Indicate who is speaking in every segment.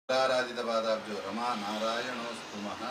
Speaker 1: आराधितपादाब्जो रमा नारायणोस्तुमः।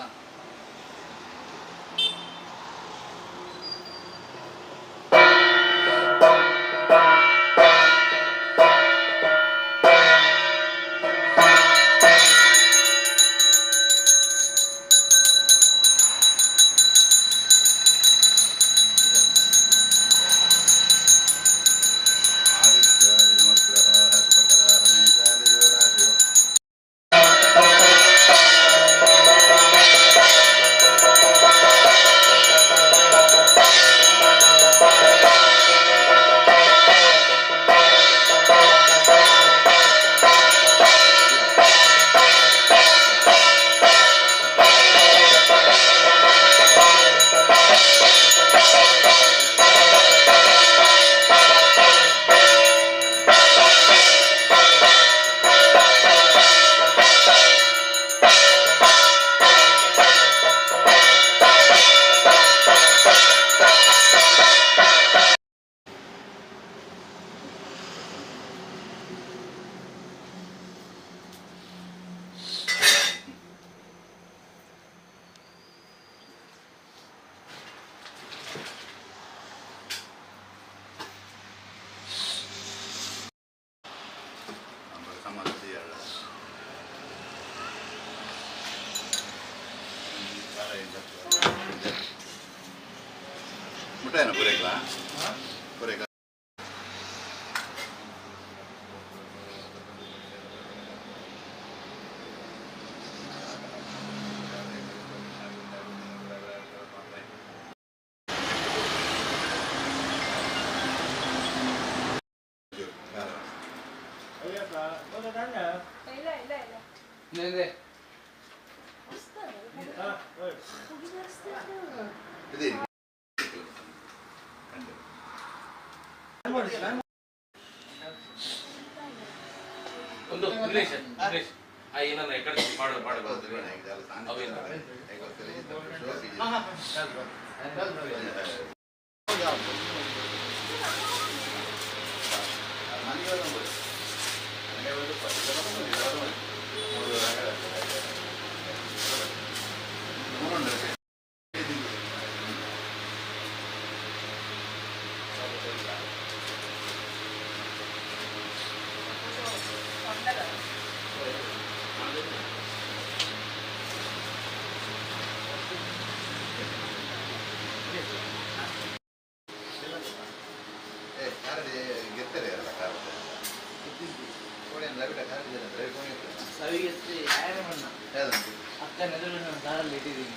Speaker 1: ಮುಟ್ಟಾಯನ ಪೂರೈಕಲ ಪೂರೈಕ
Speaker 2: ಒಂದು ಇಂಗ್ಲಿಷ್ ಏನನ್ನ ಎಕಡೆ ಮಾಡಬಹುದು ಅಕ್ಕ ನೆದಲು ದಾರಲ್ಲಿ ಇಟ್ಟಿದ್ದೀನಿ.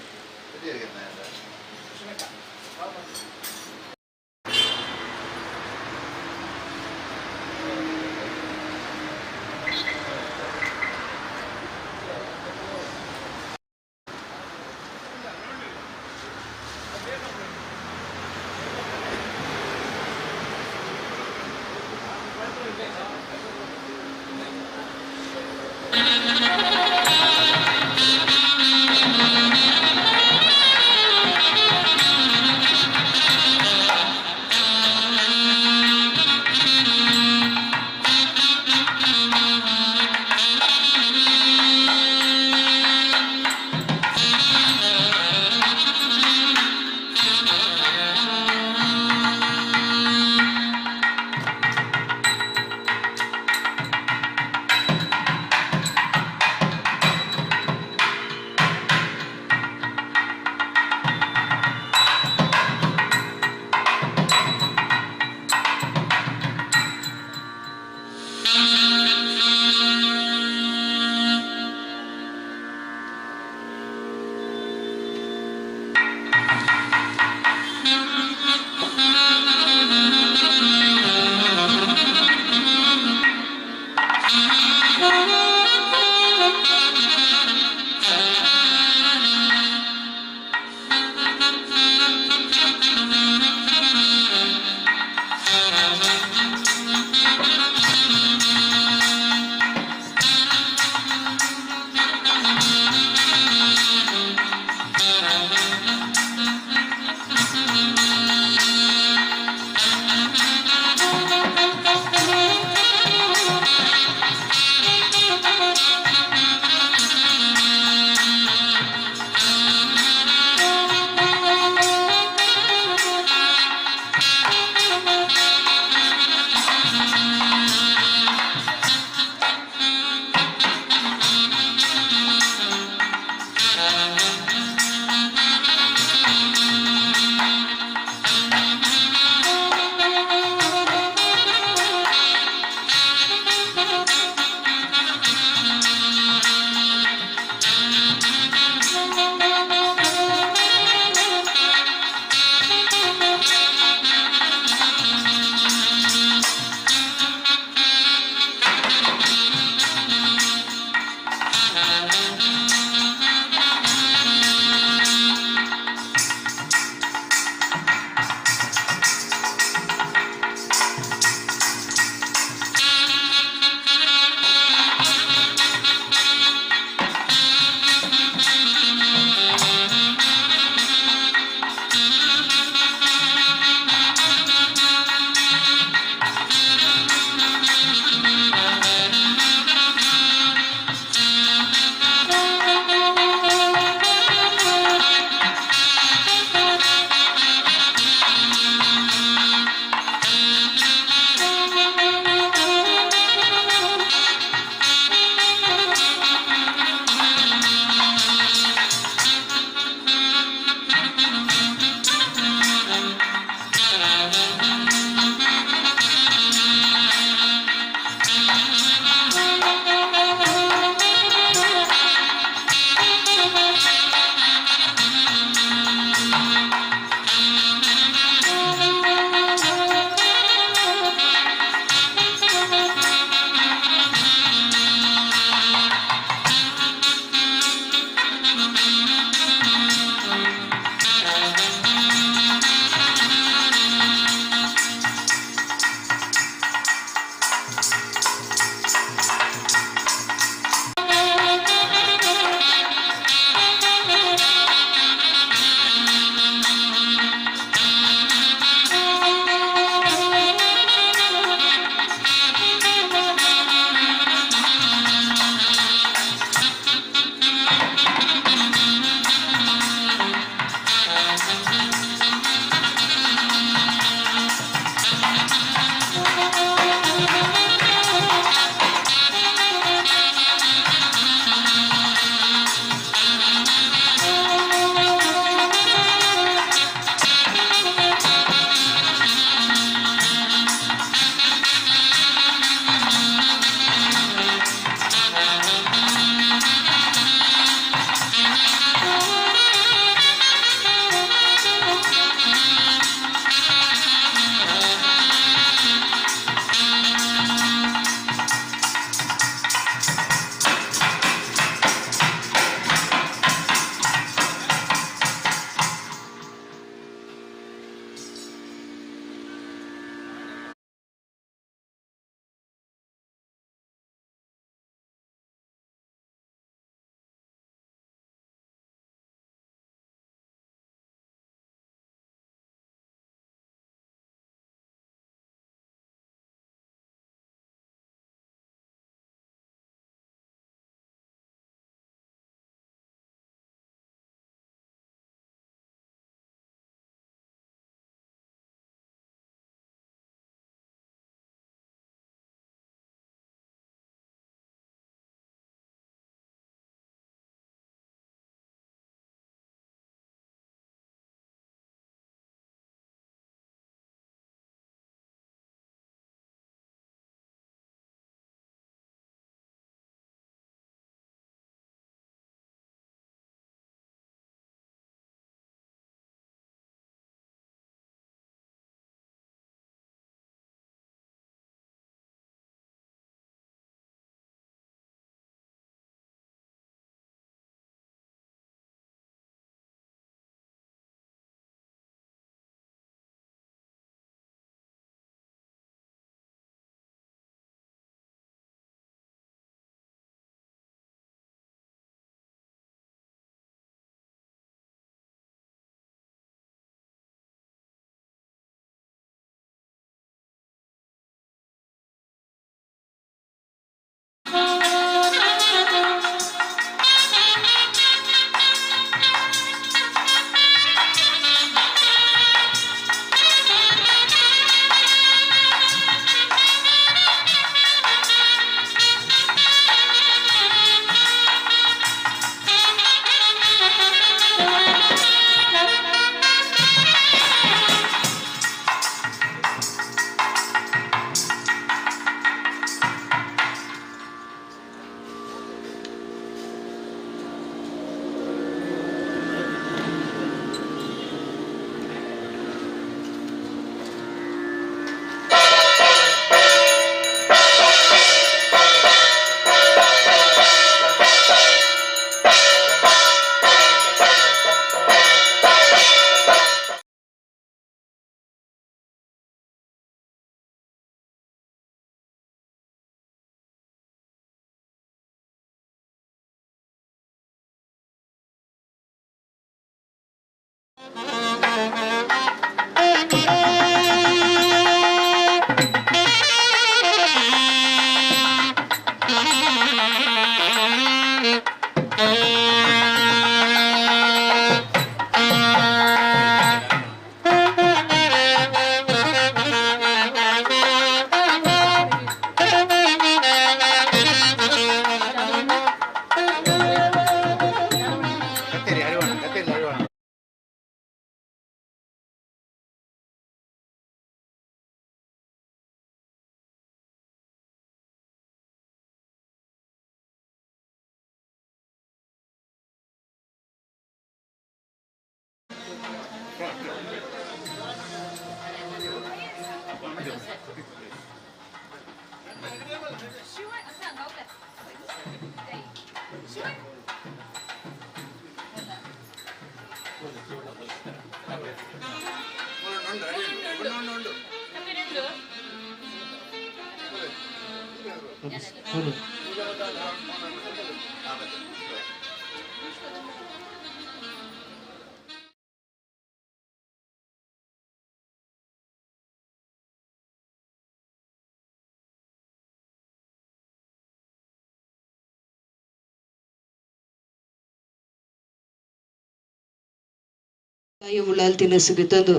Speaker 3: ಉಳ್ಳಾಲ್ತಿನ ಸಿಗುತ್ತಂದು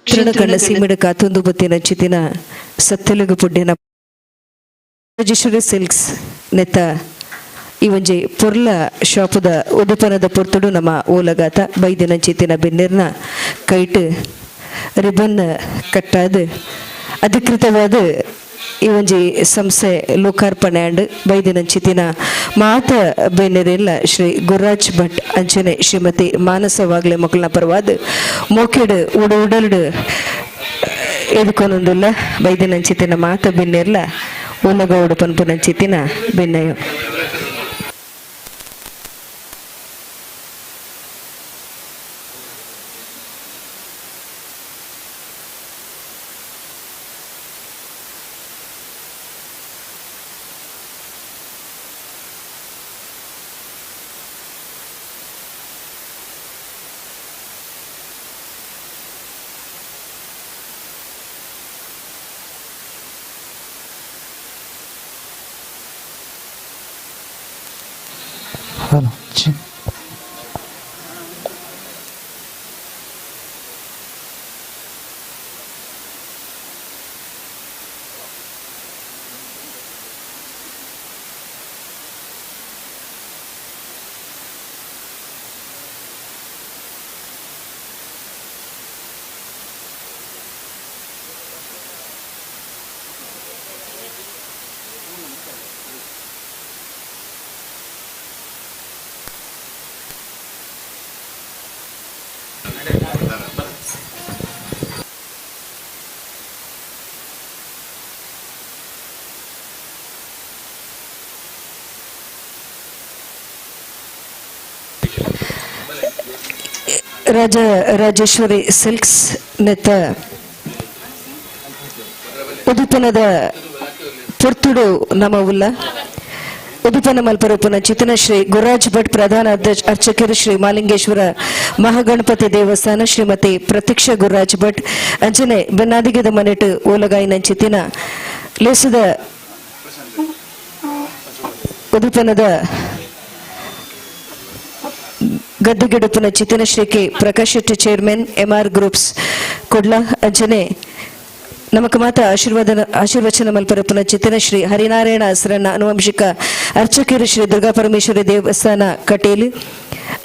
Speaker 3: ಕ್ಷಣಕಣ್ಣ ಸೀಮೆಡ ಕಾತೊಂದು ಬತ್ತಿನ ಚಿತಿನ ಸತ್ತೆಲುಗು ಪುಡ್ಡಿನ ರಾಜೇಶ್ವರಿ ಸಿಲ್ಕ್ಸ್ ನೆತ್ತ ಈ ಒಂಜಿ ಪೊರ್ಲ ಶಾಪದ ಉದುಪನದ ಪೊರ್ತುಡು ನಮ್ಮ ಓಲಗಾತ ಬೈದಿನ ಚಿತಿನ ಬೆನ್ನಿರ್ನ ಕೈಟ್ ರಿಬನ್ ಕಟ್ಟಾದ ಅಧಿಕೃತವಾದ ಈ ಒಂಜಿ ಸಂಸ್ಥೆ ಲೋಕಾರ್ಪಣೆ ಅಂಡ್ ಬೈದಿನ ಚಿತಿನ ಮಾತ ಬೆನ್ನೆರೆಲ್ಲ ಶ್ರೀ ಗುರುರಾಜ್ ಭಟ್ ಅಂಚನೆ ಶ್ರೀಮತಿ ಮಾನಸ ವಾಗ್ಲೆ ಮಕ್ಕಳನ ಪರವಾದ ಮೋಕೆಡ್ ಉಡಲ್ಡ್ ಎದುಕೊನೊಂದುಲ್ಲ ಬೈದಿನ ಚಿತಿನ ಮಾತ ಬೆನ್ನೆರ್ಲ ಉಲ್ಲಗೌಡು ಪನ್ಪುನ ಚಿತಿನ ಬೆನ್ನೆಯು ರಾಜೇಶ್ವರಿ ಸಿಲ್ಕ್ಸ್ ನೆತ್ತ ಉದುಪನದ ಪೊರ್ತುಡು ನಮ ಉಲ್ಲ ಉದುಪನ ಮಲ್ಪರೂಪನ ಚಿತನ ಶ್ರೀ ಗುರುರಾಜ್ ಭಟ್ ಪ್ರಧಾನ ಅರ್ಚಕರು ಶ್ರೀ ಮಾಲಿಂಗೇಶ್ವರ ಮಹಾಗಣಪತಿ ದೇವಸ್ಥಾನ ಶ್ರೀಮತಿ ಪ್ರತೀಕ್ಷಾ ಗುರುರಾಜ್ ಭಟ್ ಅಂಚನೆ ಬೆನ್ನಾದಿಗೆದ ಮನೆಟ್ ಓಲಗಾಯಿನ ಚಿತಿನ ಲೇಸದ ಉದುಪನದ ಗದ್ದುಗೆಡುಪುನ ಚಿತಿನ Shri K Prakash Shetty chairman MR groups ಕೊಡ್ಲ ಅಂಚನೆ ನಮಕ ಮಾತ ಆಶೀರ್ವಚನ ಮಲ್ಪರಪ್ಪನ ಚಿತಿನ ಶ್ರೀ ಹರಿನಾರಾಯಣ ಹಸರನ್ನ ಅನುವಂಶಿಕ ಅರ್ಚಕರು ಶ್ರೀ ದುರ್ಗಾ ಪರಮೇಶ್ವರಿ ದೇವಸ್ಥಾನ ಕಟೇಲಿ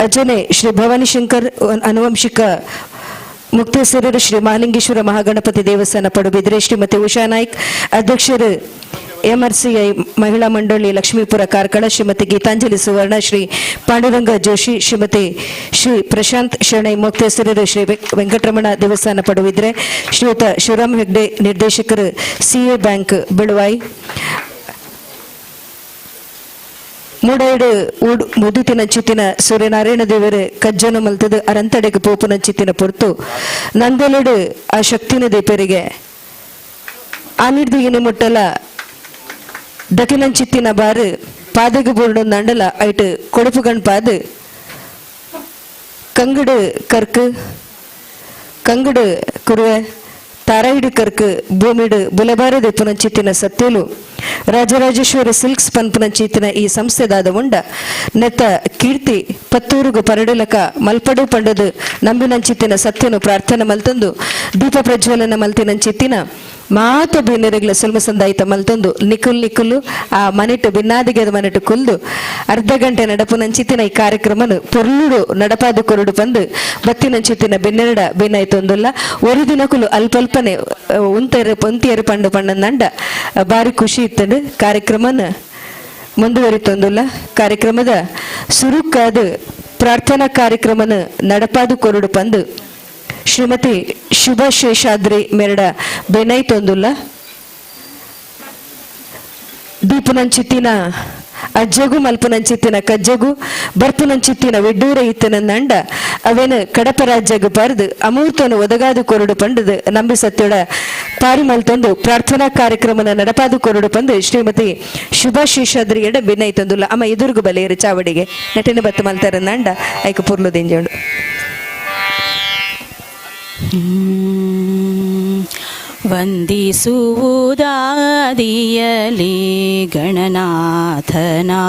Speaker 3: ಅಂಚನೆ ಶ್ರೀ ಭವಾನಿ ಶಂಕರ್ ಅನುವಂಶಿಕ ಮುಕ್ತೇಶ್ವರರು ಶ್ರೀ ಮಹಾಲಿಂಗೇಶ್ವರ ಮಹಾಗಣಪತಿ ದೇವಸ್ಥಾನ ಪಡುಬಿದ್ರೆ ಶ್ರೀಮತಿ ಉಷಾ ನಾಯ್ಕ್ ಅಧ್ಯಕ್ಷರು ಎಂಆರ್ಸಿಐ ಮಹಿಳಾ ಮಂಡಳಿ ಲಕ್ಷ್ಮೀಪುರ ಕಾರ್ಕಳ ಶ್ರೀಮತಿ ಗೀತಾಂಜಲಿ ಸುವರ್ಣ ಶ್ರೀ ಪಾಂಡುರಂಗ ಜೋಶಿ ಶ್ರೀಮತಿ ಶ್ರೀ ಪ್ರಶಾಂತ್ ಶರಣೈ ಮುಕ್ತೇಶ್ವರರು ಶ್ರೀ ವೆಂಕಟರಮಣ ದೇವಸ್ಥಾನ ಪಡುವಿದ್ರೆ ಶ್ರೀಯುತ ಶಿವರಾಮ್ ಹೆಗ್ಡೆ ನಿರ್ದೇಶಕರು ಸಿಎ ಬ್ಯಾಂಕ್ ಬಿಳುವಾಯಿ ಮೂಡೇಡು ಮುದುತಿನ ಚಿತ್ತಿನ ಸೂರ್ಯನಾರಾಯಣ ದೇವರು ಕಜ್ಜನು ಮಲ್ತದು ಅರಂತಡೆಗೆ ಪೋಪುನ ಚಿತ್ತಿನ ಪೊರ್ತು ನಂದೆಲೆಡು ಆ ಶಕ್ತಿನ ದೇಪರಿಗೆ ಆನಿರ್ದಿಗಿನ ಮುಟ್ಟಲ ದಕಿಲನ್ ಚಿತ್ತಿನ ಬಾರು ಪಾದಗೆ ಬೋರ್ಡು ನಂಡಲ ಐಟು ಕೊಡುಪುಗಣ್ ಪಾದು ಕಂಗಡು ಕರ್ಕು ಕಂಗಡು ಕುರುವೆ ತಾರಾಯಿಡು ಕರ್ಕು ಭೂಮಿಡು ಬುಲಬಾರದೆ ಪುನಂಚಿತ್ತಿನ ಸತ್ಯಲು ರಾಜರಾಜೇಶ್ವರಿ ಸಿಲ್ಕ್ಸ್ ಪನ್ಪುನಂಚಿತ್ತಿನ ಈ ಸಂಸ್ಥೆದಾದ ಉಂಡ ನೆತ್ತ ಕೀರ್ತಿ ಪತ್ತೂರುಗು ಪರಡಲಕ ಮಲ್ಪಡು ಪಂಡದು ನಂಬಿನಂಚಿತ್ತಿನ ಸತ್ಯನು ಪ್ರಾರ್ಥನೆ ಮಲ್ತಂದು ದೀಪ ಪ್ರಜ್ವಲನ ಮಲ್ತಿನಂಚಿತ್ತಿನ ಮಾತ ಬಿನ್ನೆರೆಗಳ ಸುಲ್ಮಸಂದಾಯಿತ ಮಲ್ತೊಂದು ನಿಕುಲು ಆ ಮನೆಟ್ಟು ಭಿನ್ನಾದಿಗೆದ ಮನೆಟ್ಟು ಕುಲ್ದು ಅರ್ಧ ಗಂಟೆ ನಡಪುನಂಚಿತ್ತಿನ ಈ ಕಾರ್ಯಕ್ರಮನು ಪೊರ್ಲುಡು ನಡಪಾದು ಕೊರುಡು ಬಂದು ಬತ್ತಿನಂಚಿತ್ತಿನ ಬೆನ್ನೆರಡ ಭಿನ್ನಾಯ್ತೊಂದುಲ್ಲ ಒಂದು ದಿನಕುಲು ಅಲ್ಪಲ್ಪನೆ ಒಂತಿಯರು ಪಂಡು ಪಂಡಂದಂಡ ಬಾರಿ ಖುಷಿ ಇತ್ತಂಡು ಕಾರ್ಯಕ್ರಮನ ಮುಂದುವರಿತೊಂದುಲ್ಲ ಕಾರ್ಯಕ್ರಮದ ಸುರುಕಾದ ಪ್ರಾರ್ಥನಾ ಕಾರ್ಯಕ್ರಮನ ನಡಪಾದು ಕೊರುಡು ಪಂದು ಶ್ರೀಮತಿ ಶುಭ ಶೇಷಾದ್ರಿ ಮೆರಡ ಬೆನೈ ತೊಂದುಲ್ಲ ದೀಪುನಂಚಿತ್ತಿನ ಅಜ್ಜಗು ಮಲ್ಪುನಂಚಿತ್ತಿನ ಕಜ್ಜಗು ಬರ್ಪುನಂಚಿತ್ತಿನ ವಿಡ್ಡೂರ ಇತ್ತನ ನಂಡ ಅವೇನು ಕಡಪ ರಾಜ್ಯಗ ಬರ್ದು ಅಮೂರ್ತನು ಒದಗಾದು ಕೊರಡು ಪಂಡದು ನಂಬಿ ಸತ್ಯೊಡ ಪಾರಿ ಮಲ್ತೊಂದು ಪ್ರಾರ್ಥನಾ ಕಾರ್ಯಕ್ರಮನ ನಡಪಾದು ಕೊರಡು ಪಂದು ಶ್ರೀಮತಿ ಶುಭಾ ಶೇಷಾದ್ರಿ ಎಡ ಬೆನೈ ತೊಂದುಲ್ಲ ಅಮ್ಮ ಎದುರುಗು ಬಲೆಯರು ಚಾವಡಿಗೆ ನಟಿನ ಬತ್ತು ಮಲ್ತಾರ ನಂಡ ಐಕ ಪುರ್ಲು ದಿಂಜೋಡು
Speaker 4: ವಂದಿಸುವುದಾದಿಯಲಿ ಗಣನಾಥನಾ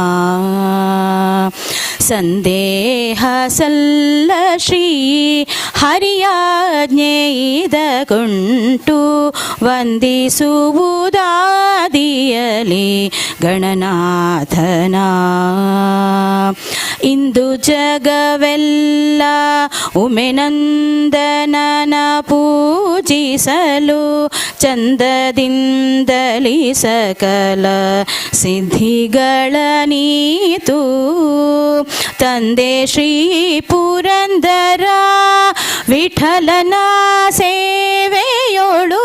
Speaker 4: ಸಂದೇಹ ಸಲ್ಲ ಶ್ರೀ ಹರಿಯಾಜ್ಞೆಯಿದಗುಂಟು ವಂದಿಸುವುದಾದಿಯಲಿ ಗಣನಾಥನಾ ಇಂದು ಜಗವೆಲ್ಲ ಉಮೆನಂದನನ ಪೂಜಿಸಲು ಚಂದದಿಂದಲಿ ಸಕಲ ಸಿದ್ಧಿಗಳ ನೀತು ತಂದೆ ಶ್ರೀ ಪುರಂದರ ವಿಠಲನ ಸೇವೆಯೋಳು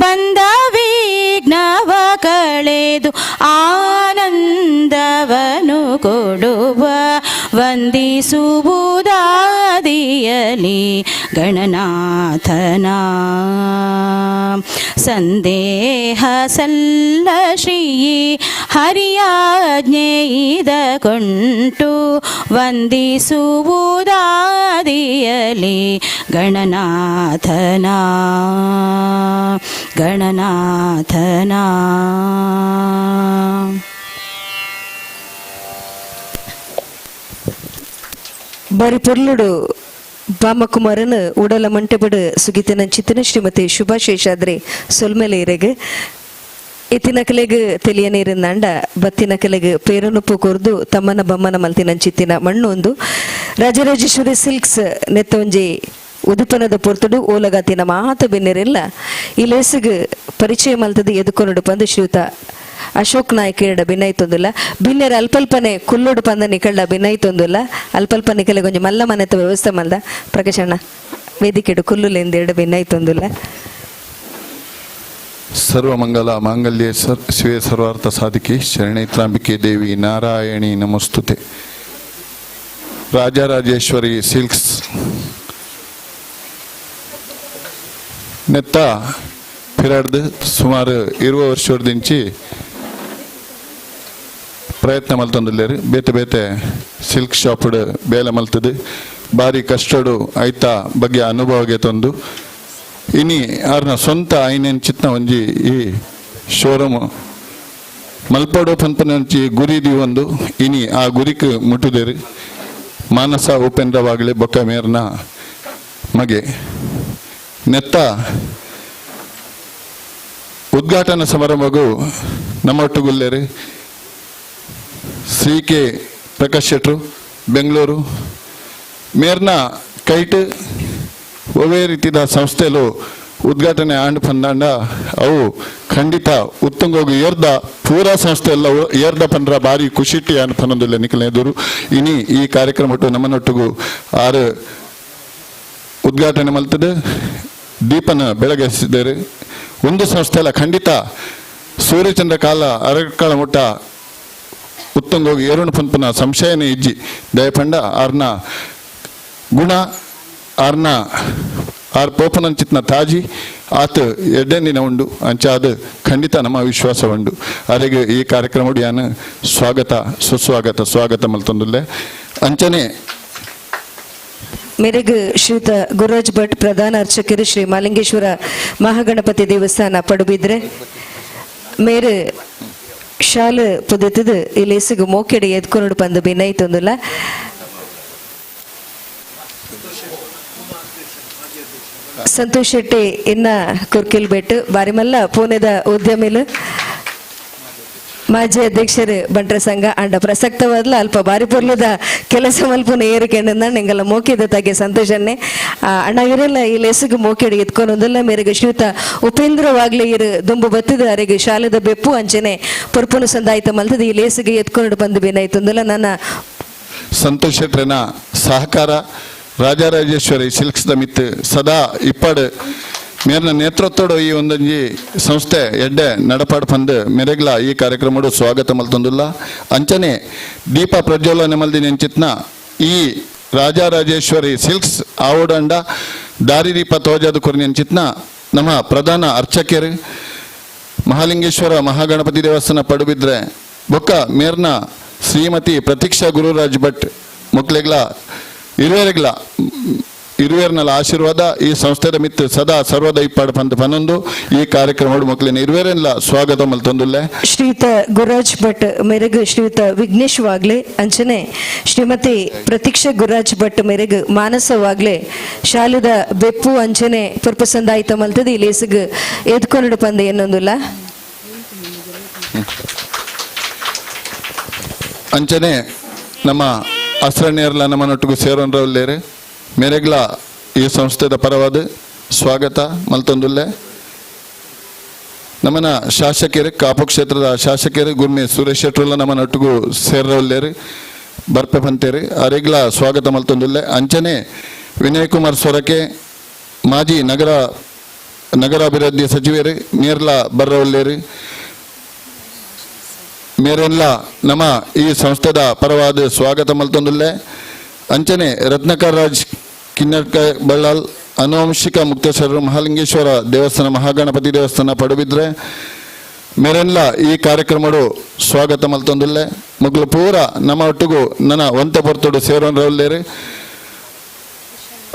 Speaker 4: ಬಂದ ವಿಘ್ನವ ಕಳೆದು ಆನಂದವನು ಕೊಡುವ ವಂದಿಸುವುದಾದಿಯಲಿ ಗಣನಾಥನಾ ಸಂದೇಹ ಸಲ್ಲ ಶ್ರೀ ಹರಿಯಾಜ್ಞೆಯಿದಗುಂಟು ವಂದಿಸುವುದಾದಿಯಲಿ ಗಣನಾಥನಾ ಗಣನಾಥನಾ.
Speaker 3: ಬಾರಿ ಪೊರ್ಲುಡು ಬಾಮಕುಮಾರನ ಉಡಲ ಮಂಟೆಬಡು ಸುಗಿತಿನ ಚಿತ್ತಿನ ಶ್ರೀಮತಿ ಶುಭಾ ಶೇಷಾದ್ರಿ ಸೊಲ್ಮೆಲೇರೆಗೆ ಇತ್ತಿನ ಕಲೆಗೆ ತಿಳಿಯ ನೀರಿಂದಾಂಡ ಬತ್ತಿನ ಕಲೆಗೆ ಪೇರನುಪ್ಪು ಕೊರ್ದು ತಮ್ಮನ ಬಮ್ಮನ ಮಲ್ತಿನ ಚಿತ್ತಿನ ಮಣ್ಣು ಒಂದು ರಾಜರಾಜೇಶ್ವರಿ ಸಿಲ್ಕ್ಸ್ ನೆತ್ತೊಂಜಿ ಉದುಪನದ ಪೊರ್ತುಡು ಓಲಗಾತಿನ ಮಾತು ಬೆನ್ನೆರೆಲ್ಲ ಈ ಲೇಸಿಗೆ ಪರಿಚಯ ಮಲ್ತದ ಎದುಕೊಂಡು ಬಂದು ಶ್ರೀಯುತ ಅಶೋಕ್ ನಾಯ್ಕ ಎರಡ ಭಿನ್ನೈತೊಂದುಲ್ಲ ಭಿನ್ನೆರ ಅಲ್ಪಲ್ಪನೆ ಕುಲ್ಲೋಡು ಪಂದ ನಿಕಳ್ಳ ಭಿನ್ನೈತೊಂದುಲ್ಲ ಅಲ್ಪಲ್ಪ ನಿಕಲೆ ಕೊಂಚ ಮಲ್ಲ ಮನೆತ ವ್ಯವಸ್ಥೆ ಮಲ್ದ ಪ್ರಕಾಶಣ್ಣ ವೇದಿಕೆಡು ಕುಲ್ಲುಲೆಂದು ಎರಡು ಭಿನ್ನೈತೊಂದುಲ್ಲ.
Speaker 1: ಸರ್ವಮಂಗಲ ಮಾಂಗಲ್ಯ ಶಿವೇ ಸರ್ವಾರ್ಥ ಸಾಧಿಕೆ ಶರಣೈತ್ರಾಂಬಿಕೆ ದೇವಿ ನಾರಾಯಣಿ ನಮಸ್ತುತೆ. ರಾಜರಾಜೇಶ್ವರಿ ಸಿಲ್ಕ್ಸ್ ನೆತ್ತ ಫಿರಾಡ್ದು ಸುಮಾರು 20 ವರ್ಷದಿಂಚಿ ಪ್ರಯತ್ನ ಮಲ್ತೊಂದುಲ್ಲೇರು ಬೇತೆ ಬೇತೆ ಸಿಲ್ಕ್ ಶಾಪ್ಡ್ ಬೇಲೆ ಮಲ್ತದು ಭಾರಿ ಕಷ್ಟಡು ಐತ ಬಗ್ಗೆ ಅನುಭವಗೆ ತಂದು ಇನಿ ಅವ್ರನ್ನ ಸ್ವಂತ ಐನೇನು ಚಿತ್ನ ಒಂಜಿ ಈ ಶೋರೂಮ್ ಮಲ್ಪಡು ಪಂಪನಂಚಿ ಗುರಿದಿ ಒಂದು ಇನಿ ಆ ಗುರಿಕ್ ಮುಟ್ಟುದೇರು ಮಾನಸ ಉಪೇಂದ್ರವಾಗಲಿ ಬೊಕ್ಕ ಮೇರ್ನ ಮಗೆ ನೆತ್ತ ಉದ್ಘಾಟನಾ ಸಮಾರಂಭಗೂ ನಮ್ಮೊಟ್ಟುಗುಲ್ಲೇರು ಶ್ರೀ ಕೆ ಪ್ರಕಾಶ್ ಶೆಟ್ರು ಬೆಂಗಳೂರು ಮೇರ್ನ ಕೈಟ್ ಒವೇ ರೀತಿಯ ಸಂಸ್ಥೆಲು ಉದ್ಘಾಟನೆ ಆಂಡ್ ಪಂದಾಂಡ ಅವು ಖಂಡಿತ ಉತ್ತಂಗೋಗಿ ಏರ್ದ ಪೂರಾ ಸಂಸ್ಥೆ ಎಲ್ಲ ಏರ್ದ ಪಂದ್ರ ಭಾರಿ ಖುಷಿಟಿ ಆಂಡ್ ಪನ್ನೊಂದಿಲ್ಲ ನಿಖಿಲ್ ಎದುರು ಇನಿ ಈ ಕಾರ್ಯಕ್ರಮ ನಮ್ಮನೊಟ್ಟಿಗೂ 6 ಉದ್ಘಾಟನೆ ಮಲ್ತದೆ ದೀಪನ ಬೆಳಗಿಸಿದ್ದಾರೆ. ಒಂದು ಸಂಸ್ಥೆ ಅಲ್ಲ ಖಂಡಿತ ಸೂರ್ಯಚಂದ್ರ ಕಾಲ ಅರಕಾಳ ಮುಟ್ಟ ಉತ್ತಂಗೋಗಿ ಏರುಣ ಪಂಪನ ಸಂಶಯನೇ ಇಜ್ಜಿ ದಯಪಂಡ ಆರ್ನ ಗುಣ ಆರ್ನ ಆರ್ ಪೋಪನಂಚಿತ್ನ ತಾಜಿ ಆತ ಎಡ್ಡೆಂದಿನ ಉಂಡು ಅಂಚ ಅದು ಖಂಡಿತ ನಮ್ಮ ವಿಶ್ವಾಸ ಉಂಡು. ಅರೆಗೆ ಈ ಕಾರ್ಯಕ್ರಮ ಯಾನು ಸ್ವಾಗತ ಸುಸ್ವಾಗತ ಸ್ವಾಗತ ಮಲ್ತೊಂದುಲ್ಲೆ ಅಂಚನೆ
Speaker 3: ಮೇರೆಗೆ ಶ್ರೀಯುತ ಗುರುರಾಜ್ ಭಟ್ ಪ್ರಧಾನ ಅರ್ಚಕರು ಶ್ರೀ ಮಾಲಿಂಗೇಶ್ವರ ಮಹಾಗಣಪತಿ ದೇವಸ್ಥಾನ ಪಡುಬಿದ್ರೆ ಮೇರೆ ಶಾಲೆ ಪುದೆತದು ಈ ಲೇಸಿಗೆ ಮೋಕೆಡೆ ಎದ್ಕೊಂಡು ಬಂದು ಭಿನ್ನೈತೊಂದಿಲ್ಲ. ಸಂತೋಷ್ ಶೆಟ್ಟಿ ಇನ್ನ ಕುರ್ಕಿಲ್ ಬೆಟ್ಟು ಬಾರಿಮಲ್ಲ ಪೂನೆದ ಉದ್ಯಮಿಲು ಮಾಜಿ ಅಧ್ಯಕ್ಷರು ಬಂಟ್ರ ಸಂಘ ಅಂಡ ಪ್ರಸಕ್ತವಾದ್ಲ ಅಲ್ಪ ಬಾರಿ ಪೊರ್ಲದ ಕೆಲಸ ಮಲ್ಪುನ ಏರಿಕೆಂಡ ನಿಂಗಲ್ಲ ಮೋಕಿದ ತಾಗೆ ಸಂತೋಷನ್ನೇ ಅಣ್ಣ ಇರಲ್ಲ ಈ ಲೇಸಿಗೆ ಮೋಕೆಡೆ ಎತ್ಕೊಂಡೊಂದಲ್ಲ ಮೇರೆಗೆ ಶ್ರೀಯುತ ಉಪೇಂದ್ರ ವಾಗ್ಲೆ ಇರು ದುಂಬು ಬತ್ತಿದ ಅರೆಗೆ ಶಾಲೆದ ಬೆಪ್ಪು ಅಂಚನೆ ಪೊರ್ಪುನು ಸಂದಾಯಿತ ಮಲ್ತದ ಈ ಲೇಸಿಗೆ ಎತ್ಕೊಂಡು ಬಂದು ಬೇನಾಯ್ತೊಂದಲ್ಲ ನನ್ನ
Speaker 1: ಸಂತೋಷ್ ಶೆಟ್ರನ ಸಹಕಾರ ರಾಜರಾಜೇಶ್ವರಿ ಸಿಲ್ಕ್ಸ್ ದ ಮಿತ್ ಸದಾ ಇಪ್ಪಡು ಮೇರ್ನ ನೇತೃತ್ವಡು ಈ ಒಂದೊಂಜಿ ಸಂಸ್ಥೆ ಎಡ್ಡೆ ನಡಪಾಡು ಪಂದು ಮೆರೆಗ್ಲ ಈ ಕಾರ್ಯಕ್ರಮಡು ಸ್ವಾಗತ ಮಲ್ತೊಂದುಲ್ಲ. ಅಂಚನೆ ದೀಪ ಪ್ರಜ್ವಲನೆ ಮಲ್ದಿ ನೆಂಚಿತ್ನ ಈ ರಾಜರಾಜೇಶ್ವರಿ ಸಿಲ್ಕ್ಸ್ ಆವಡಂಡ ದಾರಿದೀಪ ತೋಜಾದು ಕುರಿ ನೆಂಚಿತ್ನ ನಮ್ಮ ಪ್ರಧಾನ ಅರ್ಚಕರು ಮಹಾಲಿಂಗೇಶ್ವರ ಮಹಾಗಣಪತಿ ದೇವಸ್ಥಾನ ಪಡುಬಿದ್ರೆ ಬೊಕ್ಕ ಮೇರ್ನ ಶ್ರೀಮತಿ ಪ್ರತೀಕ್ಷಾ ಗುರುರಾಜ್ ಭಟ್ ಮುಕ್ಲೆಗ್ಲ ಇರುವೇರ್ನಲ್ಲ ಆಶೀರ್ವಾದ ಈ ಸಂಸ್ಥೆದ ಮಿತ್ತು ಸದಾ ಸರ್ವದ ಇಪ್ಪಾಡು ಪಂತ ಪನ್ನೊಂದು ಈ ಕಾರ್ಯಕ್ರಮ ಮಕ್ಕಳಿನ ಇರುವೇರೆಲ್ಲ ಸ್ವಾಗತ ಮಲ್ತೊಂದುಲ್ಲೆ.
Speaker 3: ಶ್ರೀಯುತ ಗುರುರಾಜ್ ಭಟ್ ಮೇರೆಗೆ ಶ್ರೀಯುತ ವಿಘ್ನೇಶ್ ವಾಗ್ಲೆ ಅಂಚನೆ ಶ್ರೀಮತಿ ಪ್ರತೀಕ್ಷಾ ಗುರುರಾಜ್ ಭಟ್ ಮೇರೆಗೆ ಮಾನಸ ವಾಗ್ಲೆ ಶಾಲೆದ ಬೆಪ್ಪು ಅಂಚನೆ ಪುರ್ಪಸಂದಾಯಿತ ಮಲ್ತದ ಈ ಲೇಸಿಗೆ ಎದ್ಕೊಂಡು ಪಂದೆ ಎನ್ನೊಂದುಲ್ಲ.
Speaker 1: ಅಂಚನೆ ನಮ್ಮ ಅಸ್ರಣ್ಯರ್ಲ ನಮ್ಮನೊಟ್ಟಿಗೂ ಸೇರೋನ್ರವಲ್ಲೇರು ಮೇರೆಗ್ಲ ಈ ಸಂಸ್ಥೆದ ಪರವಾದ ಸ್ವಾಗತ ಮಲ್ತೊಂದುಲ್ಲೆ. ನಮ್ಮನ ಶಾಸಕರು ಕಾಪು ಕ್ಷೇತ್ರದ ಶಾಸಕರು ಗುರ್ಮಿ ಸುರೇಶ್ ಶೆಟ್ರುಲ್ಲ ನಮ್ಮನೊಟ್ಟಿಗೂ ಸೇರವಲ್ಲೇರು ಬರ್ಪೆ ಪಂತೇರು ಅರೆಗ್ಲ ಸ್ವಾಗತ ಮಲ್ತೊಂದುಲ್ಲೆ. ಅಂಚನೆ ವಿನಯ್ ಕುಮಾರ್ ಸೊರಕೆ ಮಾಜಿ ನಗರಾಭಿವೃದ್ಧಿ ಸಚಿವರು ನೇರ್ಲ ಬರ್ರವಲ್ಲೇರು ಮೇರೆಲ್ಲ ನಮ್ಮ ಈ ಸಂಸ್ಥೆದ ಪರವಾದ ಸ್ವಾಗತ ಮಲ್ತೊಂದುಲ್ಲೆ. ಅಂಚನೆ ರತ್ನಾಕರ್ ರಾಜ್ ಕಿನ್ನಡ್ಕ ಬಳ್ಳಾಲ್ ಅನುವಂಶಿಕ ಮುಕ್ತೇಶ್ವರರು ಮಹಾಲಿಂಗೇಶ್ವರ ದೇವಸ್ಥಾನ ಮಹಾಗಣಪತಿ ದೇವಸ್ಥಾನ ಪಡುಬಿದ್ರೆ ಮೇರೆಲ್ಲ ಈ ಕಾರ್ಯಕ್ರಮಡು ಸ್ವಾಗತ ಮಲ್ತೊಂದುಲ್ಲೆ. ಮಗ್ಲು ಪೂರ ನಮ್ಮ ಒಟ್ಟಿಗೂ ನನ್ನ ಒಂತೆ ಪೊರ್ತುಡು ಸೇರೋನ್ರವಲ್ಲೇರು.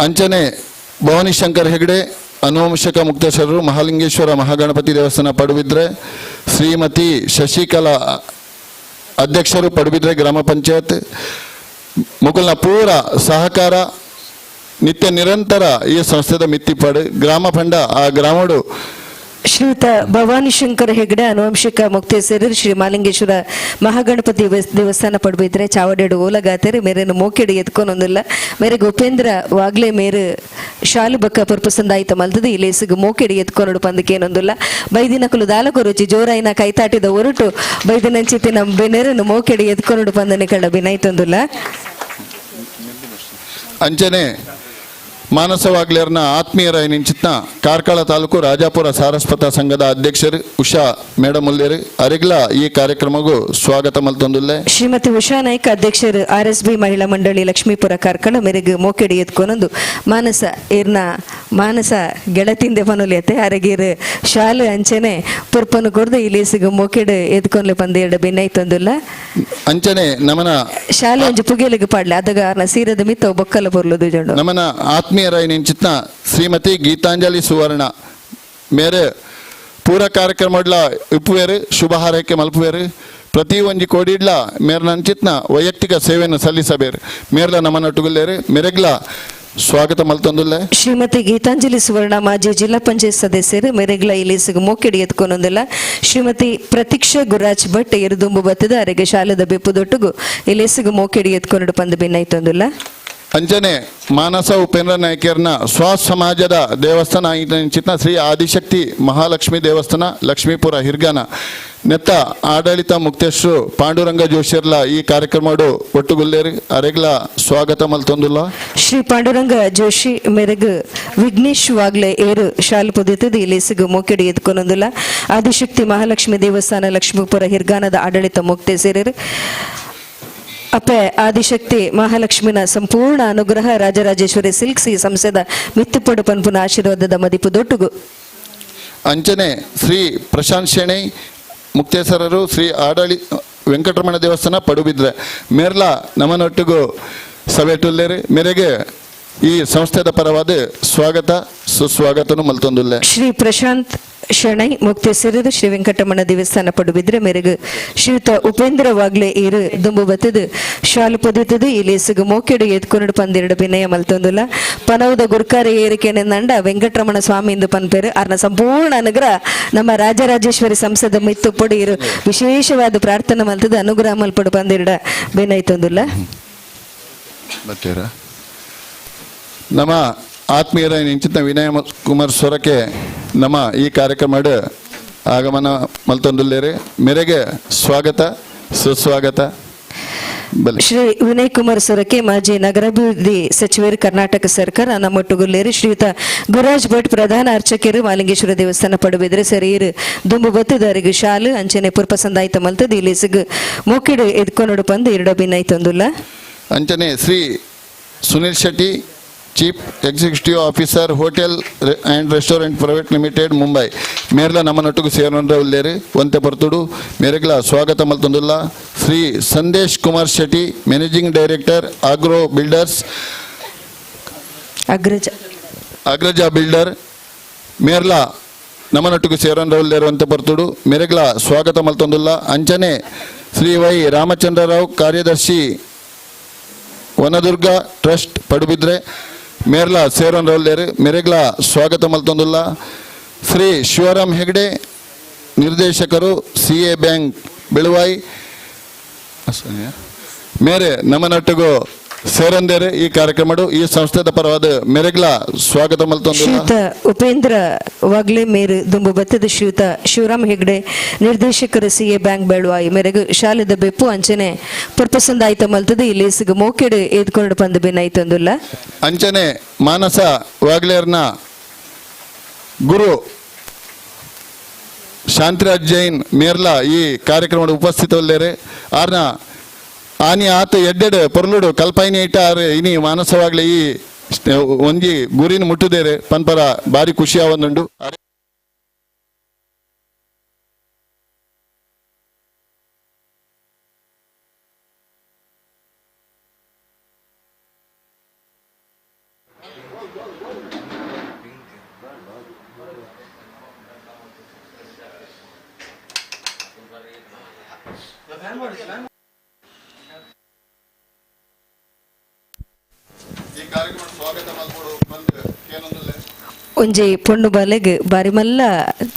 Speaker 1: ಅಂಚನೆ ಭವಾನಿ ಶಂಕರ್ ಹೆಗಡೆ ಅನುವಂಶಕ ಮುಕ್ತೇಶ್ವರರು ಮಹಾಲಿಂಗೇಶ್ವರ ಮಹಾಗಣಪತಿ ದೇವಸ್ಥಾನ ಪಡುಬಿದ್ರೆ ಶ್ರೀಮತಿ ಶಶಿಕಲಾ ಅಧ್ಯಕ್ಷರು ಪಡುಬಿದ್ರೆ ಗ್ರಾಮ ಪಂಚಾಯತ್ ಮುಗುಲ್ನ ಪೂರ ಸಹಕಾರ ನಿತ್ಯ ನಿರಂತರ ಈ ಸಂಸ್ಥೆದ ಮಿತ್ತಿಪಾಡು ಗ್ರಾಮ ಫಂಡ ಆ ಗ್ರಾಮಡು
Speaker 3: ಶ್ರೀಯುತ ಭವಾನಿ ಶಂಕರ್ ಹೆಗಡೆ ಅನುವಂಶಿಕ ಮುಕ್ತೇಶ್ವರರು ಶ್ರೀ ಮಾಲಿಂಗೇಶ್ವರ ಮಹಾಗಣಪತಿ ದೇವಸ್ಥಾನ ಪಡುಬಿದ್ರೆ ಚಾವಡೇಡು ಓಲಗಾತರು ಮೇರೇನು ಮೋಕೆಡು ಎತ್ಕೊಂಡೊಂದಿಲ್ಲ. ಮೇರೆಗೆ ಉಪೇಂದ್ರ ವಾಗ್ಲೆ ಮೇರು ಶಾಲು ಬಕ್ಕ ಪುರ್ಪಸಂದಾಯಿತ ಮಲ್ತದ ಈ ಲೇಸಿಗೆ ಮೋಕೆಡು ಎತ್ಕೊಂಡು ಪಂದಕ್ಕೇನೊಂದಿಲ್ಲ. ಬೈದಿನಕಲು ದಾಲಕೊರುಚಿ ಜೋರಾಯಿನ ಕೈತಾಟಿದ ಹೊರಟು ಬೈದಿನಂಚಿತಿ ನಮ್ಮ ಬೆನೆರನ್ನು ಮೋಕೆಡು ಎತ್ಕೊಂಡು ಪಂದನೆ ಕಡ ಬಿನಾಯ್ತೊಂದಿಲ್ಲ.
Speaker 1: ಅಂಚನೆ ಮಾನಸವಾಗ್ಲೇರ್ನ ಆತ್ಮೀಯರ ನಿಂಚಿತ್ನ ಕಾರ್ಕಳ ತಾಲೂಕು ರಾಜಾಪುರ ಸಾರಸ್ವತ ಸಂಘದ ಅಧ್ಯಕ್ಷರು ಉಷಾ ಮೇಡಮ್ ಉಲ್ಲೇರು ಅರಿಗ್ಲ ಈ ಕಾರ್ಯಕ್ರಮಗೂ ಸ್ವಾಗತ ಮಲ್ತೊಂದುಲ್ಲೆ.
Speaker 3: ಶ್ರೀಮತಿ ಉಷಾ ನಾಯ್ಕ ಅಧ್ಯಕ್ಷರು RSB ಮಹಿಳಾ ಮಂಡಳಿ ಲಕ್ಷ್ಮೀಪುರ ಕಾರ್ಕಳ ಮೇರೆಗೆ ಮೋಕೆಡಿ ಎತ್ಕೊಂಡೊಂದು ಮಾನಸ ಗೆಳತಿಂದೆ ಮನುಲಿಯತೆ ಅರಗೀರು ಶಾಲೆ ಅಂಚನೆ ಪುರ್ಪನು ಕೊರ್ದು ಈ ಲೇಸಿಗೆ ಮೋಕೆಡು ಎತ್ಕೊಂಡ್ಲೆ ಪಂದೇಡು ಬೆನ್ನೈತೊಂದುಲ್ಲ.
Speaker 1: ಅಂಚನೆ ನಮನ
Speaker 3: ಶಾಲೆ ಒಂಜಿ ಪುಗೇಲಿಗೆ ಪಾಡ್ಲೆ ಅದಾಗ ಸೀರದ ಮಿತ್ತ ಬೊಕ್ಕಲ ಬೊರ್ಲುದು ಜಂಡು
Speaker 1: ನಮನ ಆತ್ಮೀಯರ ನಿಂಚಿತ್ನ ಶ್ರೀಮತಿ ಗೀತಾಂಜಲಿ ಸುವರ್ಣ ಮೇರೆ ಪೂರ ಕಾರ್ಯಕ್ರಮಡ್ಲ ಇಪ್ಪುವೇರು ಶುಭ ಹಾರೈಕೆ ಮಲ್ಪುವೇರು ಪ್ರತಿ ಒಂಜಿ ಕೋಡಿಡ್ಲ ಮೇರ್ನ ಅಂಚಿತ್ನ ವೈಯಕ್ತಿಕ ಸೇವೆಯನ್ನು ಸಲ್ಲಿಸಬೇರು ಮೇರ್ಲ ನಮ್ಮನೊಟ್ಟುಗುಲ್ಲೇರು ಮೆರೆಗ್ಲ ಸ್ವಾಗತ ಮಲ್ತೊಂದುಲ್ಲೆ.
Speaker 3: ಶ್ರೀಮತಿ ಗೀತಾಂಜಲಿ ಸುವರ್ಣ ಮಾಜಿ ಜಿಲ್ಲಾ ಪಂಚಾಯತ್ ಸದಸ್ಯರು ಮೇರೆಗ್ಲ ಇಲೇಸಿಗೆ ಮೋಕೆಡಿ ಎತ್ಕೊಂಡೊಂದಿಲ್ಲ. ಶ್ರೀಮತಿ ಪ್ರತೀಕ್ಷಾ ಗುರುರಾಜ್ ಭಟ್ ಎರುದುಂಬು ಬತ್ತದ ಅರೆಗೆ ಶಾಲೆದ ಬೆಪ್ಪುದೊಟ್ಟುಗು ಇಲೇಸಿಗೆ ಮೋಕೆಡಿ ಎತ್ಕೊಂಡು ಪಂದು ಬೆನ್ನೈತೊಂದಿಲ್ಲ.
Speaker 1: ಅಂಚನೆ ಮಾನಸ ಉಪೇಂದ್ರ ನಾಯ್ಕರ್ನ ಸ್ವಸಮಾಜದ ದೇವಸ್ಥಾನ ಚಿತ್ನ ಶ್ರೀ ಆದಿಶಕ್ತಿ ಮಹಾಲಕ್ಷ್ಮಿ ದೇವಸ್ಥಾನ ಲಕ್ಷ್ಮೀಪುರ ಹಿರ್ಗಾನ ನೆತ್ತ ಆಡಳಿತ ಮುಕ್ತೇಶ್ರು ಪಾಂಡುರಂಗ ಜೋಶಿರ್ಲ ಈ ಕಾರ್ಯಕ್ರಮಡು ಒಟ್ಟುಗುಲ್ಲೇರಿ ಅರೆಗ್ಲ ಸ್ವಾಗತ ಮಲ್ತೊಂದುಲ್ಲ.
Speaker 3: ಶ್ರೀ ಪಾಂಡುರಂಗ ಜೋಶಿ ಮೇರೆಗೆ ವಿಘ್ನೇಶ್ ವಾಗ್ಲೆ ಏರು ಶಾಲೆ ಪುದಿತದ ಇಲೇಸಿಗೆ ಮೋಕೆಡಿ ಎತ್ಕೊಂಡೊಂದಿಲ್ಲ. ಆದಿಶಕ್ತಿ ಮಹಾಲಕ್ಷ್ಮಿ ದೇವಸ್ಥಾನ ಲಕ್ಷ್ಮೀಪುರ ಹಿರ್ಗಾನದ ಆಡಳಿತ ಮುಕ್ತೇಸರು ಅಪ್ಪೆ ಆದಿಶಕ್ತಿ ಮಹಾಲಕ್ಷ್ಮಿನ ಸಂಪೂರ್ಣ ಅನುಗ್ರಹ ರಾಜರಾಜೇಶ್ವರಿ ಸಿಲ್ಕ್ಸ್ ಈ ಸಂಸ್ಥೆದ ಮಿತ್ತುಪಡು ಪನ್ಪುನ ಆಶೀರ್ವಾದದ ಮದಿಪು ದೊಟ್ಟುಗು.
Speaker 1: ಅಂಚನೆ ಶ್ರೀ ಪ್ರಶಾಂತ್ ಶೆಣೈ ಮುಕ್ತೇಶ್ವರರು ಶ್ರೀ ವೆಂಕಟರಮಣ ದೇವಸ್ಥಾನ ಪಡುಬಿದ್ರೆ ಮೇರ್ಲ ನಮ್ಮನೊಟ್ಟಿಗೂ ಸಭೆಟುಲ್ಲೇರು ಮೇರೆಗೆ ಈ ಸಂಸ್ಥೆದ ಪರವಾದ ಸ್ವಾಗತ ಸುಸ್ವಾಗತನು ಮಲ್ತೊಂದುಲ್ಲೆ.
Speaker 3: ಶ್ರೀ ಪ್ರಶಾಂತ್ ಶೆಣೈ ಮುಕ್ತೇಶ್ವರರು ಶ್ರೀ ವೆಂಕಟರಮಣ ದೇವಸ್ಥಾನ ಪಡುಬಿದ್ರೆ ಮೇರೆಗೆ ಶ್ರೀಯುತ ಉಪೇಂದ್ರ ವಾಗ್ಲೆ ಈರು ದುಂಬು ಬತ್ತದು ಶಾಲು ಪೊದಿತದು ಈ ಲೇಸಿಗೆ ಮೋಕೆಡು ಎತ್ಕೊಂಡು ಪಂದಿರಡು ಬಿನಯ ಮಲ್ತೊಂದುಲ್ಲ ಪನವದ ಗುರ್ಕಾರಿ ಏರಿಕೆನೆ ನಂಡ ವೆಂಕಟರಮಣ ಸ್ವಾಮಿ ಇಂದು ಪನ್ಪೇರು ಅರ್ನ ಸಂಪೂರ್ಣ ಅನುಗ್ರಹ ನಮ್ಮ ರಾಜರಾಜೇಶ್ವರಿ ಸಂಸದ ಮಿತ್ತು ಪೊಡಿ ಇರು ವಿಶೇಷವಾದ ಪ್ರಾರ್ಥನೆ ಮಲ್ತದು ಅನುಗ್ರಹ ಮಲ್ಪಡು ಪಂದಿರಡ ಬೇನಾಯ್ತೊಂದುಲ್ಲ.
Speaker 1: ಬರ್ತೀರಾ ನಮ್ಮ ಆತ್ಮೀಯರ ನಿಂಚಿತ ವಿನಯ ಕುಮಾರ್ ಸ್ವರಕ್ಕೆ ನಮ್ಮ ಈ ಕಾರ್ಯಕ್ರಮದ ಆಗಮನ ಮಲ್ತೊಂದುಲ್ಲೇರೆ ಮೇರೆಗೆ ಸ್ವಾಗತ ಸುಸ್ವಾಗತ. ಬಲೆ
Speaker 3: ಶ್ರೀ ವಿನಯ್ ಕುಮಾರ್ ಸೊರಕೆ ಮಾಜಿ ನಗರಾಭಿವೃದ್ಧಿ ಸಚಿವರು ಕರ್ನಾಟಕ ಸರ್ಕಾರ ನಮ್ಮೊಟ್ಟುಗುಲ್ಲೇರು ಶ್ರೀಯುತ ಗುರಾಜ್ ಭಟ್ ಪ್ರಧಾನ ಅರ್ಚಕರು ಮಾಲಿಂಗೇಶ್ವರ ದೇವಸ್ಥಾನ ಪಡುಬಿದ್ರೆ ಸರಿಯರು ದುಂಬು ಬತ್ತುದಾರಿಗೆ ಶಾಲು ಅಂಚನೆ ಪುರ್ಪಸಂದಾಯ್ತ ಮಲ್ತದು ಇಲ್ಲಿಸಿಗೆ ಮೂಕಿಡು ಎದ್ಕೊಂಡು ಪಂದು ಎರಡು ಬಿನ್ನಾಯ್ತೊಂದುಲ್ಲ.
Speaker 1: ಅಂಚನೆ Shri Sunil Shetty chief executive officer hotel and restaurant private limited Mumbai ಮೇರ್ಲ ನಮ್ಮನೊಟ್ಟಿಗೂ ಸೇರೋಣ ಉಲ್ಲೇರಿ ಒಂತೆ ಪರ್ತುಡು ಮೇರೆಗ್ಲ ಸ್ವಾಗತ ಮಲ್ತೊಂದುಲ್ಲ. Shri Sandesh Kumar Shetty managing director agro builders Agraja builder ಮೇರ್ಲ ನಮ್ಮನೊಟ್ಟಿಗೂ ಸೇರೋಣ ಉಲ್ಲೇರು ಒಂತೆ ಪರ್ತುಡು ಮೇರೆಗ್ಲ ಸ್ವಾಗತ ಮಲ್ತೊಂದುಲ್ಲ. ಅಂಚನೆ ಶ್ರೀ ವೈ ರಾಮಚಂದ್ರರಾವ್ ಕಾರ್ಯದರ್ಶಿ ವನದುರ್ಗ ಟ್ರಸ್ಟ್ ಪಡುಬಿದ್ರೆ ಮೇರ್ಲ ಸೇರೋನ್ ರೌಲ್ಲೇರು ಮೇರೆಗ್ಲ ಸ್ವಾಗತ ಮಲ್ತೊಂದುಲ್ಲ. ಶ್ರೀ ಶಿವರಾಮ್ ಹೆಗ್ಡೆ ನಿರ್ದೇಶಕರು CA ಬ್ಯಾಂಕ್ ಬೆಳುವಾಯಿ ಮೇರೆ ನಮ್ಮನೊಟ್ಟಿಗೂ ಸೇರಂದೇರು ಈ ಕಾರ್ಯಕ್ರಮಡು ಈ ಸಂಸ್ಥೆದ ಪರವಾದ ಮೇರೆಗ್ಲ ಸ್ವಾಗತ ಮಲ್ತೊಂದುಲ್ಲ.
Speaker 3: ಶ್ರೀಯುತ ಉಪೇಂದ್ರ ವಾಗ್ಲೆ ಮೇರು ದುಂಬು ಬತ್ತದ ಶ್ರೀಯುತ ಶಿವರಾಮ್ ಹೆಗ್ಡೆ ನಿರ್ದೇಶಕರು CA ಬ್ಯಾಂಕ್ ಬೆಳುವಾಯಿ ಮೇರೆಗೆ ಶಾಲೆದ ಬೆಪ್ಪು ಅಂಚನೆ ಪುರ್ಪಸಂದಾಯ್ತ ಮಲ್ತದು ಈ ಲೇಸಿಗೆ ಮೋಕೆಡು ಎದ್ಕೊಂಡು ಪಂದು ಬಿನ್ನಾಯ್ತೊಂದುಲ್ಲ.
Speaker 1: ಅಂಚನೆ ಮಾನಸ ವಾಗ್ಲೇರ್ನ ಗುರು ಶಾಂತಿರಾಜ್ ಜೈನ್ ಮೇರ್ಲ ಈ ಕಾರ್ಯಕ್ರಮದ ಉಪಸ್ಥಿತವಲ್ಲೇರೆ ಆರ್ನ ಆನಿ ಆತ ಎಡ್ಡೆಡು ಪೊರ್ಲುಡು ಕಲ್ಪಾಯಿನಿ ಇಟ್ಟ ಇನಿ ಮಾನಸವಾಗ್ಲಿ ಈ ಒಂಜಿ ಗುರಿನ ಮುಟ್ಟುದೇರೆ ಪನ್ಪರ ಬಾರಿ ಖುಷಿ ಆವೊಂದುಂಡು. ಈ ಕಾರ್ಯಕ್ರಮ ಸ್ವಾಗತ ಮಲ್ಪಡು ಬಂದು ಏನೊಂದುಲ್ಲೆ
Speaker 3: ಒಂಜಿ ಪೊಣ್ಣು ಬಾಲೆಗ್ ಬಾರಿ ಮಲ್ಲ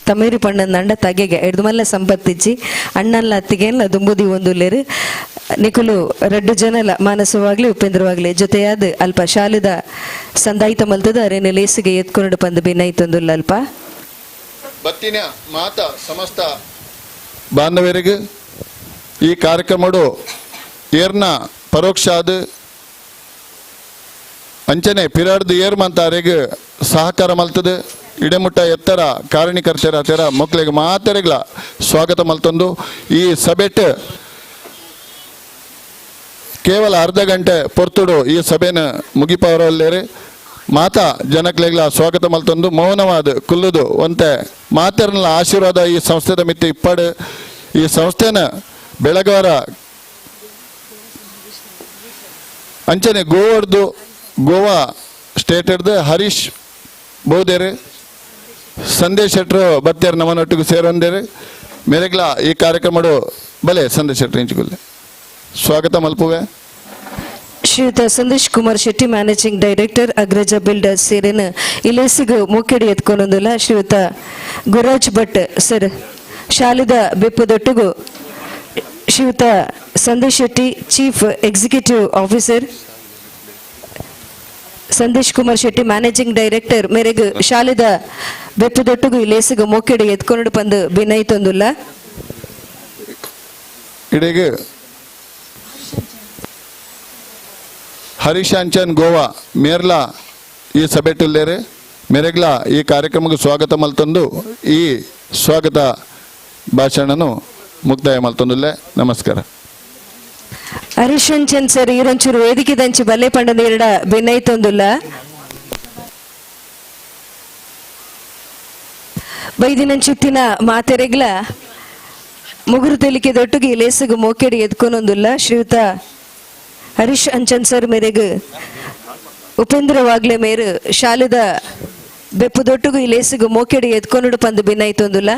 Speaker 3: ತಮೇರಿ ಪಣ್ಣನ ಅಂಡ ತಗೆಗೆ ಎಡ್ದು ಮಲ್ಲ ಸಂಪತ್ತಿಚ್ಚಿ ಅಣ್ಣಲ್ಲ ಅತ್ತಿಗೆಲ್ಲ ದುಂಬುದಿ ಒಂದುಲ್ಲೇರು ನಿಕುಲು ರೆಡ್ಡು ಜನಲ ಮಾನಸವಾಗ್ಲಿ ಉಪೇಂದ್ರವಾಗ್ಲಿ ಜೊತೆಯಾದ ಅಲ್ಪ ಶಾಲೆದ ಸಂದಾಯಿತ ಮಲ್ತದ ಅರೇನೆ ಲೇಸಿಗೆ ಎತ್ಕೊಂಡು ಪಂದು ಬಿನ್ನಾಯ್ತೊಂದುಲ್ಲ ಅಲ್ಪ
Speaker 1: ಬತ್ತಿನ ಮಾತ ಸಮಸ್ತ ಬಾಂಧವರಿಗೆ ಈ ಕಾರ್ಯಕ್ರಮಡು ಏರ್ನ ಪರೋಕ್ಷ ಆದ ಅಂಚನೆ ಪಿರಾಡ್ದು ಏರ್ ಮಂತಾರೆಗೆ ಸಹಕಾರ ಮಲ್ತದೆ ಇಡೆಮುಟ್ಟ ಎತ್ತರ ಕಾರಣೀಕರ್ತರ ತೆರ ಮಕ್ಕಳಿಗೆ ಮಾತೆರೆಗ್ಲ ಸ್ವಾಗತ ಮಲ್ತಂದು ಈ ಸಭೆಟ್ ಕೇವಲ ಅರ್ಧ ಗಂಟೆ ಪೊರ್ತುಡು ಈ ಸಭೆನ ಮುಗಿಪವರಲ್ಲೇರಿ ಮಾತಾ ಜನಕ್ಲೆಗ್ಲ ಸ್ವಾಗತ ಮಲ್ತಂದು ಮೌನವಾದ ಕುಲ್ಲುದು ಒಂತೆ ಮಾತೆರ್ನ ಆಶೀರ್ವಾದ ಈ ಸಂಸ್ಥೆದ ಮಿತ್ತಿ ಇಪ್ಪಡು ಈ ಸಂಸ್ಥೆನ ಬೆಳಗಾರ ಅಂಚನೆ ಗೋವರ್ದು ಗೋವಾ ಸ್ಟೇಟ್ ಹಿಡ್ದು ಹರೀಶ್ ಬೋದೇರು ಸಂದೇಶ್ ಶೆಟ್ರು ಬತ್ತೇರು ನಮ್ಮನೊಟ್ಟಿಗೂ ಸೇರೊಂದೇರು ಮೇರೆಗ್ಲ ಈ ಕಾರ್ಯಕ್ರಮಡು ಬಲೆ ಸಂದೇಶ್ ಶೆಟ್ರು ಇಂಚಿಗುಲ್ಲೆ ಸ್ವಾಗತ ಮಲ್ಪುವೆ.
Speaker 3: Shriyuta Sandesh Kumar Shetty managing director Agraja builders ಸೇರಿನ ಇಲೇಸಿಗು ಮೂಕೆಡಿ ಎತ್ಕೊಂಡೊಂದಿಲ್ಲ. ಶ್ರೀಯುತ ಗುರಾಜ್ ಭಟ್ ಸರ್ ಶಾಲೆದ ಬೆಪ್ಪುದೊಟ್ಟಿಗೂ Shriyuta Sandesh Shetty chief executive officer Sandesh Kumar Shetty managing director ಮೇರೆಗೆ ಶಾಲೆದ ಬೆಪ್ಪುದೊಟ್ಟಿಗೂ ಇಲೇಸಿಗು ಮೂಕೆಡಿ ಎತ್ಕೊಂಡು ಬಂದು ಬಿನ್ನಾಯ್ತೊಂದುಲ್ಲ.
Speaker 1: ಇಡೆಗೆ ಹರೀಶಾಂಚನ್ ಗೋವಾ ಮೇರ್ಲ ಈ ಸಭೆಟುಲ್ಲೇರೆ ಮೇರೆಗ್ಲ ಈ ಕಾರ್ಯಕ್ರಮಕ್ಕೆ ಸ್ವಾಗತ ಮಲ್ತಂದು ಈ ಸ್ವಾಗತ ಭಾಷಣನು ಮುಕ್ತಾಯ ಮಲ್ತಂದುಲ್ಲೆ. ನಮಸ್ಕಾರ.
Speaker 3: ಹರೀಶಂಚನ್ ಸರ್ ಈರೊಂಚೂರು ವೇದಿಕೆ ದಂಚಿ ಬಲ್ಲೆ ಪಂಡದ ಎರಡ ಭಿನ್ನೈತೊಂದುಲ್ಲ. ಬೈದಿನಂಚಿತ್ತಿನ ಮಾತೆರೆಗ್ಲ ಮುಗುರು ತೆಲಿಕೆ ದೊಟ್ಟಿಗೆ ಲೇಸಗು ಮೋಕೆಡಿ ಎದ್ಕೊನೊಂದುಲ್ಲ. ಶ್ರೀಯುತ ಹರೀಶ್ ಅಂಚನ್ ಸರ್ ಮೇರೆಗೆ ಉಪೇಂದ್ರ ವಾಗ್ಲೆ ಮೇರು ಶಾಲೆದ ಬೆಪ್ಪುದೊಟ್ಟುಗು ಈ ಲೇಸಿಗು ಮೋಕೆಡು ಎತ್ಕೊಂಡು ಪಂದು ಭಿನ್ನಾಯ್ತೊಂದುಲ್ಲ.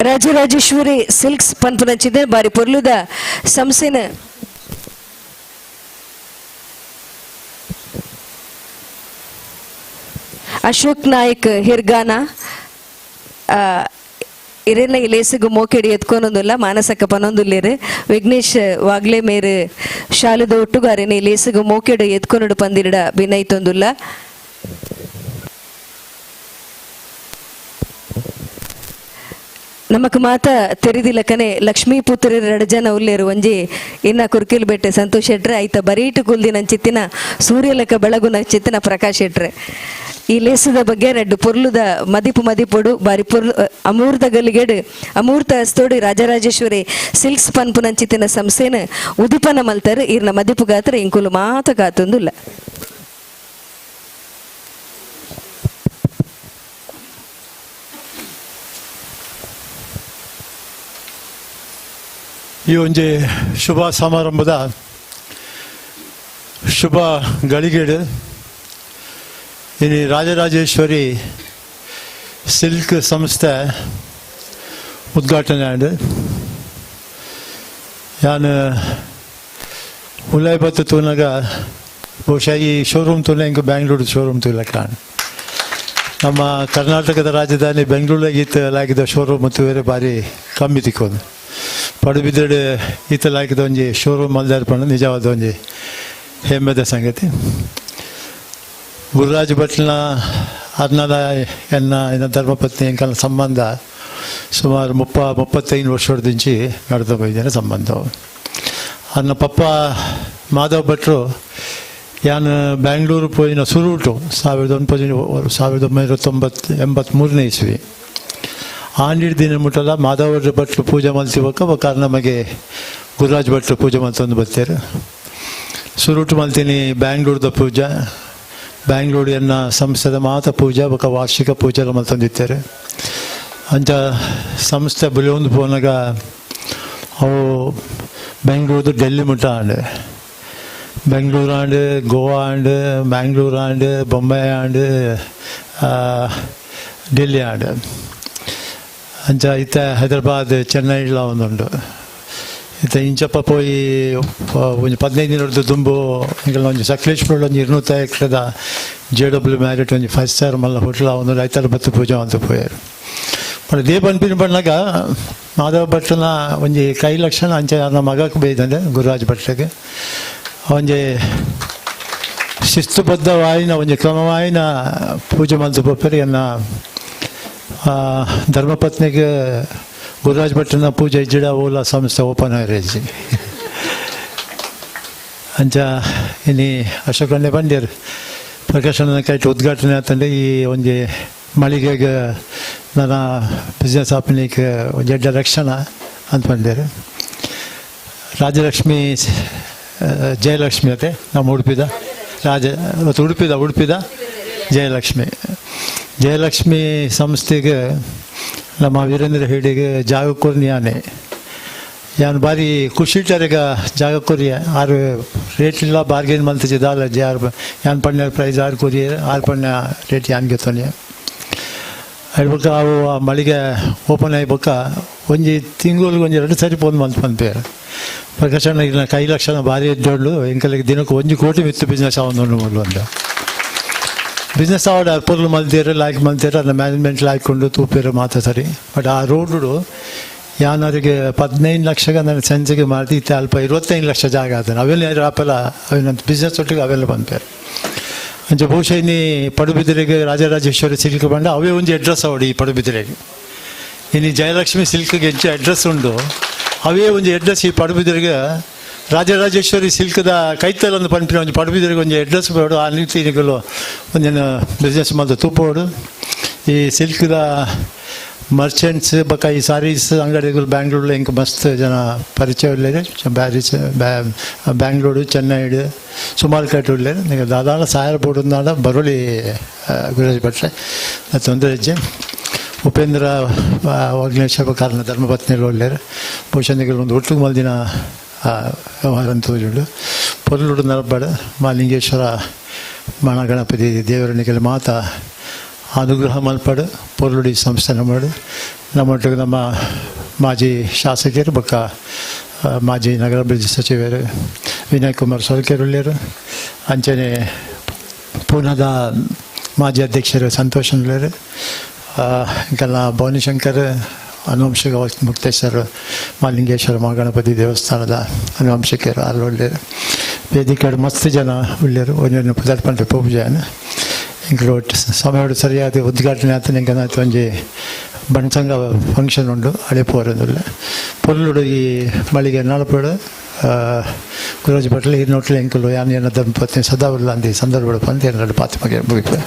Speaker 3: ರಾಜರಾಜೇಶ್ವರಿ ಸಿಲ್ಕ್ಸ್ ಪನ್ಪುನಂಚಿದೆ ಬಾರಿ ಪೊರ್ಲುದ ಸಂಸ್ಥೆನ ಅಶೋಕ್ ನಾಯಕ್ ಹಿರ್ಗಾನ ಇರೆಲ್ಲ ಈ ಲೇಸಿಗು ಮೋಕೆಡಿ ಎತ್ಕೊನೊಂದುಲ್ಲ ಮಾನಸಕ್ಕ ಪನೊಂದುಲ್ಲೇರು ವಿಘ್ನೇಶ್ ವಾಗ್ಲೆ ಮೇರು ಶಾಲೆದ ಒಟ್ಟುಗಾರೇನೆ ಈ ಲೇಸಿಗು ಮೋಕೆಡು ಎತ್ಕೊಂಡು ಪಂದಿರಡ ಭಿನ್ನೈತೊಂದುಲ್ಲ. ನಮಕ್ ಮಾತ ತೆರಿದಿಲ್ಲಕನೆ ಲಕ್ಷ್ಮೀ ಪುತ್ರ ರಡಜನ ಉಲ್ಲೇರು ಒಂಜಿ ಇನ್ನ ಕುರ್ಕಿಲ್ ಬೆಟ್ಟೆ ಸಂತೋಷ್ ಶೆಟ್ರೆ ಐತ ಬರೀಟು ಕುಲ್ದಿ ನಂಚಿತ್ತಿನ ಸೂರ್ಯಲಕ ಬೆಳಗು ನಂಚಿತ್ತಿನ ಪ್ರಕಾಶ್ ಶೆಟ್ರೆ. ಈ ಲೇಸದ ಬಗ್ಗೆ ரெண்டு பொருளுದ மதிப்போடு ಬಾರಿ பொருள் ಅಮೂರ್ತ ಗಲಿಗೆಡು ಅಮೂರ್ತ ಹಸ್ತೋಡು ರಾಜರಾಜೇಶ್ವರಿ ಸಿಲ್ಕ್ಸ್ ಪನ್ಪು ನಂಚಿತ್ತಿನ ಸಂಸ್ಥೆನ ಉದಿಪನ ಮಲ್ತರು ಇರ್ನ ಮದಿಪು ಗಾತ್ರ ಇಂಕುಲು ಮಾತ ಕಾತೊಂದುಲ್ಲ.
Speaker 5: ಈ ಒಂಜಿ ಶುಭ ಸಮಾರಂಭದ ಶುಭ ಗಳಿಗೆಡು ಇನ್ನು ರಾಜರಾಜೇಶ್ವರಿ ಸಿಲ್ಕ್ ಸಂಸ್ಥೆ ಉದ್ಘಾಟನೆ ಆಂಡು ನಾನು ಉಲ್ಲಾಯ್ ಬತ್ತು ತೂನಾಗ ಬಹುಶಃ ಈ ಶೋರೂಮ್ ತೂನ ಇಂಕ ಬ್ಯಾಂಗ್ಳೂರು ಶೋರೂಮ್ ತೂಲ ಕಾಣ ನಮ್ಮ ಕರ್ನಾಟಕದ ರಾಜಧಾನಿ ಬೆಂಗಳೂರಿಗೆ ಈತಲಾಗಿದ್ದ ಶೋರೂಮ್ ತೂವರೆ ಭಾರಿ ಕಮ್ಮಿ ತಿಕ್ಕೋದು ಪಡುಬಿದ್ರಡು ಈತಲಾಗಿದ್ದ ಒಂಜಿ ಶೋರೂಮ್ ಅಲ್ದಾರ ಪಂಡ ನಿಜವಾದ ಒಂಜಿ ಹೆಮ್ಮೆದ ಸಂಗತಿ. ಗುರುರಾಜ್ ಭಟ್ನ ಅರ್ನದ ಎನ್ನ ಧರ್ಮಪತ್ನಿ ಎಂಕಲ್ ಸಂಬಂಧ ಸುಮಾರು 35 ವರ್ಷದಿಂಚಿ ನಡೆದು ಹೋಗಿದ್ದೇನೆ ಸಂಬಂಧ. ಅನ್ನ ಪಪ್ಪ ಮಾಧವ್ ಭಟ್ರು ಯಾನು ಬ್ಯಾಂಗ್ಳೂರು ಪೋಯಿನ ಸುರುಟು 1983 ಇಸ್ವಿ ಆಂಡಿಡ್ ದಿನ ಮುಟ್ಟಲ್ಲ ಮಾಧವ ಭಟ್ರು ಪೂಜೆ ಮಲ್ತಿವಕ್ಕ ಬೊಕ್ಕ ನಮಗೆ ಗುರುರಾಜ್ ಭಟ್ರು ಪೂಜೆ ಮಲ್ತೊಂದು ಬರ್ತಾರೆ. ಸುರುಟು ಮಲ್ತೀನಿ ಬ್ಯಾಂಗ್ಳೂರ್ದ ಪೂಜೆ ಬ್ಯಾಂಗ್ಳೂರು ಎನ್ನ ಸಂಸ್ಥೆದ ಮಾತ ಪೂಜೆ ಬೊಕ್ಕ ವಾರ್ಷಿಕ ಪೂಜೆ ಎಲ್ಲ ಮಲ್ತೊಂದಿದ್ದಾರೆ. ಅಂಚ ಸಂಸ್ಥೆ ಬುಲಿಯೊಂದು ಪೋನಾಗ ಅವು ಬೆಂಗಳೂರು ಡೆಲ್ಲಿ ಮುಟ್ಟ ಆಂಡು ಬೆಂಗಳೂರು ಆಂಡು ಗೋವಾ ಆಂಡು ಮ್ಯಾಂಗ್ಳೂರು ಆಂಡು ಬೊಂಬೈ ಆಂಡು ಡೆಲ್ಲಿ ಆಂಡು ಅಂಚ ಇತ್ತ ಹೈದರಾಬಾದ್ ಚೆನ್ನೈಲ ಒಂದುಂಡು ಇತ್ತ ಇಂಚಪ್ಪ ಪೋಯಿ ಒಂದು 15 ದಿನದ ದುಂಬು ಈಗ ಒಂದು ಸಕಲೇಶ್ಪುರ ಒಂದು 200 ಎಕರೆದ JW ಮ್ಯಾರಿಟ್ ಒಂದು 5 ಸ್ಟಾರ್ ಮಲ್ಲ ಹೋಟ್ಲ ಒಂದು 5 ಪೂಜೆ ಅಂತ ಪೋಯಾರು. ಬಟ್ ದೇ ಪನ್ಪಿನ ಬಣ್ಣಾಗ ಮಾಧವ ಭಟ್ರನ ಒಂಜಿ ಕೈ ಲಕ್ಷಣ ಅಂಚ ನನ್ನ ಮಗಕ್ಕೆ ಬೇಯ್ದಂಡೆ ಗುರುರಾಜ್ ಭಟ್ರಿಗೆ ಒಂಜಿ ಶಿಸ್ತುಬದ್ಧವಾಯಿನ ಒಂಜಿ ಕ್ರಮವಾಯಿನ ಪೂಜೆ ಮಲ್ತು ಪೋಪರಿ ಎನ್ನ ಧರ್ಮಪತ್ನಿಗೆ ಗುರುರಾಜ್ ಭಟ್ರನ ಪೂಜೆ ಇಜ್ಜಿಡ ಓಲಾ ಸಂಸ್ಥೆ ಓಪನ್ ಆಯ್ರೇಜಿ ಅಂಚ ಇನ್ನು ಅಶೋಕಣ್ಣೆ ಬಂದಿರು ಪ್ರಕಾಶನ ಕೈಟ್ ಉದ್ಘಾಟನೆ ಆತಂಡೆ ಈ ಒಂಜಿ ಮಳಿಗೆಗೆ ನನ್ನ ಬಿಸ್ನೆಸ್ ಆಪನಿಗೆ ಒಂದು ಎಡ್ಡ ರಕ್ಷಣ ಅಂತ ಬಂದಿರು. ರಾಜಲಕ್ಷ್ಮಿ ಜಯಲಕ್ಷ್ಮಿ ಅತ್ತೆ ನಮ್ಮ ಉಡುಪಿದ ಉಡುಪಿದ ಜಯಲಕ್ಷ್ಮಿ ಸಂಸ್ಥೆಗೆ ನಮ್ಮ ವೀರೇಂದ್ರ ಹೆಗ್ಡೆಗೆ ಜಾಗ ಕೊರ್ನಿ ಯಾನು ಭಾರಿ ಖುಷಿಟರೆಗ ಜಾಗ ಕೊರಿ ಆರು ರೇಟ್ ಇಲ್ಲ ಬಾರ್ಗೇನ್ ಮಲ್ತಿದ್ದಾಲ ಯಾರು ಯಾನ್ ಪಣ್ಣ ಪ್ರೈಸ್ ಆರು ಕೊರಿ ಆರು ಪಣ್ಣ ರೇಟ್ ಯಾನ್ಗೆ ತೊನೆ ಹೇಳ್ಬೇಕ ಅವು ಆ ಮಳಿಗೆ ಓಪನ್ ಆಯ್ಬೇಕ ಒಂಜಿ ತಿಂಗಳಿಗೆ ಒಂದು 2 ಸರಿ ಫೋನ್ ಮಲ್ತು ಪ್ರಕಾಶನ ಈಗ ಕೈ ಲಕ್ಷಣ ಭಾರಿ ಇದ್ದೋಳು ಎಂಕಲಿಗೆ ದಿನಕ್ಕೆ 1 ಕೋಟಿ ಮಿತ್ತು ಬಿಸ್ನೆಸ್ ಅವನು ಒಂದು ಬಿಸ್ನೆಸ್ ಆವಡ ಪೊರ್ಲು ಮಲ್ತೀರ ಲಾಯ್ಕ್ ಮಲ್ತೀರ ಅದನ್ನ ಮ್ಯಾನೇಜ್ಮೆಂಟ್ ಲಾಯ್ಕೊಂಡು ತೂಪಿರ ಮಾತ್ರ ಸರಿ. ಬಟ್ ಆ ರೋಡು ಯಾನವರಿಗೆ 15 ಲಕ್ಷಗೆ ನನ್ನ ಸಂಜೆಗೆ ಮಾಡಿ ಇತ್ತು ಅಲ್ಪ 25 ಲಕ್ಷ ಜಾಗ ಆದ ಅವೆಲ್ಲ ಆಪೆಲ್ಲ ಅವೇನಂತ ಬಿಸ್ನೆಸ್ ಒಟ್ಟಿಗೆ ಅವೆಲ್ಲ ಬಂದ್ಪೇರು ಅಂಚ ಬಹುಶಃ ಇನ್ನಿ ಪಡುಬಿದ್ರೆಗೆ ರಾಜರಾಜೇಶ್ವರಿ ಸಿಲ್ಕ್ ಬಂಡ ಅವೇ ಒಂದು ಅಡ್ರೆಸ್ ಅವಡಿ ಈ ಪಡುಬಿದ್ರೆಗೆ ಇನ್ನು ಜಯಲಕ್ಷ್ಮಿ ಸಿಲ್ಕ್ಗೆ ಹೆಚ್ಚು ಅಡ್ರೆಸ್ ಉಂಡು ಅವೇ ಒಂದು ಅಡ್ರೆಸ್ ಈ ಪಡುಬಿದ್ರೆಗೆ ರಾಜರಾಜೇಶ್ವರಿ ಸಿಲ್ಕ್ದ ಕೈತಲ್ ಒಂದು ಪಂಪಿನ ಒಂದು ಪಡುಬಿದ್ರೆಗೆ ಒಂದು ಅಡ್ರೆಸ್ ಬೇಡು ಆ ರೀತಿಗಳು ಒಂದೇನು ಬಿಸ್ನೆಸ್ ಮಾಡಿದ ತೂಪೋಡು ಈ ಸಿಲ್ಕ್ದ ಮರ್ಚೆಂಟ್ಸ್ ಬಕ್ಕ ಈ ಸಾರೀಸ್ ಅಂಗಡಿಗಳು ಬ್ಯಾಂಗ್ಳೂರು ಇಂಕ ಮಸ್ತ್ ಜನ ಪರಿಚಯ ಉಳ್ಳೇರು ಬ್ಯಾಂಗ್ಳೂರು ಚೆನ್ನೈ ಸುಮಾರು ಕಟ್ಟು ಉಳ್ಳೇರು ನೀವು ದಾದಾನ ಸಾಯರ್ ಬೋರ್ಡ್ ಬರೋಳಿ ಗುರುರಾಜ್ ಭಟ್ರೆ ತೊಂದರೆ ಹೆಜ್ಜೆ ಉಪೇಂದ್ರ ವಾಗ್ನೇಶ ಕಾರಣ ಧರ್ಮಪತ್ನಿಗಳು ಒಳ್ಳೆಯರು ಬಹುಶಃ ಒಂದು ಒಟ್ಟಿಗೆ ಮಲ್ದಿನ ವ್ಯವಹಾರ ತೋಜುಂಡು ಪೊರ್ಲುಡು ನರಬಡ ಮಾಲಿಂಗೇಶ್ವರ ಮಹಾಗಣಪತಿ ದೇವರನಿಗೆ ಮಾತ ಅನುಗ್ರಹ ಮಲ್ಪಡು ಪೊರ್ಲುಡಿ ಸಂಸ್ಥಾನ ಮಾಡು ನಮ್ಮೊಟ್ಟಿಗೆ ನಮ್ಮ ಮಾಜಿ ಶಾಸಕರು ಬೊಕ್ಕ ಮಾಜಿ ನಗರಾಭಿವೃದ್ಧಿ ಸಚಿವರು ವಿನಯ್ ಕುಮಾರ್ ಸೊಲ್ಕೆರುಳ್ಳಿಯರು ಅಂಚನೆ ಪೂನಾದ ಮಾಜಿ ಅಧ್ಯಕ್ಷರು ಸಂತೋಷ್ ಉಳ್ಳರು ಇಂಕೆಲ್ಲ ಭವಾನಿಶಂಕರ್ ಅನುವಂಶಿಕ ಮುಕ್ತೇಶ್ವರ ಮಾಲಿಂಗೇಶ್ವರ ಮಹಾಗಣಪತಿ ದೇವಸ್ಥಾನದ ಅನುವಂಶಿಕರು ಅಲ್ಲಿ ಒಳ್ಳೆಯರು ವೇದಿಕೆ ಮಸ್ತ್ ಜನ ಒಳ್ಳೆಯರು ಒಂದೊಂದು ಪದಾರ್ಥ ಪೂಜೆಯನ್ನು ಇಂಕ್ಲೂಡ್ ಸಮಯ ಸರಿಯಾದ ಉದ್ಘಾಟನೆ ಆತ ಇಂಕನಾಯ್ತು ಒಂಜಿ ಬಣ್ಸಂಗ ಫಂಕ್ಷನ್ ಉಂಡು ಅಳೆಪೋರದಿಲ್ಲ ಪೊರ್ಲುಡು ಈ ಮಳಿಗೆ ನಾಳಪಡು ಗುರುಜ್ ಭಟ್ಲು ಈ ನೋಟ್ಲು ಎಂಕಲು ಯಾನ ದಂಪತಿ ಸದಾ ಉಲ್ಲ ಅಂದಿ ಸಂದರ್ಭ ಪಂತ ಎರಡು ಪಾತಿಮಗೆ ಮುಗಿಪೆ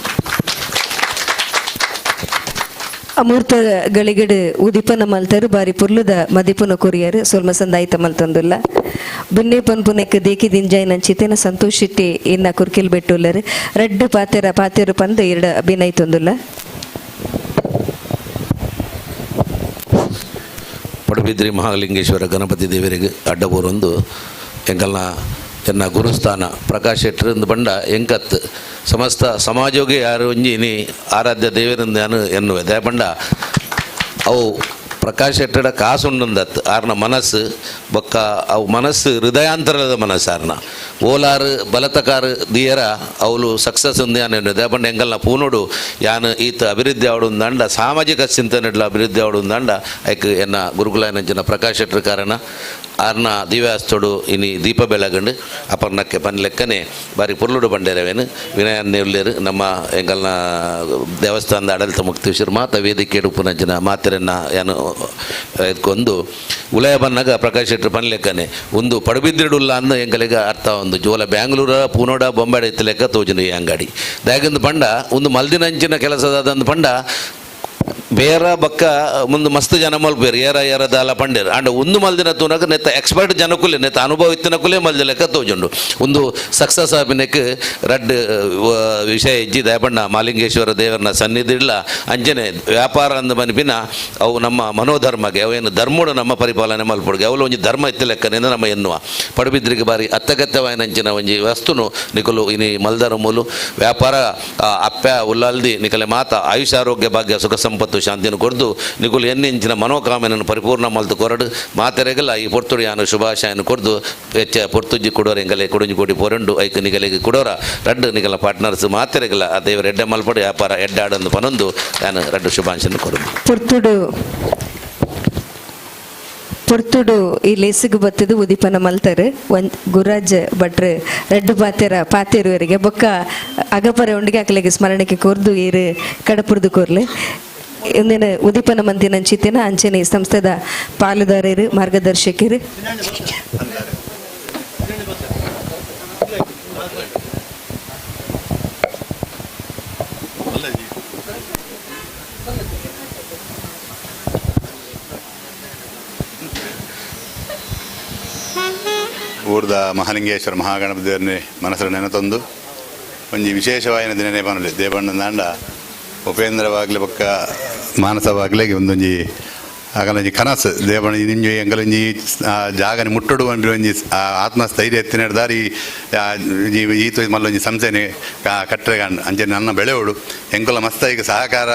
Speaker 3: ಅಮೂರ್ತ ಗಳಿಗಡು ಉದಿಪನ ಮಲ್ತರು ಬಾರಿ ಪುರ್ಲುದ ಮದಿಪುನ ಕೊರಿಯರು ಸೊಲ್ಮ ಸಂದಾಯಿತ ಮಲ್ತೊಂದುಲ್ಲ ಬನ್ನೆ ಪನ್ಪುನೆಕ್ ದೇಕಿ ದಿಂಜಾಯಿನ ಚಿತೆನ ಸಂತೋಷ್ ಶೆಟ್ಟಿ ಇನ್ನ ಕುರ್ಕಿಲ್ ಬೆಟ್ಟುಲ್ಲರು ರೆಡ್ ಪಾತೆರು ಪಂದು ಎರಡು ಅಭಿನಯ ತೊಂದುಲ್ಲ
Speaker 2: ಪಡುಬಿದ್ರಿ ಮಹಾಲಿಂಗೇಶ್ವರ ಗಣಪತಿ ದೇವರಿಗೆ ಅಡ್ಡಬೋರೊಂದು ಎಂಕಲ್ನ ಎನ್ನ ಗುರುಸ್ಥಾನ ಪ್ರಕಾಶ್ ಶೆಟ್ಟರಿಂದ ಬಂಡ ಎಂಕತ್ ಸಮಸ್ತ ಸಮಾಜೋಗಿ ಯಾರು ಒಂಜಿ ನೀ ಆರಾಧ್ಯ ದೇವರಿಂದ ಎನ್ನುವೆ ದೇ ಬಂಡ ಅವು ಪ್ರಕಾಶ್ ಶೆಟ್ಟಡ ಕಾಸುಂಡಂದತ್ ಆರ್ನ ಮನಸ್ಸು ಬೊಕ್ಕ ಅವು ಮನಸ್ಸು ಹೃದಯಾಂತರದ ಮನಸ್ಸು ಆರ್ನ ಓಲಾರು ಬಲತಕಾರು ದಿಯರ ಅವಳು ಸಕ್ಸಸ್ ఉంది అని దేపండ ఎంగల్న పూనుడు యాన్ ఈత అభివృద్ధి అవడుందండ సామాజిక చింతనట్ల అభివృద్ధి అవడుందండ ఐక్ ఎన్న గురుకులైనంచిన ప్రకాశ్ ಶೆಟ್ಟರ್ ಕಾರಣ ಆರ್ನ ದಿವ್ಯಾಸ್ತೋಡು ಇನಿ ದೀಪ ಬೆಳಗಂಡು ಅಪರ್ಣಕ್ಕೆ ಪನ್ ಲೆಕ್ಕನೆ ಬಾರಿ ಪುರ್ಲುಡು ಬಂಡೇರವೇನು ವಿನಯನ್ನೇ ಉಳ್ಳೇರು ನಮ್ಮ ಎಂಗಲ್ನ ದೇವಸ್ಥಾನದ ಆಡಳಿತ ಮುಕ್ತೇಶ್ವರ ಮಾತ ವೇದಿಕೆ ಉಪನಂಚಿನ ಮಾತೆರನ್ನ ಯಾನು ಎತ್ಕೊಂಡು ಉಲಯ ಬನ್ನಾಗ ಪ್ರಕಾಶ್ ಶೆಟ್ಟರ್ ಪನ್ ಲೆಕ್ಕನೆ ಒಂದು ಪಡುಬಿದ್ರಿಡುಲ್ಲ ಅಂದ ಎಂಗಲಿಗೆ ಅರ್ಥ ಒಂದು ಜೋಲ ಬ್ಯಾಂಗ್ಳೂರ ಪೂನೋಡ ಬೊಂಬಾಡೆ ಎತ್ತ ಲೆಕ್ಕ ತೋಜನು ಈ ಅಂಗಡಿ ದಾಗಿಂದು ಪಂಡ ಒಂದು ಮಲ್ದಿನಂಚಿನ ಕೆಲಸದಾದಂದು ಪಂಡ ಬೇರ ಬಕ್ಕ ಮುಂದೆ ಮಸ್ತ್ ಜನ ಮಲ್ಪೇರು ಏರ ದಾಲ ಪಂಡೇರು ಅಂಡ್ ಒಂದು ಮಲ್ದಿನ ತೂನಕ ನೆತ್ತ ಎಕ್ಸ್ಪರ್ಟ್ ಜನಕ್ಕುಲೆ ನೆತ್ತ ಅನುಭವ ಇತ್ತಿನಕ್ಕುಲೆ ಮಲ್ದ ಲೆಕ್ಕ ತೋಜುಂಡು ಒಂದು ಸಕ್ಸಸ್ ಆಪಿನಕ್ಕೆ ರಡ್ ವಿಷಯ ಇಜ್ಜಿ ದಯಪಣ್ಣ ಮಾಲಿಂಗೇಶ್ವರ ದೇವರನ್ನ ಸನ್ನಿಧಿಲ್ಲ ಅಂಜನೆ ವ್ಯಾಪಾರ ಅಂದ ಮನಿಪಿನ ಅವು ನಮ್ಮ ಮನೋಧರ್ಮಗೆ ಅವೇನು ಧರ್ಮೋಡು ನಮ್ಮ ಪರಿಪಾಲನೆ ಮಲ್ಪೊಡ್ಗೆ ಅವಳು ಒಂಜಿ ಧರ್ಮ ಇತ್ತ ಲೆಕ್ಕನಿಂದ ನಮ್ಮ ಎನ್ನುವ ಪಡುಬಿದ್ರಿಗೆ ಬಾರಿ ಅತ್ತಗತ್ಯವಾಯಿನಂಚಿನ ಒಂಜಿ ವಸ್ತುನು ನಿಕಲು ಇನಿ ಮಲ್ದರ ಮೂಲು ವ್ಯಾಪಾರ ಅಪ್ಪ ಉಲ್ಲಲ್ದಿ ನಿಕಲೆ ಮಾತ ಆಯುಷ್ ಆರೋಗ್ಯ ಭಾಗ್ಯ ಸುಖ ಸಂಪತ್ತು ಶಾಂತಿಯನ್ನು ಕೊರ್ದು ನಿಗುಲು ಎನ್ನಿಂಚಿನ ಮನೋಕಾಮನೆಯನ್ನು ಪರಿಪೂರ್ಣ ಮಲ್ತು ಕೊರಡು ಮಾತೆರೆಗಲ್ಲ ಈ ಪೊರ್ತುಡಿಯಾನು ಶುಭಾಶಯನ್ನು ಕೊರ್ದು ಹೆಚ್ಚ ಪೊರ್ತುಜ್ಜಿ ಕೊಡೋರು ಎಂಗಲೆ ಕುಡುಂಜಿ ಕೊಡಿ ಪೊರಂಡು ಐಕ್ ನಿಗಲಿಗೆ ಕೊಡೋರ ರಡ್ಡು ನಿಗಲ ಪಾರ್ಟ್ನರ್ಸ್ ಮಾತೆರೆಗಲ್ಲ ಆ ದೇವರು ಎಡ್ಡೆ ಮಲ್ಪಡು ವ್ಯಾಪಾರ ಎಡ್ಡಾಡನ್ನು ಪನೊಂದು ನಾನು ರಡ್ಡು ಶುಭಾಶಯನ್ನು ಕೊಡು
Speaker 3: ಪೊರ್ತುಡು ಈ ಲೇಸಿಗೆ ಬತ್ತದು ಉದಿಪನ ಮಲ್ತರು ಒಂದು ಗುರಾಜ್ ಭಟ್ರು ರೆಡ್ಡು ಪಾತೆರುವರಿಗೆ ಬೊಕ್ಕ ಅಗಪರ ಉಂಡಿಗೆ ಅಕಲಿಗೆ ಸ್ಮರಣೆಗೆ ಕೋರ್ದು ಈರು ಕಡಪುರ್ದು ಕೋರ್ಲೆ ಇಂದಿನ ಉದಿಪನ ಮಂದಿನ ಚಿತ್ತಿನ ಅಂಚನೆ ಸಂಸ್ಥೆದ ಪಾಲುದಾರರು ಮಾರ್ಗದರ್ಶಕರು
Speaker 6: ಊರ್ದ ಮಹಾಲಿಂಗೇಶ್ವರ ಮಹಾಗಣಪತಿ ದೇವರನ್ನೇ ಮನಸ್ಸು ನೆನತೊಂದು ಒಂಜಿ ವಿಶೇಷವಾಯಿನ ದಿನನೇ ಬನ್ನಲಿ ದೇವಣ್ಣಂದಾಂಡ ಉಪೇಂದ್ರವಾಗಲಿ ಬೊಕ್ಕ ಮಾನಸವಾಗಲಿಗೆ ಒಂದೊಂಜಿ ಆಗಲೊಂಜಿ ಕನಸು ದೇವಣ್ಣ ನಿಂಜು ಎಂಗಲೊಂಜಿ ಜಾಗನೆ ಮುಟ್ಟಡು ಅಂದ್ರೆ ಒಂಜಿ ಆತ್ಮಸ್ಥೈರ್ಯ ಎತ್ತಿನ ದಾರಿ ಈತ ಮಲ್ಲೊಂಜಿ ಸಂಸ್ಥೆನೆ ಕಟ್ಟರೆಗಾಂಡು ಅಂಚೆ ನನ್ನ ಬೆಳೆಯೋಡು ಎಂಕುಲ ಮಸ್ತಾಯಿಗೆ ಸಹಕಾರ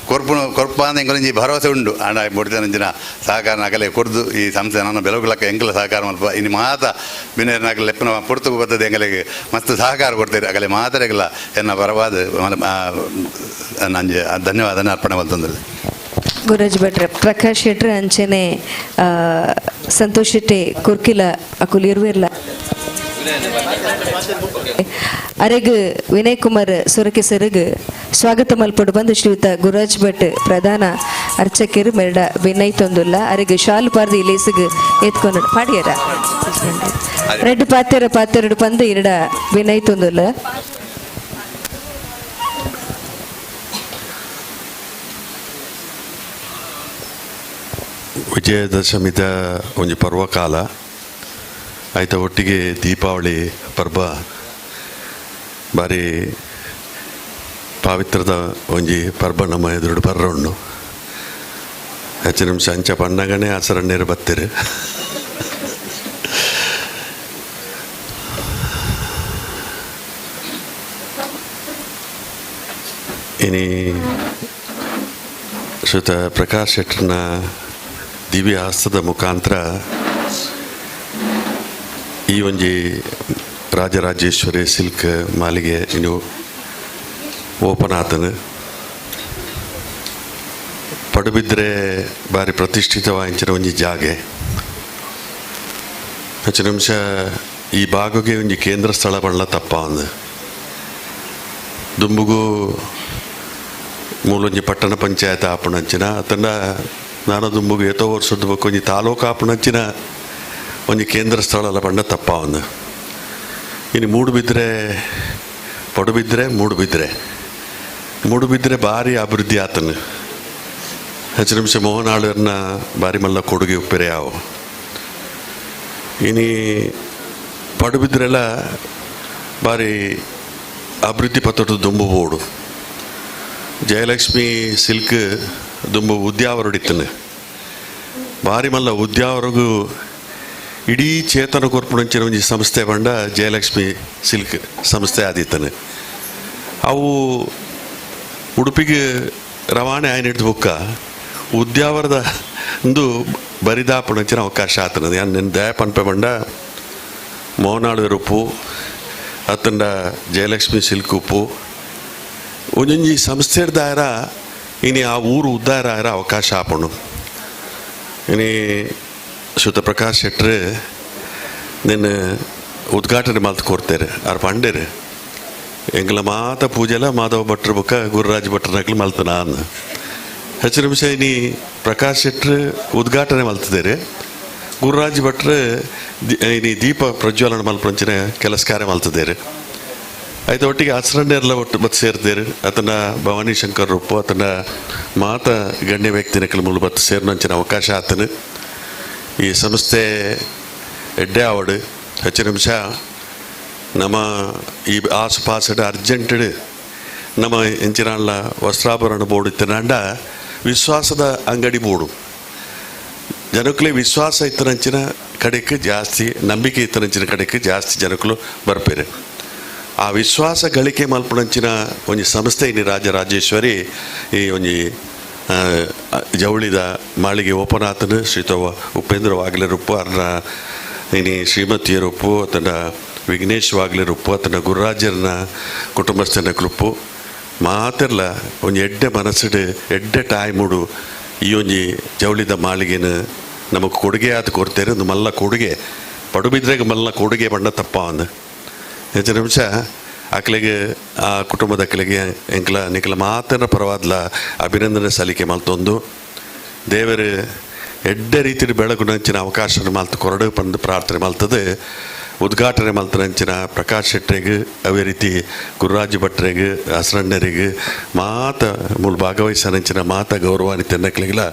Speaker 6: ಕೊರ್ಪ ಅಂತ ಎಂಕಲೊಂಜಿ ಭರವಸೆ ಉಂಡು ಆಂಡ ಬುಡ್ತನಂಚಿನ ಸಹಕಾರ ಅಗಲೆ ಕೊರ್ದು ಈ ಸಂಸ್ಥೆ ನನ್ನ ಬೆಳಗುಲಕ್ಕ ಎಂಕಲ ಸಹಕಾರ ಮಲ್ಪ ಇನ್ನು ಮಾತ ಬಿನೇರ್ ನಗಲ ಲೆಪ್ಪನ ಪುರ್ತಕು ಬರ್ತದೆ ಎಂಗಲಿಗೆ ಮಸ್ತ್ ಸಹಕಾರ ಕೊಡ್ತಾರೆ ಅಗಲೆ ಮಾತರೆಗಲ್ಲ ಎನ್ನ ಪರವಾದ ನಂಜೆ ಧನ್ಯವಾದ ಅರ್ಪಣೆ ಬಂತಂದ್ರೆ
Speaker 3: ಗುರಾಜ್ ಭಟ್ರ ಪ್ರಕಾಶ್ ಶೆಟ್ರ್ ಅಂಚನೆ ಸಂತೋಷ್ ಶೆಟ್ಟಿ ಕುರ್ಕಿಲ ಅಕುಲ್ ಇರುವಿರ್ಲ ಅರೆಗ್ ವಿನಯ್ ಕುಮಾರ್ ಸುರಕೆ ಸೆರಗ್ ಸ್ವಾಗತ ಮಲ್ಪಡು ಬಂದು ಶ್ರೀಯುತ ಗುರಾಜ್ ಭಟ್ ಪ್ರಧಾನ ಅರ್ಚಕರು ಮೆರಡ ವಿನಯ್ ತೊಂದುಲ್ಲ ಅರೆಗ್ ಶಾಲ್ ಪಾರ್ದು ಇಲೇಸಿಗ್ ಎತ್ಕೊಂಡು ಪಾಡ್ಯಾರ ರೆಡ್ ಪಾತೆರಡು ಪಂದು ಇರಡ ವಿನಯ್ ತೊಂದುಲ್ಲ
Speaker 7: ವಿಜಯದಶಮಿದ ಒಂಜಿ ಪರ್ವಕಾಲ ಐತ ಒಟ್ಟಿಗೆ ದೀಪಾವಳಿ ಪರ್ವ ಬಾರಿ ಪಾವಿತ್ರದ ಒಂಜಿ ಪರ್ವ ನಮ್ಮ ಎದುರು ಬರ್ರೊಂಡು ಹೆಚ್ಚು ನಿಮಿಷ ಅಂಚ ಪಂಡಗನೆ ಆಚರಣೆರು ಬತ್ತಿರು ಇನಿ ಶ್ರೀಯುತ ಪ್ರಕಾಶ್ ಶೆಟ್ಟರ್ನ ದಿವ್ಯ ಹಸ್ತದ ಮುಖಾಂತರ ಈ ಒಂಜಿ ರಾಜರಾಜೇಶ್ವರಿ ಸಿಲ್ಕ್ ಮಾಲಿಗೆ ಇನ್ನು ಓಪನ್ ಆತನು. ಪಡುಬಿದ್ರೆ ಬಾರಿ ಪ್ರತಿಷ್ಠಿತವಾಯಿನ ಒಂಜಿ ಜಾಗೆ. ಹೆಚ್ಚು ನಿಮಿಷ ಈ ಭಾಗಗೆ ಒಂಜಿ ಕೇಂದ್ರ ಸ್ಥಳ ಬಣ್ಣ ತಪ್ಪ ಒಂದು ದುಂಬುಗು ಮೂಲೊಂಜಿ ಪಟ್ಟಣ ಪಂಚಾಯತ್ ಆಪಣಂಚಿನ ಅತಂಡ ನಾನು ದುಂಬುಗು ಏತೋ ವರ್ಷದ ಬೇಕು ಒಂಜಿ ತಾಲೂಕು ಆಪಣಂಚಿನ ಒಂಜಿ ಕೇಂದ್ರ ಸ್ಥಳ ಬಣ್ಣ ತಪ್ಪ ಒಂದು. ಇನ್ನು ಮೂಡುಬಿದ್ರೆ ಭಾರಿ ಅಭಿವೃದ್ಧಿ ಆತನು. ಹೆಚ್ಚು ನಿಮಿಷ ಮೋಹನ್ ಆಳ್ವರ್ನ ಭಾರಿ ಮಲ್ಲ ಕೊಡುಗೆ ಉಪ್ಪಿರೆ ಅವು. ಇನಿ ಪಡುಬಿದ್ರೆಲ್ಲ ಭಾರಿ ಅಭಿವೃದ್ಧಿ ಪತ್ತೊಟ್ಟು ದುಂಬು ಬೋಡು ಜಯಲಕ್ಷ್ಮಿ ಸಿಲ್ಕ್ ದುಂಬು ಉದ್ಯಾವರಡಿತ್ತನು ಭಾರಿ ಮಲ್ಲ ಉದ್ಯಾವರೆಗೂ ಇಡೀ ಚೇತನ ಕೊರ್ಪುಣಂಚಿನ ಒಂಜಿ ಸಂಸ್ಥೆ ಬಂಡ ಜಯಲಕ್ಷ್ಮಿ ಸಿಲ್ಕ್ ಸಂಸ್ಥೆ ಆದಿತ್ತನು. ಅವು ಉಡುಪಿಗೆ ರವಾನೆ ಆಯ್ನಿಡ್ದು ಬುಕ್ಕ ಉದ್ಯಾವರದ ಒಂದು ಬರಿದಾಪುಣಂಚಿನ ಅವಕಾಶ ಆತನದು. ನನ್ನ ದಯ ಪನ್ಪೆ ಬಂಡ ಮೋಹನಾಳು ಉಪ್ಪು ಅತ್ತಂಡ ಜಯಲಕ್ಷ್ಮಿ ಸಿಲ್ಕ್ ಉಪ್ಪು ಒಂಜೊಂಜಿ ಸಂಸ್ಥೆ ದಾಯರ ಇನಿ ಆ ಊರು ಉದ್ದಾರ ಅವಕಾಶ ಆಪಣು. ಇನಿ ಶ್ರೀಯುತ ಪ್ರಕಾಶ್ ಶೆಟ್ಟರು ನಿನ್ನ ಉದ್ಘಾಟನೆ ಮಾತು ಕೊಡ್ತಾರೆ ಅವ್ರು ಪಂಡೇರು ಎಂಗ್ಲ ಮಾತ ಪೂಜೆಲ್ಲ ಮಾಧವ ಭಟ್ರ ಬುಕ್ಕ ಗುರುರಾಜ್ ಭಟ್ರ ನಕ್ಲು ಮಲ್ತನ ಅಂದ. ಹೆಚ್ಚು ನಿಮಿಷ ಇನಿ ಪ್ರಕಾಶ್ ಶೆಟ್ಟರು ಉದ್ಘಾಟನೆ ಮಲ್ತಿದ್ದಾರೆ. ಗುರುರಾಜ್ ಭಟ್ರು ಇನಿ ದೀಪ ಪ್ರಜ್ವಲನ ಮಲ್ಪಂಚಿನ ಕೆಲಸ ಕಾರ್ಯ ಮಲ್ತಿದ್ದಾರೆ. ಆಯ್ತು ಒಟ್ಟಿಗೆ ಆಚರಣೆಲ್ಲ ಒಟ್ಟು ಮತ್ತೆ ಸೇರ್ದೇರು ಆತನ ಭವಾನಿ ಶಂಕರ್ ರೂಪು ಆತನ ಮಾತ ಗಣ್ಯ ವ್ಯಕ್ತಿನ ಕೆಲವು ಬತ್ತು ಸೇರ್ನಂಚಿನ ಅವಕಾಶ ಆತನು. ಈ ಸಂಸ್ಥೆ ಎಡ್ಡೆ ಆವಡು ಹೆಚ್ಚು ನಿಮಿಷ ನಮ್ಮ ಈ ಆಸುಪಾಸಡ ಅರ್ಜೆಂಟಡ್ ನಮ್ಮ ಎಂಚಿನಾಳ ವಸ್ತ್ರಾಭರಣ ಬೋರ್ಡ್ ಇತ್ತನಾಂಡ ವಿಶ್ವಾಸದ ಅಂಗಡಿ ಬೋರ್ಡು ಜನಕ್ಕಲೇ ವಿಶ್ವಾಸ ಇತ್ತನಂಚಿನ ಕಡೆಗೆ ಜಾಸ್ತಿ ನಂಬಿಕೆ ಇತ್ತನಂಚಿನ ಕಡೆಗೆ ಜಾಸ್ತಿ ಜನಕ್ಕಲು ಬರ್ಪೇರೆ. ಆ ವಿಶ್ವಾಸ ಗಳಿಕೆ ಮಲ್ಪಣಂಚಿನ ಒಂಜಿ ಸಂಸ್ಥೆ ಇನ್ನು ರಾಜರಾಜೇಶ್ವರಿ ಈ ಒಂಜಿ ಜವಳಿದ ಮಾಳಿಗೆ ಓಪನ್ ಆತನು. ಶ್ರೀಯುತ ಉಪೇಂದ್ರ ವಾಗ್ಲೆರುಪ್ಪು ಅರ್ನ ಇನಿ ಶ್ರೀಮತಿಯರುಪ್ಪು ಅತನ ವಿಘ್ನೇಶ್ ವಾಗ್ಲೆರುಪ್ಪು ಅತನ ಗುರುರಾಜರ್ನ ಕುಟುಂಬಸ್ಥನ ಕ್ಲುಪ್ಪು ಮಾತೆರ್ಲ ಒಂಜಿ ಎಡ್ಡೆ ಮನಸ್ಸಿಡು ಎಡ್ಡೆ ಟೈಮುಡು ಈ ಒಂಜಿ ಜವಳಿದ ಮಾಳಿಗೆನ ನಮಗೆ ಕೊಡುಗೆ ಆತ ಕೊಡ್ತೇನೆ. ಒಂದು ಮಲ್ಲ ಕೊಡುಗೆ ಪಡುಬಿದ್ರೆಗೆ ಮಲ್ಲ ಕೊಡುಗೆ ಬಣ್ಣ ತಪ್ಪ ಒಂದು ಹೆಚ್ಚು ನಿಮಿಷ ಆಕಲಿಗೆ ಆ ಕುಟುಂಬದ ಅಕ್ಕಲಿಗೆ ನಿಖಲ ಮಾತನ ಪರವಾದ್ಲ ಅಭಿನಂದನೆ ಸಲ್ಲಿಕೆ ಮಲ್ತೊಂದು ದೇವರು ಎಡ್ಡೆ ರೀತಿಯ ಬೆಳಗುನಂಚಿನ ಅವಕಾಶ ಮಲ್ತು ಕೊರಡು ಬಂದು ಪ್ರಾರ್ಥನೆ ಮಲ್ತದೆ. ಉದ್ಘಾಟನೆ ಮಲ್ತನಂಚಿನ ಪ್ರಕಾಶ್ ಶೆಟ್ಟರಿಗೆ ಅವೇ ರೀತಿ ಗುರುರಾಜ್ ಭಟ್ರಿಗೆ ಹಸರಣ್ಣರಿಗೆ ಮಾತ ಮೂಲ ಭಾಗವಹಿಸನಂಚಿನ ಮಾತ ಗೌರವಾನ್ವಿತ ಎನ್ನಕ್ಲಿಗಿಲ್ಲ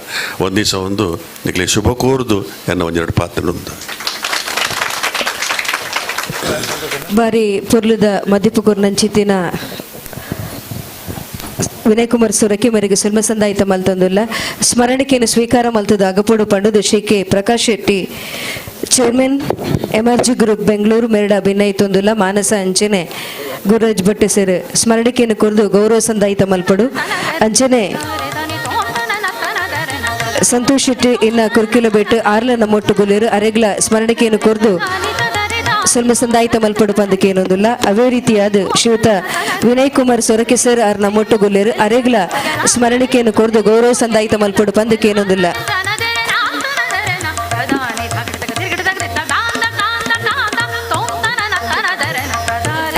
Speaker 7: ಒಂದು ದಿವಸ ಒಂದು ನಿಕ್ಲಿ ಶುಭ ಕೋರ್ದು ಎನ್ನ ಒಂದೆರಡು ಪಾತ್ರ ಉಂಟು.
Speaker 3: ಬಾರಿ ಪೊರ್ಲುದ ಮದಿಪುಕೂರ್ನಂಚಿತ್ತಿನ ವಿನಯ್ ಕುಮಾರ್ ಸುರಕಿ ಮರಿಗೆ ಸುಲ್ಮ ಸಂದಾಯಿತ ಮಲ್ತೊಂದುಲ್ಲ ಸ್ಮರಣಿಕೆಯನ್ನು ಸ್ವೀಕಾರ ಮಲ್ತದ ಅಗಪೋಡು ಪಂಡುದು Shri K Prakash Shetty chairman MRG group Bengaluru ಮೇರಡ ಭಿನ್ನಯಿತೊಂದುಲ್ಲ ಮಾನಸ ಅಂಚನೆ ಗುರುರಾಜ್ ಭಟ್ ಸೇರು ಸ್ಮರಣಿಕೆಯನ್ನು ಕುರಿದು ಗೌರವ ಸಂದಾಯಿತ ಮಲ್ಪಡು ಅಂಚನೆ ಸಂತೋಷ್ ಶೆಟ್ಟಿ ಇನ್ನ ಕುರ್ಕಿಲ ಬೆಟ್ಟು ಆರ್ಲ ನಮ್ಮೊಟ್ಟು ಗುಲೇರು ಅರೆಗ್ಲ ಸ್ಮರಣಿಕೆಯನ್ನು ಕುರಿದು ಸ್ವಲ್ಪ ಸಂದಾಯಿತ ಮಲ್ಪಡು ಪಂದಕ್ಕೆ ಏನೊಂದಿಲ್ಲ. ಅವೇ ರೀತಿಯಾದ ಶ್ರೀಯುತ ವಿನಯ್ ಕುಮಾರ್ ಸೊರಕೆ ಸರ್ ಅವ್ರ ನಮ್ಮೊಟ್ಟು ಗುಲ್ಲೇರು ಅರೆಗ್ಲ ಸ್ಮರಣಿಕೆಯನ್ನು ಕೊರ್ದು ಗೌರವ ಸಂದಾಯಿತ ಮಲ್ಪಡು ಪಂದಕ್ಕೆ ಏನೊಂದಿಲ್ಲ.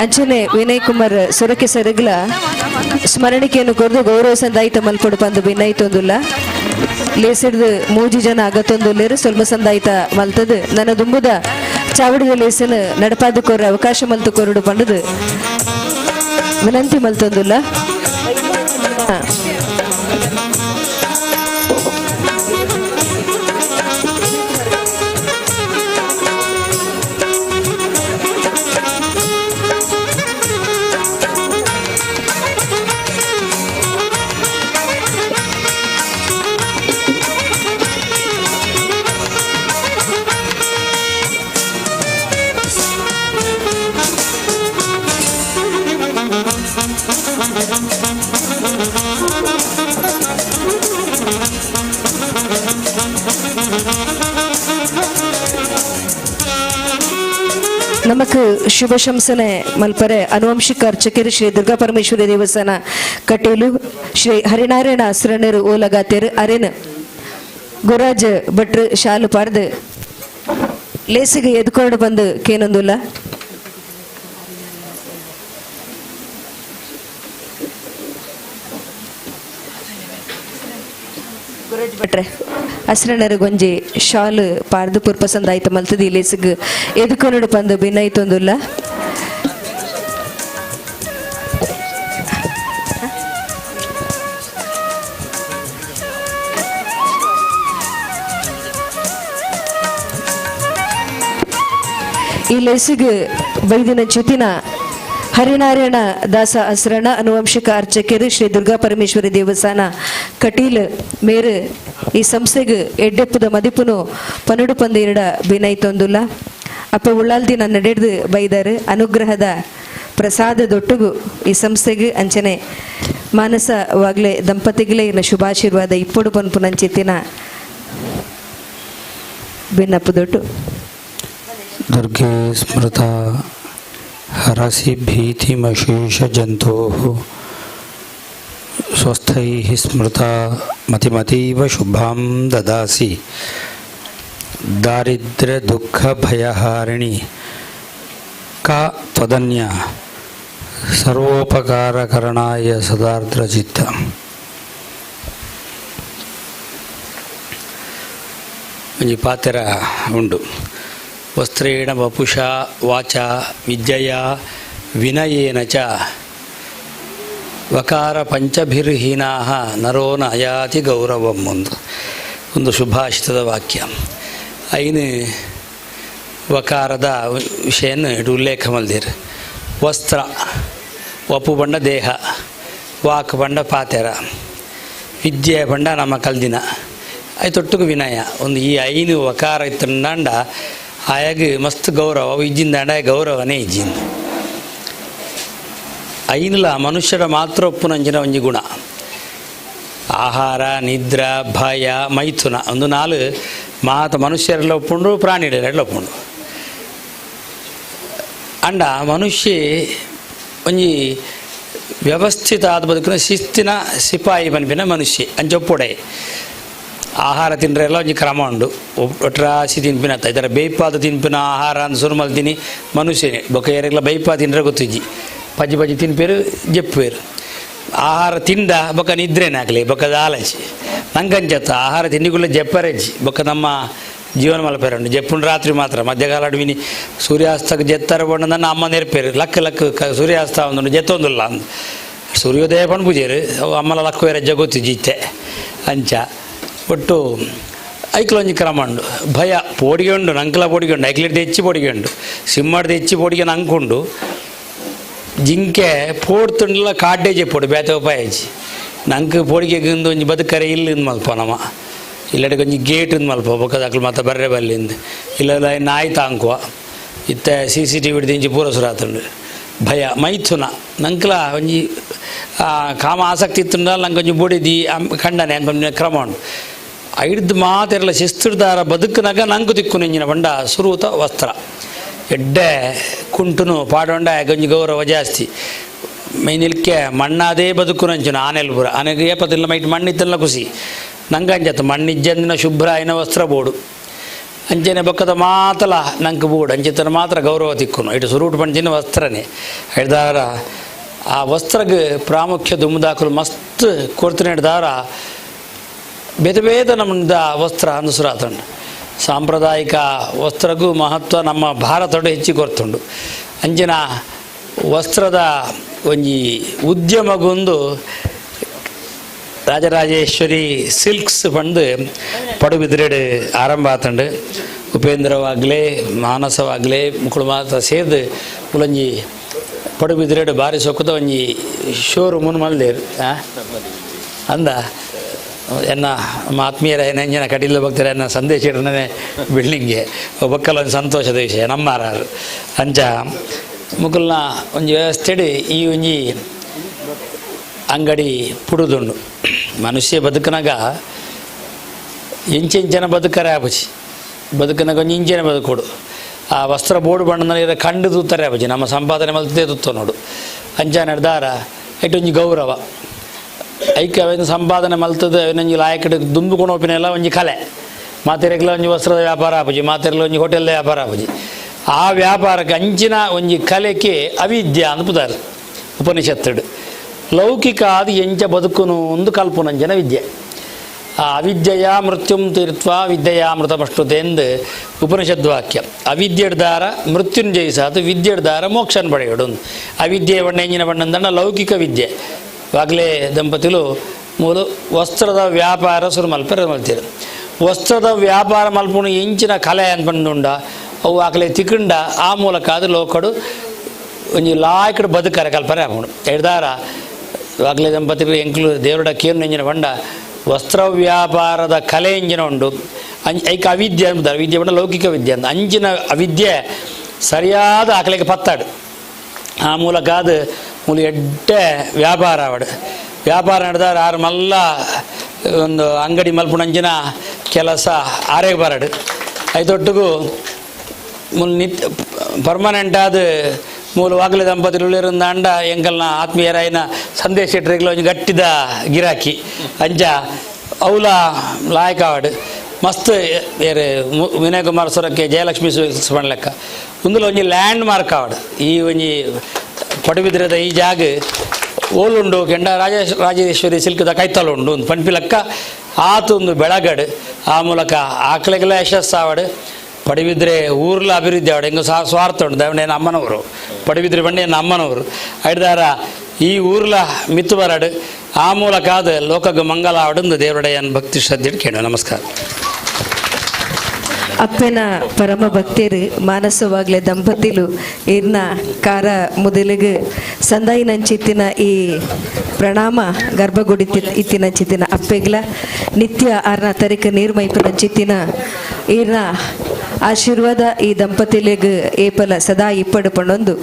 Speaker 3: ಅಂಚನೆ ವಿನಯ್ ಕುಮಾರ್ ಸೊರಕೆ ಸರಗ್ಲ ಸ್ಮರಣಿಕೆಯನ್ನು ಕೊರ್ದು ಗೌರವ ಸಂದಾಯಿತ ಮಲ್ಪಡು ಪಂದು ಭಿನ್ನಯಿತೊಂದಿಲ್ಲ. ಲೇಸಿಡ್ದು 3 ಜನ ಆಗತ್ತೊಂದುಲ್ಲೇರು ಸ್ವಲ್ಪ ಸಂದಾಯಿತ ಮಲ್ತದು ನನ್ನ ದುಂಬುದ ಚಾವಡಿದ ಲೇಸನ ನಡಪಾದ ಕೋರ ಅವಕಾಶ ಮಲ್ತು ಕೊರಡು ಪಂಡದು ವಿನಂತಿ ಮಲ್ತೊಂದುಲ್ಲ. ನಮಕ್ ಶುಭ ಶಂಸನೆ ಮಲ್ಪರೆ ಅನುವಂಶಿಕ ಅರ್ಚಕರು ಶ್ರೀ ದುರ್ಗಾ ಪರಮೇಶ್ವರಿ ದೇವಸ್ಥಾನ ಕಟೀಲು ಶ್ರೀ ಹರಿನಾರಾಯಣ ಅಸ್ರಣರು ಓಲಗಾತೆರು ಅರೆನ್ ಗುರಾಜ್ ಭಟ್ರು ಶಾಲು ಪಾರ್ದು ಲೇಸಿಗೆ ಎದ್ಕೊಂಡು ಬಂದು ಕೇನೊಂದುಲ್ಲ ಗುರಾಜ್ ಭಟ್ರೆ ಅಸ್ರಣರು ಗೊಂಜಿ ಶಾಲು ಪಾರ್ದು ಪುರ್ಪಸಂದ ಆಯ್ತು ಮಲ್ತದಿ ಲೇಸಿಗೆ ಎದ್ಕೊಂಡು ಬಂದು ಭಿನ್ನೈತೊಂದುಲ್ಲ ಈ ಲೇಸಿಗೆ ಬೈದಿನ ಚಿತಿನ ಹರಿನಾರಾಯಣ ದಾಸ ಅಸ್ರಣ ಅನುವಂಶಿಕ ಅರ್ಚಕರು ಶ್ರೀ ದುರ್ಗಾ ಪರಮೇಶ್ವರಿ ದೇವಸ್ಥಾನ ಕಟೀಲ್ ಮೇರು ಈ ಸಂಸ್ಥೆಗೆ ಎಡ್ಡೆಪ್ಪುದ ಮದಿಪುನು ಪನ್ನಡು ಪಂದಿರಡ ಭಿನ್ನೈತೊಂದುಲ್ಲ ಅಪ್ಪ ಉಳ್ಳಾಲ್ದಿನ ನಡೆದು ಬೈದರು ಅನುಗ್ರಹದ ಪ್ರಸಾದದೊಟ್ಟುಗು ಈ ಸಂಸ್ಥೆಗೆ ಅಂಚನೆ ಮಾನಸವಾಗ್ಲೇ ದಂಪತಿಗಳೇ ಇನ್ನ ಶುಭಾಶೀರ್ವಾದ ಇಪ್ಪಡು ಪನ್ಪುನಂಚಿತ್ತಿನ ಭಿನ್ನಪ್ಪುದೊಟ್ಟು
Speaker 8: दुर्गे स्मृता हरसि भीतिमशेषजन्तोः स्वस्थैः स्मृता मतिमतीव शुभां ददासि दारिद्र्यदुःखभयहारिणि का त्वदन्या सर्वोपकारकरणाय सदार्द्रचित्ता ಒಂಜಿ ಪಾತೆರ ಉಂಡು ವಸ್ತ್ರೇಣ ವಪುಷಾ ವಾಚಾ ವಿದ್ಯೆಯ ವಿನಯೇನ ಚ ವಕಾರ ಪಂಚಭಿರ್ಹೀನಾ ನರೋ ನ ಅಯಾತಿ ಗೌರವಂ ಒಂದು ಸುಭಾಷಿತದ ವಾಕ್ಯ ಐನು ವಕಾರದ ವಿಷಯನ ಉಲ್ಲೇಖ ಮಲ್ದಿರ್ ವಸ್ತ್ರ ವಪು ಬಂಡ ದೇಹ ವಾಕ್ ಬಂಡ ಪಾತೆರ ವಿದ್ಯೆ ಬಂಡ ನಮ್ಮ ಕಲ್ದಿನ ಐ ತೊಟ್ಟುಗು ವಿನಯ ಒಂದು ಈ ಐನು ವಕಾರ ಇತ್ತಂಡ ಆಯಾಗ ಮಸ್ತ್ ಗೌರವ ಇಜ್ಜಿಂದ ಅಂಡ ಗೌರವನೇ ಇಜ್ಜಿಂದ ಐನಲ ಮನುಷ್ಯರ ಮಾತ್ರ ಒಪ್ಪುನಂಚಿನ ಒಂಜಿ ಗುಣ ಆಹಾರ ನಿದ್ರ ಭಯ ಮೈಥುನ ಒಂದು ನಾಲು ಮಾತ ಮನುಷ್ಯರೆಲ್ಲ ಒಪ್ಪುಂಡು ಪ್ರಾಣಿಗಳೆಲ್ಲ ಒಪ್ಪುಂಡು ಅಂಡ ಮನುಷ್ಯ ಒಂಜಿ ವ್ಯವಸ್ಥಿತ ಆದ ಬದುಕಿನ ಶಿಸ್ತಿನ ಸಿಪಾಯಿ ಪನ್ಪಿನ ಮನುಷ್ಯ ಅಂಚೊಪ್ಪೊಡೆ ಆಹಾರ ತಿಂದರೆ ಎಲ್ಲ ಒಂಜಿ ಕ್ರಮ ಉಂಡು ಒಟ್ರಾಸಿ ತಿನ್ಪಿನ ಇದರ ಬೈಪಾದ ತಿನ್ಪಿನ ಆಹಾರ ಅಂತ ಸುರು ಮಲ್ತೀನಿ ಮನುಷ್ಯನೇ ಬೊಕ್ಕ ಏರೆಲ್ಲ ಬೈಪಾ ತಿಂದರೆ ಗೊತ್ತಿಜ್ಜಿ ಪಜ್ಜಿ ಪಜ್ಜಿ ತಿನ್ಪೇರು ಜಪ್ಪೇರು ಆಹಾರ ತಿಂಡ ಬೊಕ್ಕ ನಿದ್ರೇನೆ ಆಗಲಿ ಬೊಕ್ಕದ ಆಲಚಿ ನಂಗಂಚತ್ತ ಆಹಾರ ತಿಂಡಿಗುள்ள ಜಪ್ಪರೆಜ್ಜಿ ಬೊಕ್ಕ ನಮ್ಮ ಜೀವನ ಮಲ್ಪೇರುಂಡು ಜಪ್ಪುಂಡು ರಾತ್ರಿ ಮಾತ್ರ ಮಧ್ಯಕಾಲ ಅಡ್ವಿನಿ ಸೂರ್ಯಾಸ್ತಕ್ಕೆ ಜೆತ್ತರ ಬಂಡು ನನ್ನ ಅಮ್ಮ ನೆರಪೇರು ಲಕ್ಕ ಸೂರ್ಯಾಸ್ತ ಒಂದು ಜೆತ್ತೊಂದಿಲ್ಲ ಅಂದು ಸೂರ್ಯೋದಯ ಪಂಡು ಪೂಜೇರು ಅವು ಅಮ್ಮಲ ಲಕ್ಕ ರಜ್ಜ ಗೊತ್ತಿಜ್ಜಿತ್ತೆ ಅಂಚ ಒಟ್ಟು ಐಕ್ಲೊಂಜಿ ಕ್ರಮ ಉಂಡು ಭಯ ಪೋಡಿಗೆ ಉಂಡು ನಂಕಲ ಪೋಡಿಗೆ ಉಂಡು ಐಕ್ಲಿಡ್ದು ಹೆಚ್ಚಿ ಪೋಡಿಗೆ ಉಂಡು ಸಿಮ್ಮಡ್ದು ಹೆಚ್ಚಿ ಪೋಡಿಗೆ ನಂಕುಂಡು ಜಿಂಕೆ ಪೋಡ್ತುಂಡ್ಲ ಕಾಡ್ಡೆ ಜೆಪ್ಪೋಡು ಬೇತೆ ಉಪಾಯಿಸಿ ನಂಗೆ ಪೋಡಿಗೆ ಒಂಜಿ ಬದುಕರೆ ಇಲ್ಲಿಂದ ಮಲ್ಪ ನಮ್ಮ ಇಲ್ಲಡೆ ಒಂಜಿ ಗೇಟ್ ಮಲ್ಪ ಬೊಕ್ಕದಾಕ್ಲು ಮತ್ತೆ ಬರ್ರೆ ಬಲ್ಲಿಂದ ಇಲ್ಲ ನಾಯಿ ತಾಂಕುವ ಇತ್ತ CCTV ದಿಂಚಿ ಪೂರ ಸುರಾತುಂಡು ಭಯ ಮೈಥುನ ನಂಕಲ ಒಂಜಿ ಕಾಮ ಆಸಕ್ತಿ ಇತ್ತುಂಡ ನಂಗೆ ಒಂಜಿ ಬೊಡಿದಿ ಖಂಡನೆ ಅಂತ ಕ್ರಮ ಉಂಡು ಐಡ್ದು ಮಾತೆರಲ್ಲ ಶಿಸ್ತಿರ್ದಾರ ಬದುಕಿನಾಗ ನಂಗೆ ತಿಕ್ಕುನೆಂಜಿನ ಬಂಡ ಸುರೂತ ವಸ್ತ್ರ ಎಡ್ಡೆ ಕುಂಟುನು ಪಾಡೊಂಡ ಒಂಜಿ ಗೌರವ ಜಾಸ್ತಿ ಮೈನಿಲ್ಕೆ ಮಣ್ಣಾದೇ ಬದುಕುನಂಚುನ ಆನೆಲ್ ಪುರ ಆನೆಗೆ ಏಪತಿಲ್ಲ ಮೈಟ್ ಮಣ್ಣಿತ್ತಲ್ಲ ಖುಷಿ ನಂಗಂಜತ್ತು ಮಣ್ಣಿಜ್ಜಂದಿನ ಶುಭ್ರ ಐನ ವಸ್ತ್ರ ಬೋಡು ಅಂಚನೆ ಬೊಕ್ಕದ ಮಾತಲ ನಂಗೆ ಬೋಡು ಅಂಚೆತನ ಮಾತ್ರ ಗೌರವ ತಿಕ್ಕುನು ಇಟ್ಟು ಸುರೂಟು ಪಂಚಿನ ವಸ್ತ್ರನೇ ಹಿಡ್ದಾರ ಆ ವಸ್ತ್ರಗೆ ಪ್ರಾಮುಖ್ಯ ದುಮ್ದಾಕಲು ಮಸ್ತ್ ಕೊಡ್ತೀನಿ ಹಿಡ್ದಾರ ಬೇದ ನಮ್ಮಿಂದ ವಸ್ತ್ರ ಅನುಸರಾತುಂಡು ಸಾಂಪ್ರದಾಯಿಕ ವಸ್ತ್ರಗೂ ಮಹತ್ವ ನಮ್ಮ ಭಾರತಡು ಹೆಚ್ಚಿಗೆ ಕೊರ್ತುಂಡು ಅಂಚಿನ ವಸ್ತ್ರದ ಒಂಜಿ ಉದ್ಯಮಗೊಂದು ರಾಜರಾಜೇಶ್ವರಿ ಸಿಲ್ಕ್ಸ್ ಬಂದು ಪಡುಬಿದ್ರೆಡು ಆರಂಭ ಆತಂಡು ಉಪೇಂದ್ರವಾಗಲೇ ಮಾನಸವಾಗಲೇ ಮುಕ್ಕಳು ಮಾತ್ರ ಸೇರ್ದು ಮುಲಂಜಿ ಪಡುಬಿದ್ರೆಡು ಭಾರಿ ಸೊಕ್ಕದ ಒಂಜಿ ಶೋರೂಮನ್ನು ಮಲ್ದೇರು ಅಂದ ಎನ್ನ ಆತ್ಮೀಯರ ನೆಂಜಿನ ಕಟೀಲ ಭಕ್ತರ ಎನ್ನ ಸಂದೇಶ ಇಡನೇ ಬಿಲ್ಡಿಂಗ್ಗೆ ಒಬ್ಬಕ್ಕಲ್ಲ ಒಂದು ಸಂತೋಷದ ವಿಷಯ ನಮ್ಮಾರು ಅಂಚ ಮುಗುಲ್ನ ಒಂಜಿ ವ್ಯವಸ್ಥೆಡು ಈ ಒಂಜಿ ಅಂಗಡಿ ಪುಡುದುಂಡು ಮನುಷ್ಯ ಬದುಕಿನಾಗ ಎಂಚೆಂಚನ ಬದುಕರೆ ಆಪುಚಿ ಬದುಕಿನಾಗ ಒಂಜಿ ಇಂಚಿನ ಬದುಕೊಡು ಆ ವಸ್ತ್ರ ಬೋರ್ಡ್ ಬಣ್ಣದಲ್ಲಿ ಕಂಡು ತೂತಾರೆ ಅಪ್ಪಾಜಿ ನಮ್ಮ ಸಂಪಾದನೆ ಮಲ್ತೇ ತುತ್ತ ನೋಡು ಅಂಚ ನಡೆದಾರ ಐಟೊಂಜಿ ಗೌರವ ಐಕ್ಯ ಅವೇನು ಸಂಪಾದನೆ ಮಲ್ತದ ಅವನೊಂಜಿ ಲಾಯಕಡೆ ದುಂಬುಕೊಂಡು ಹೋಪಿನೆಲ್ಲ ಒಂಜಿ ಕಲೆ ಮಾತೆರೆಗ್ಲ ಒಂಜಿ ವಸ್ತ್ರದ ವ್ಯಾಪಾರ ಆಪುಜಿ ಮಾತೆರೆಗ್ಲ ಒಂಜಿ ಹೋಟೆಲ್ದ ವ್ಯಾಪಾರ ಆಪುಜಿ ಆ ವ್ಯಾಪಾರಕ್ಕೆ ಅಂಚಿನ ಒಂಜಿ ಕಲೆಗೆ ಅವಿದ್ಯ ಅನ್ಪುತ್ತಾರೆ ಉಪನಿಷತ್ತುಡು ಲೌಕಿಕ ಆದಿ ಎಂಚ ಬದುಕುನು ಒಂದು ಕಲ್ಪನಂಜನ ವಿದ್ಯೆ ಆ ಅವಿದ್ಯೆಯ ಮೃತ್ಯುಂ ತೀರ್ತ್ವ ವಿದ್ಯೆಯ ಮೃತಮಷ್ಟುತೆ ಎಂದು ಉಪನಿಷದ್ ವಾಕ್ಯ ಅವಿದ್ಯೆಡ್ದಾರ ಮೃತ್ಯುಂಜಯಿಸಾತು ವಿದ್ಯೆಡ್ದಾರ ಮೋಕ್ಷನ್ ಪಡೆಯೋಡು ಅವಿದ್ಯೆ ಬಣ್ಣ ಎಂಜಿನ ಬಣ್ಣದಂಡ ಲೌಕಿಕ ವಿದ್ಯೆ ವಾಗಲೇ ದಂಪತಿಗಳು ಮೂಲ ವಸ್ತ್ರದ ವ್ಯಾಪಾರ ಶುರು ಮಲ್ಪರೆ ಮಲ್ತೀರು ವಸ್ತ್ರದ ವ್ಯಾಪಾರ ಮಲ್ಪುನು ಎಂಚಿನ ಕಲೆ ಅನ್ಪಂಡುಂಡ ಅವು ಆಕಲೆ ತಿಕ್ಕಂಡ ಆ ಮೂಲಕ ಅದು ಲೋಕಡು ಒಂಜಿ ಲಾಯ್ಕಡು ಬದುಕರೆ ಕಲ್ಪನೆ ಆಗೋಣ ಎಡ್ದಾರ ವಾಗಲೇ ದಂಪತಿಗಳು ಎಂಕ್ಲು ದೇವರುಡ ಕೇನು ಎಂಜಿನ ಬಂಡ ವಸ್ತ್ರ ವ್ಯಾಪಾರದ ಕಲೆ ಎಂಜಿನ ಉಂಡು ಐಕ ಅವಿದ್ಯೆ ಅಂತಾರೆ ವಿದ್ಯೆ ಬಂಡ ಲೌಕಿಕ ವಿದ್ಯೆ ಅಂತ ಅಂಚಿನ ಅವಿದ್ಯೆ ಸರಿಯಾದ ಆಕಲೆಗೆ ಪತ್ತಾಡು ಆ ಮೂಲಕ ಅದು ಮೂಲ ಎಡ್ಡೆ ವ್ಯಾಪಾರ ಆವಡು ವ್ಯಾಪಾರ ನಡೆದಾರ ಆರು ಮಲ್ಲ ಒಂದು ಅಂಗಡಿ ಮಲ್ಪುಣಂಚಿನ ಕೆಲಸ ಆರೆಗೆ ಬರಡು ಐದೊಟ್ಟಿಗೂ ಮೂಲ ನಿತ್ಯ ಪರ್ಮನೆಂಟ್ ಆದ ಮೂಲ ವಾಗಲೆ ದಂಪತಿಗಳಿರುಂದ ಅಂಡ ಎಂಕಲ್ನ ಆತ್ಮೀಯರಾಯಿನ ಸಂದೇಶ ಇಟ್ಟರೆಗ್ಲ ಒಂಜಿ ಗಟ್ಟಿದ ಗಿರಾಕಿ ಅಂಚ ಅವಲ ಲಾಯಕವಾಡು ಮಸ್ತ್ ಏರೆ ವಿನಯ್ ಕುಮಾರ್ ಸೊರಕ್ಕೆ ಜಯಲಕ್ಷ್ಮಿ ಸ್ವೀಟ್ಸ್ ಲೆಕ್ಕ ಒಂದುಲ ಒಂಜಿ ಲ್ಯಾಂಡ್ ಮಾರ್ಕ್ ಆವಡು ಈ ಒಂಜಿ ಪಡುಬಿದ್ರದ ಈ ಜಾಗ ಓಲುಂಡು ಕೆಂಡ ರಾಜೇಶ್ವರಿ ಸಿಲ್ಕದ ಕೈತಲು ಉಂಡು ಒಂದು ಪಂಪಿಲಕ್ಕ ಆತು ಒಂದು ಬೆಳಗಡು ಆ ಮೂಲಕ ಆಕಳೆಗೆಲ್ಲ ಯಶಸ್ಸು ಆವಡು ಪಡುಬಿದ್ರೆ ಊರ್ಲ ಅಭಿವೃದ್ಧಿ ಆವಡು ಹೆಂಗೆ ಸ್ವಾರ್ಥ ಉಂಟು ದವಣೇನು ಅಮ್ಮನವರು ಪಡುಬಿದ್ರೆ ಬಂಡೆ ಅಮ್ಮನವರು ಐದಾರ ಈ ಊರ್ಲ ಮಿತ್ತು ಬರಡು ಆ ಮೂಲಕ ಅದು ಲೋಕಕ್ಕೆ ಮಂಗಲ ಆವಡು ದೇವರಡೆಯನ್ ಭಕ್ತಿ ಶ್ರದ್ಧೆ ಕೇಳು ನಮಸ್ಕಾರ
Speaker 3: ಅಪ್ಪನ ಪರಮ ಭಕ್ತರು ಮಾನಸವಾಗ್ಲೆ ದಂಪತಿಲು ಇರ್ನ ಕಾರ ಮೊದಲಿಗೆ ಸಂದಾಯಿನಂಚಿತ್ತಿನ ಈ ಪ್ರಣಾಮ ಗರ್ಭಗುಡಿ ಇತ್ತಿನ ಚಿತ್ತಿನ ಅಪ್ಪೆಗ್ಲ ನಿತ್ಯ ಆರ್ನ ತರಿಕ ನೀರ್ಮೈಪನಂಚಿತ್ತಿನ ಇರ್ನ ಆಶೀರ್ವಾದ ಈ ದಂಪತಿಲಿಗೆ ಏಪಲ ಸದಾ ಇಪ್ಪಡು ಪಣೊಂದು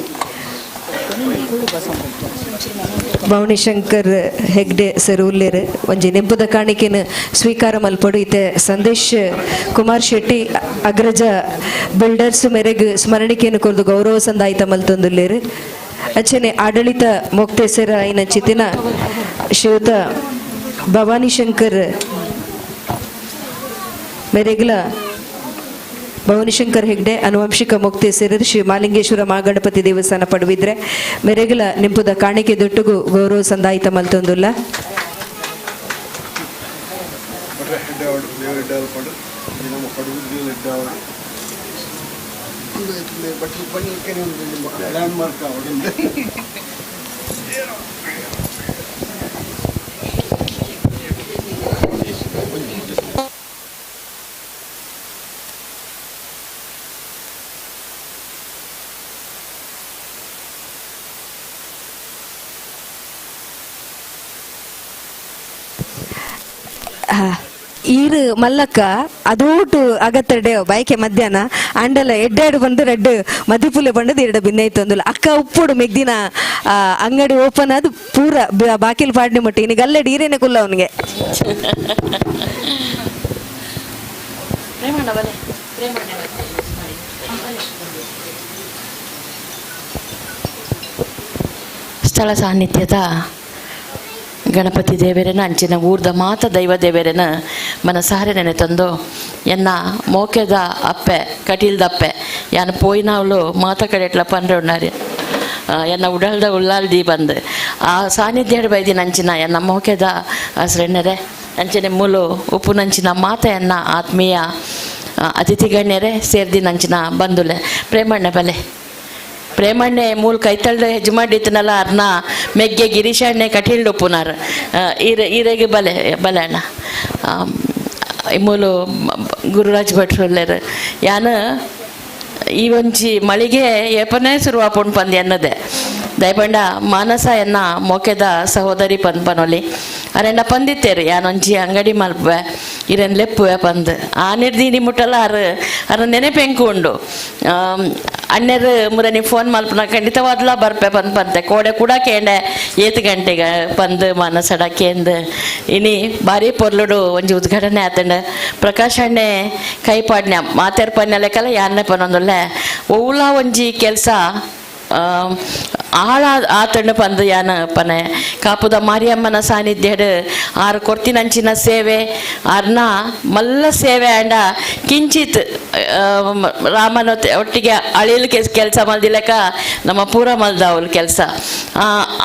Speaker 3: ಭವನಿಶಂಕರ್ ಹೆಗ್ಡೆ ಸರ್ ಉಲ್ಲೇರು ಒಂಜಿ ನೆಂಪುದ ಕಾಣಿಕೆನ ಸ್ವೀಕಾರ ಮಲ್ಪಡು ಇತ್ತೆ ಸಂದೇಶ್ ಕುಮಾರ್ ಶೆಟ್ಟಿ ಅಗ್ರಜ ಬಿಲ್ಡರ್ಸ್ ಮೇರೆಗೆ ಸ್ಮರಣಿಕೆಯನ್ನು ಕೊರ್ದು ಗೌರವ ಸಂದಾಯಿತ ಮಲ್ತೊಂದುಲ್ಲೇರು ಅಚ್ಚನೆ ಆಡಳಿತ ಮೊಕ್ತೇಸರ ಐನ ಚಿತ್ತಿನ ಶ್ರೀಯುತ ಭವಾನಿಶಂಕರ್ ಮೇರೆಗ್ಲ ಭವನಿಶಂಕರ್ ಹೆಗ್ಡೆ ಅನುವಂಶಿಕ ಮೊಕ್ತೇಸರ ಶ್ರೀ ಮಾಲಿಂಗೇಶ್ವರ ಮಹಾಗಣಪತಿ ದೇವಸ್ಥಾನ ಪಡುವಿದ್ರೆ ಮೆರೆಗಲ ನಿಂಪುದ ಕಾಣಿಕೆ ದೊಟ್ಟುಗು ಗೌರವ ಸಂದಾಯಿತ ಮಲ್ತೊಂದುಲ್ಲ ಈರು ಮಲ್ಲಕ್ಕ ಅದೋಟು ಅಗತ್ತಡೆ ಬೈಕೆ ಮಧ್ಯಾಹ್ನ ಅಂಡಲ ಎಡ್ಡಾಡು ಬಂದು ರೆಡ್ ಮದಿಪುಲೆ ಬಂಡದು ಎರಡು ಭಿನ್ನ ಇತ್ತೊಂದುಲ್ಲ ಅಕ್ಕ ಉಪ್ಪುಡು ಮೆಗ್ದಿನ ಅಂಗಡಿ ಓಪನ್ ಅದು ಪೂರ ಬಾಕಿಲ್ ಪಾಡ್ನೆ ಮಟ್ಟಿ ಇನ್ನು ಗಲ್ಲೆಡಿ ಈರೇನೆ ಕುಲ್ಲ ಅವನಿಗೆ
Speaker 9: ಸ್ಥಳ ಸಾನ್ನಿಧ್ಯದ ಗಣಪತಿ ದೇವರೇನ ಅಂಚಿನ ಊರ್ದ ಮಾತ ದೈವ ದೇವರೇನ ಮನಸಾರೆ ನೆನೆ ತಂದು ಎನ್ನ ಮೋಕೆದ ಅಪ್ಪೆ ಕಟೀಲ್ದ ಅಪ್ಪೆ ಯಾನು ಪೋಯಿನವಳು ಮಾತ ಕಡೆಟ್ಲ ಪಂಡ್ರೆ ಉಣ್ಣಾರಿ ಎನ್ನ ಉಡಲ್ದ ಉಳ್ಳಾಲ್ದಿ ಬಂದು ಆ ಸಾನ್ನಿಧ್ಯ ಬೈದಿನ ಅಂಚಿನ ಎನ್ನ ಮೋಕೆದ ಹಸ್ರೆಣ್ಣರೆ ಅಂಚನೆ ಮೂಲು ಉಪ್ಪು ನಂಚಿನ ಮಾತ ಎನ್ನ ಆತ್ಮೀಯ ಅತಿಥಿ ಗಣ್ಯರೇ ಸೇರ್ದಿ ನಂಚಿನ ಬಂದುಲೆ ಪ್ರೇಮಣ್ಣೆ ಬಲೆ ಪ್ರೇಮಣ್ಣೆ ಮೂಲ ಕೈತಳ್ಳ ಹೆಜ್ಮಾಡಿತ್ತನಲ್ಲ ಅರ್ನ ಮೆಗ್ಗೆ ಗಿರೀಶಣ್ಣೆ ಕಟೀಲ್ಡು ಉಪ್ಪುನಾರ ಈರೆಗೆ ಬಲೆ ಬಲೆ ಅಣ್ಣ ಮೂಲು ಗುರುರಾಜ್ ಭಟ್ರು ಎಲ್ಲರು ಯಾನು ಈ ಒಂಚಿ ಮಳಿಗೆ ಏಪನೇ ಶುರುವಾಪುಂಡು ಪಂದು ಎನ್ನದೆ ದಯಪಂಡ ಮಾನಸ ಎನ್ನ ಮೊಕೆದ ಸಹೋದರಿ ಪಂದ್ ಪನೊಲಿ ಅರೆಂಡ ಪಂದಿತ್ತೇರು ಯಾನೊಂಚಿ ಅಂಗಡಿ ಮಲ್ಪೆ ಇರೆನ್ ಲೆಪ್ಪುವೆ ಪಂದ್ ಆ ನಿರ್ದೀನಿ ಮುಟ್ಟಲ್ಲ ಅರ ನೆನೆಪೆಂಕು ಉಂಡು ಅಣ್ಣರು ಮುರನಿ ಫೋನ್ ಮಲ್ಪನ ಖಂಡಿತವಾದ್ಲ ಬರ್ಪೆ ಪಂತೆ ಕೋಡೆ ಕೂಡ ಕೇಂಡೆ 7 ಗಂಟೆಗೆ ಪಂದು ಮಾನಸಡ ಕೇಂದ್ ಇನಿ ಭಾರಿ ಪೊರ್ಲುಡು ಒಂಜಿ ಉದ್ಘಾಟನೆ ಆತಂಡ ಪ್ರಕಾಶ್ ಅಣ್ಣೆ ಕೈ ಪಾಡ್ನ್ಯ ಮಾತೇರ್ ಪನ್ಯ ಲೆಕ್ಕಲ್ಲ ಯಾರನ್ನೇ ಪನ್ನೊಂದುಲ್ಲೆ ಒವ್ಲ ಒಂಜಿ ಕೆಲಸ ಆಳ ಆತಂಡು ಪಂದು ಯಾನ ಪನೆ ಕಾಪುದ ಮಾರಿಯಮ್ಮನ ಸಾನ್ನಿಧ್ಯಡ್ ಆರು ಕೊರ್ತಿನಂಚಿನ ಸೇವೆ ಆರ್ನ ಮಲ್ಲ ಸೇವೆ ಅಂಡ ಕಿಂಚಿತ್ ರಾಮನ ಒಟ್ಟಿಗೆ ಅಳಿಲ್ ಕೆಲಸ ಮಲ್ದಿಲಕ ನಮ್ಮ ಪೂರ ಮಲ್ದವಲ್ ಕೆಲಸ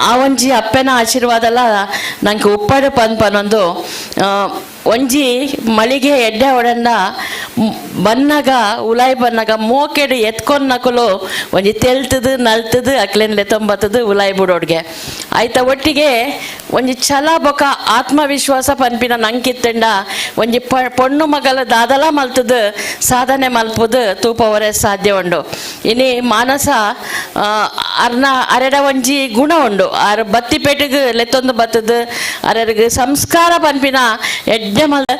Speaker 9: ಆ ಒಂಜಿ ಅಪ್ಪನ ಆಶೀರ್ವಾದಲ್ಲ ನಂಗೆ ಉಪ್ಪಡು ಪನ್ನೊಂದು ಒಂಜಿ ಮಳಿಗೆ ಎಡ್ಡೆ ಒಡಂಡ ಬನ್ನಗ ಉಲಾಯಿ ಬನ್ನಗ ಮೋಕೆಡು ಎತ್ಕೊಂಡು ನಕಲು ಒಂಜಿ ತೆಲ್ತದು ನಲ್ತದು ಅಕ್ಲೆನ್ಲೆ ತೊಂಬತ್ತದು ಉಲಾಯಿ ಬಿಡೋಡ್ಗೆ ಆಯ್ತಾ ಒಟ್ಟಿಗೆ ಒಂಜಿ ಛಲ ಬೊಕ ಆತ್ಮವಿಶ್ವಾಸ ಪನ್ಪಿನ ನಂಕಿತ್ತಂಡ ಒಂಜಿ ಪೊಣ್ಣು ಮಗಲ ದಾದಲ ಮಲ್ತದು ಸಾಧನೆ ಮಲ್ಪುದು ತೂಪವರೆ ಸಾಧ್ಯ ಉಂಡು ಇನಿ ಮಾನಸ ಅರ್ನ ಅರೆಡ ಒಂಜಿ ಗುಣ ಉಂಡು ಆರು ಬತ್ತಿಪೇಟೆಗೆ ಲೆತ್ತೊಂದು ಬತ್ತದು ಅರೆಗೆ ಸಂಸ್ಕಾರ ಪನ್ಪಿನ ಎಡ್ಡೆ ಮಲ್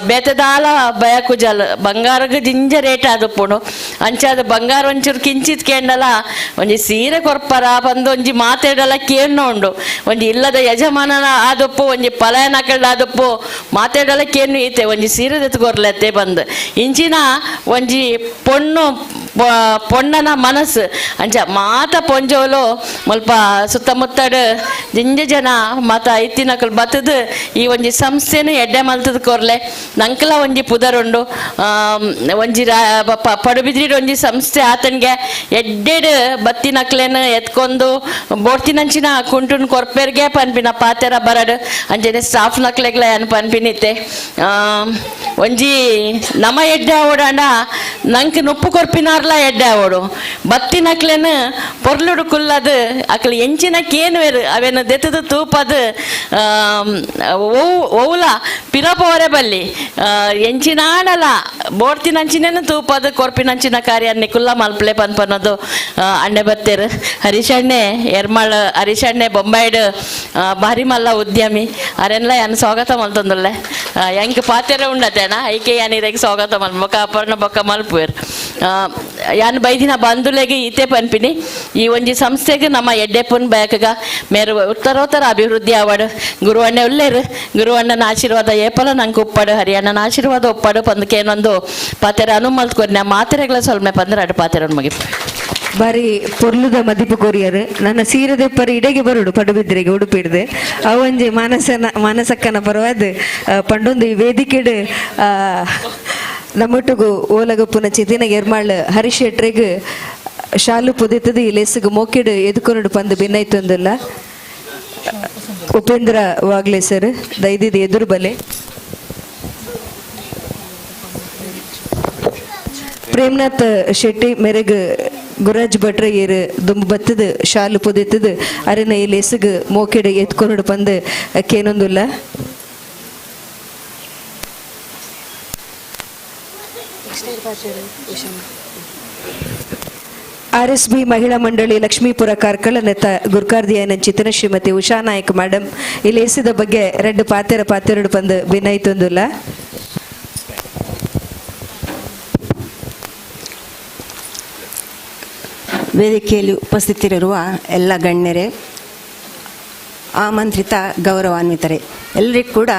Speaker 9: ಬೇತದಾಲ ಬಯಕು ಜಲ್ ಬಂಗಾರಗ ಜಿಂಜ ರೇಟ್ ಆದಪ್ಪುಂಡು ಅಂಚಾದ ಬಂಗಾರ ಒಂಚೂರು ಕಿಂಚಿತ್ ಕೇಂಡಲ ಒಂಜಿ ಸೀರೆ ಕೊರ್ಪರ ಬಂದು ಒಂಜಿ ಮಾತಾಡಲ ಕೇಣ್ಣು ಉಂಡು ಒಂಜಿ ಇಲ್ಲದ ಯಜಮಾನನ ಆದಪ್ಪು ಒಂಜಿ ಪಲಾಯನ ಹಾಕಲ್ಡ ಆದಪ್ಪು ಮಾತಾಡಲ ಕೇಣ್ಣು ಈತೆ ಒಂಜಿ ಸೀರೆ ಎತ್ಕೊರ್ಲೆತ್ತೆ ಬಂದು ಇಂಚಿನ ಒಂಜಿ ಪೊಣ್ಣನ ಮನಸ್ಸು ಅಂಚ ಮಾತ ಪೊಂಜೋಲು ಮುಲ್ಪ ಸುತ್ತಮುತ್ತಡು ಜಿಂಜ ಜನ ಮಾತ ಐತಿನಕಲ್ ಬತ್ತದು ಈ ಒಂಜಿ ಸಂಸ್ಥೆನು ಎಡ್ಡೆ ಮಲ್ತದ ಕೊರ್ಲೆ ನಂಕಲ ಒಂಜಿ ಪುದರುಂಡು ಒಂಜಿ ಪಡುಬಿದ್ರಿಡ್ ಒಂಜಿ ಸಂಸ್ಥೆ ಆತನ್ಗೆ ಎಡ್ಡೆಡ್ ಬತ್ತಿನಕ್ಲೆನ ಎತ್ಕೊಂಡು ಬೋಡ್ತಿನಂಚಿನ ಕುಂಟುನ್ ಕೊರ್ಪೆರ್ಗೆ ಪನ್ಪಿನ ಪಾತೆರ ಬರಡು ಅಂಚನೆ ಸ್ಟಾಫ್ ನಕ್ಲೆಗ್ಲ ಅನ್ ಪನ್ಪಿನಿತ್ತೆ ಒಂಜಿ ನಮ ಎಡ್ಡೆ ಓಡಾಂಡ ನಂಗೆ ನುಪ್ಪು ಕೊರ್ಪಿನಾರ್ಲ ಎಡ್ಡೆ ಓಡು ಬತ್ತಿನಕ್ಲೆನ ಪೊರ್ಲುಡು ಕುಲ್ಲದು ಅಕ್ಲು ಎಂಚಿನ ಕೇನುವೆರು ಅವೇನು ದೆತ್ತದು ತೂಪದು ಓವುಲ ಪಿರಪವರೆ ಬಲ್ಲಿ ಎಂಚಿನಾಡಲ ಬೋಡ್ತಿನಂಚಿನೇನು ತೂಪದು ಕೊರ್ಪಿನಂಚಿನ ಕಾರ್ಯ ನಿಕುಲ್ಲ ಮಲ್ಪಲೆ ಪನ್ಪನ್ನೋದು ಅಣ್ಣೆ ಬತ್ತೇರು ಹರೀಶಣ್ಣೆ ಎರ್ಮಾಳ್ ಹರೀಶಣ್ಣೆ ಬೊಂಬಾಯ್ಡು ಭಾರಿ ಮಲ್ಲ ಉದ್ಯಮಿ ಅರೆಲ್ಲ ಯಾನು ಸ್ವಾಗತ ಮಲ್ತಂದುಲ್ಲೆ ಹೆಂಗೆ ಪಾತೆರ ಉಂಡತೇನ ಐಕೆ ಯಾನಿರೆಗೆ ಸ್ವಾಗತ ಮಲ್ ಬೊಕ್ಕ ಅಪರ್ಣ ಬೊಕ್ಕ ಮಲ್ಪುವೆರು ಯಾನು ಬೈದಿನ ಬಂಧುಲೆಗೆ ಈತೆ ಪನ್ಪಿನಿ ಈ ಒಂಜಿ ಸಂಸ್ಥೆಗೆ ನಮ್ಮ ಎಡ್ಡೆಪ್ಪನ್ ಬ್ಯಾಕ್ಗ ಮೇರು ಉತ್ತರೋತ್ತರ ಅಭಿವೃದ್ಧಿ ಆವಡು ಗುರುವಣ್ಣೆ ಉಲ್ಲೇರು ಗುರುವಣ್ಣನ ಆಶೀರ್ವಾದ ಏಪಲ ನಂಗೆ ಉಪ್ಪಡು ಹರಿಯಣ್ಣನ ಆಶೀರ್ವಾದ ಒಪ್ಪಡು ಪಂದಕೇನೊಂದು ಪಾತೆರ ಅನುಮಲ್ತ್ಕೊರ್ನ ಮಾತೆರೆಗಳ ಸೊಲ್ಮೆ ಪಂದ್ರೆ ಅಡು ಪಾತೆರ ಮುಗಿப்பு
Speaker 3: ಬಾರಿ ಪೊರ್ಲುದ ಮದಿಪು ಕೊರಿಯರು ನನ್ನ ಸೀರೆದೆ ಪರಿ ಇಡೆಗೆ ಬರುಡು ಪಡುಬಿದ್ರೆಗೆ ಉಡುಪಿಡ್ದೆ ಅವಂಜಿ ಮಾನಸಕ್ಕನ ಪರವಾದ ಪಂಡೊಂದು ಈ ವೇದಿಕೆಡು ನಮ್ಮೊಟ್ಟಿಗೂ ಓಲಗಪ್ಪುನ ಚಿತಿನ ಎರ್ಮಾಳ್ ಹರೀಶ್ ಶೆಟ್ರೆಗ್ ಶಾಲು ಪುದಿತದು ಈ ಲೆಸ್ಗೆ ಮೋಕಿಡು ಎದುಕೊಂಡು ಪಂದು ಭಿನ್ನೈತೊಂದಿಲ್ಲ ಉಪೇಂದ್ರ ವಾಗ್ಲೆ ಸರ್ ದೈದಿದ ಎದುರು ಬಲೆ ಪ್ರೇಮ್ನಾಥ್ ಶೆಟ್ಟಿ ಮೆರೆಗ್ ಗುರಾಜ್ ಭಟ್ರ ಏರು ದುಂಬು ಬತ್ತದು ಶಾಲು ಪುದಿತದು ಅರಿನ ಈ ಲೆಸ್ಗೆ ಮೋಕಿಡು ಎತ್ಕೊಂಡು ಪಂದು ಕೇನೊಂದಿಲ್ಲ RSB ಮಹಿಳಾ ಮಂಡಳಿ ಲಕ್ಷ್ಮೀಪುರ ಕಾರ್ಕಳ ನೆತ್ತ ಗುರ್ಕಾರ್ದಿಯನ ಚಿತನ ಶ್ರೀಮತಿ ಉಷಾ ನಾಯಕ್ ಮೇಡಮ್ ಇಲ್ಲಿ ಎಸಿದ ಬಗ್ಗೆ ರೆಡ್ ಪಾತೆರಡು ಪಂದು ಭಿನ್ನೈತೊಂದಿಲ್ಲ
Speaker 10: ವೇದಿಕೆಯಲ್ಲಿ ಉಪಸ್ಥಿತರಿರುವ ಎಲ್ಲ ಗಣ್ಯರೇ ಆಮಂತ್ರಿತ ಗೌರವಾನ್ವಿತರೆ ಎಲ್ಲರಿಗೂ ಕೂಡ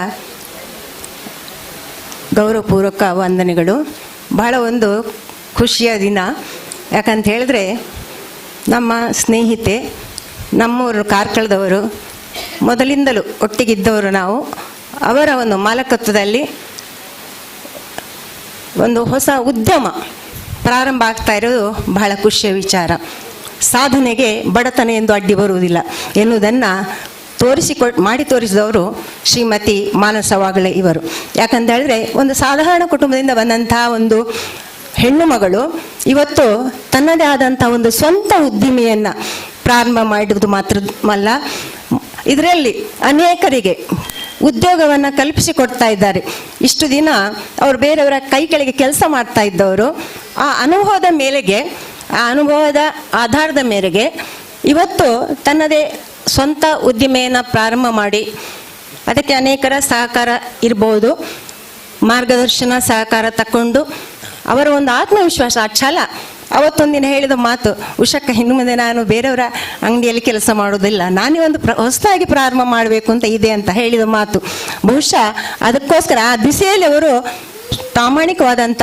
Speaker 10: ಗೌರವಪೂರ್ವಕ ವಂದನೆಗಳು. ಬಹಳ ಒಂದು ಖುಷಿಯ ದಿನ. ಯಾಕಂತ ಹೇಳಿದ್ರೆ ನಮ್ಮ ಸ್ನೇಹಿತೆ ನಮ್ಮೂರು ಕಾರ್ಕಳದವರು ಮೊದಲಿಂದಲೂ ಒಟ್ಟಿಗಿದ್ದವರು ನಾವು. ಅವರ ಒಂದು ಮಾಲಕತ್ವದಲ್ಲಿ ಒಂದು ಹೊಸ ಉದ್ಯಮ ಪ್ರಾರಂಭ ಆಗ್ತಾ ಇರೋದು ಬಹಳ ಖುಷಿಯ ವಿಚಾರ. ಸಾಧನೆಗೆ ಬಡತನ ಎಂದು ಅಡ್ಡಿ ಬರುವುದಿಲ್ಲ ಎನ್ನುವುದನ್ನು ಮಾಡಿ ತೋರಿಸಿದವರು ಶ್ರೀಮತಿ ಮಾನಸ ವಾಗ್ಲೆ ಇವರು. ಯಾಕಂತ ಹೇಳಿದ್ರೆ ಒಂದು ಸಾಧಾರಣ ಕುಟುಂಬದಿಂದ ಬಂದಂತಹ ಒಂದು ಹೆಣ್ಣು ಮಗಳು ಇವತ್ತು ತನ್ನದೇ ಆದಂಥ ಒಂದು ಸ್ವಂತ ಉದ್ದಿಮೆಯನ್ನು ಪ್ರಾರಂಭ ಮಾಡಿರುವುದು ಮಾತ್ರವಲ್ಲ, ಇದರಲ್ಲಿ ಅನೇಕರಿಗೆ ಉದ್ಯೋಗವನ್ನು ಕಲ್ಪಿಸಿಕೊಡ್ತಾ ಇದ್ದಾರೆ. ಇಷ್ಟು ದಿನ ಅವರು ಬೇರೆಯವರ ಕೈ ಕೆಳಗೆ ಕೆಲಸ ಮಾಡ್ತಾ ಇದ್ದವರು ಆ ಅನುಭವದ ಆಧಾರದ ಮೇರೆಗೆ ಇವತ್ತು ತನ್ನದೇ ಸ್ವಂತ ಉದ್ದಿಮೆಯನ್ನು ಪ್ರಾರಂಭ ಮಾಡಿ ಅದಕ್ಕೆ ಅನೇಕರ ಸಹಕಾರ ಇರ್ಬೋದು, ಮಾರ್ಗದರ್ಶನ ಸಹಕಾರ ತಕ್ಕೊಂಡು ಅವರ ಒಂದು ಆತ್ಮವಿಶ್ವಾಸ, ಛಲ. ಅವತ್ತೊಂದಿನ ಹೇಳಿದ ಮಾತು, ಉಷಕ್ಕ ಇನ್ನು ಮುಂದೆ ನಾನು ಬೇರೆಯವರ ಅಂಗಡಿಯಲ್ಲಿ ಕೆಲಸ ಮಾಡೋದಿಲ್ಲ, ನಾನೇ ಒಂದು ಹೊಸದಾಗಿ ಪ್ರಾರಂಭ ಮಾಡಬೇಕು ಅಂತ ಇದೆ ಅಂತ ಹೇಳಿದ ಮಾತು. ಬಹುಶಃ ಅದಕ್ಕೋಸ್ಕರ ಆ ದಿಸೆಯಲ್ಲಿ ಅವರು ಪ್ರಾಮಾಣಿಕವಾದಂಥ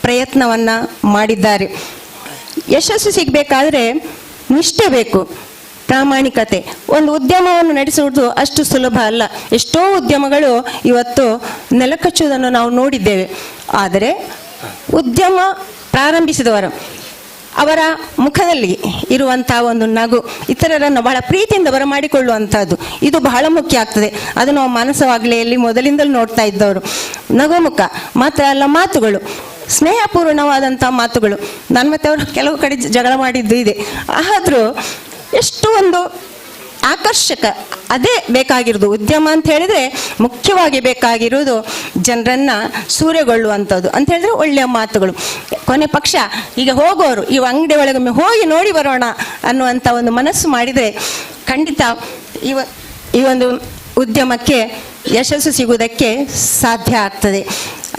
Speaker 10: ಪ್ರಯತ್ನವನ್ನು ಮಾಡಿದ್ದಾರೆ. ಯಶಸ್ಸು ಸಿಗಬೇಕಾದ್ರೆ ನಿಷ್ಠೆ ಬೇಕು, ಪ್ರಾಮಾಣಿಕತೆ. ಒಂದು ಉದ್ಯಮವನ್ನು ನಡೆಸುವುದು ಅಷ್ಟು ಸುಲಭ ಅಲ್ಲ. ಎಷ್ಟೋ ಉದ್ಯಮಗಳು ಇವತ್ತು ನೆಲಕಚ್ಚುವುದನ್ನು ನಾವು ನೋಡಿದ್ದೇವೆ. ಆದರೆ ಉದ್ಯಮ ಪ್ರಾರಂಭಿಸಿದವರು ಅವರ ಮುಖದಲ್ಲಿ ಇರುವಂತಹ ಒಂದು ನಗು ಇತರರನ್ನು ಬಹಳ ಪ್ರೀತಿಯಿಂದ ಬರಮಾಡಿಕೊಳ್ಳುವಂಥದ್ದು, ಇದು ಬಹಳ ಮುಖ್ಯ ಆಗ್ತದೆ. ಅದು ನಾವು ಮಾನಸವಾಗ್ಲೆಯಲ್ಲಿ ಮೊದಲಿಂದಲೂ ನೋಡ್ತಾ ಇದ್ದವರು. ನಗುಮುಖ ಮಾತ್ರ ಅಲ್ಲ, ಮಾತುಗಳು ಸ್ನೇಹಪೂರ್ಣವಾದಂಥ ಮಾತುಗಳು. ನಾನು ಮತ್ತೆ ಅವರು ಕೆಲವು ಕಡೆ ಜಗಳ ಮಾಡಿದ್ದು ಇದೆ, ಆದರೂ ಎಷ್ಟು ಒಂದು ಆಕರ್ಷಕ. ಅದೇ ಬೇಕಾಗಿರೋದು ಉದ್ಯಮ ಅಂತ ಹೇಳಿದರೆ. ಮುಖ್ಯವಾಗಿ ಬೇಕಾಗಿರುವುದು ಜನರನ್ನು ಸೂರೆಗೊಳ್ಳುವಂಥದ್ದು ಅಂತ ಹೇಳಿದ್ರೆ ಒಳ್ಳೆಯ ಮಾತುಗಳು. ಕೊನೆ ಪಕ್ಷ ಈಗ ಹೋಗೋರು ಈ ಅಂಗಡಿ ಒಳಗೊಮ್ಮೆ ಹೋಗಿ ನೋಡಿ ಬರೋಣ ಅನ್ನುವಂಥ ಒಂದು ಮನಸ್ಸು ಮಾಡಿದರೆ ಖಂಡಿತ ಈ ಒಂದು ಉದ್ಯಮಕ್ಕೆ ಯಶಸ್ಸು ಸಿಗುವುದಕ್ಕೆ ಸಾಧ್ಯ ಆಗ್ತದೆ.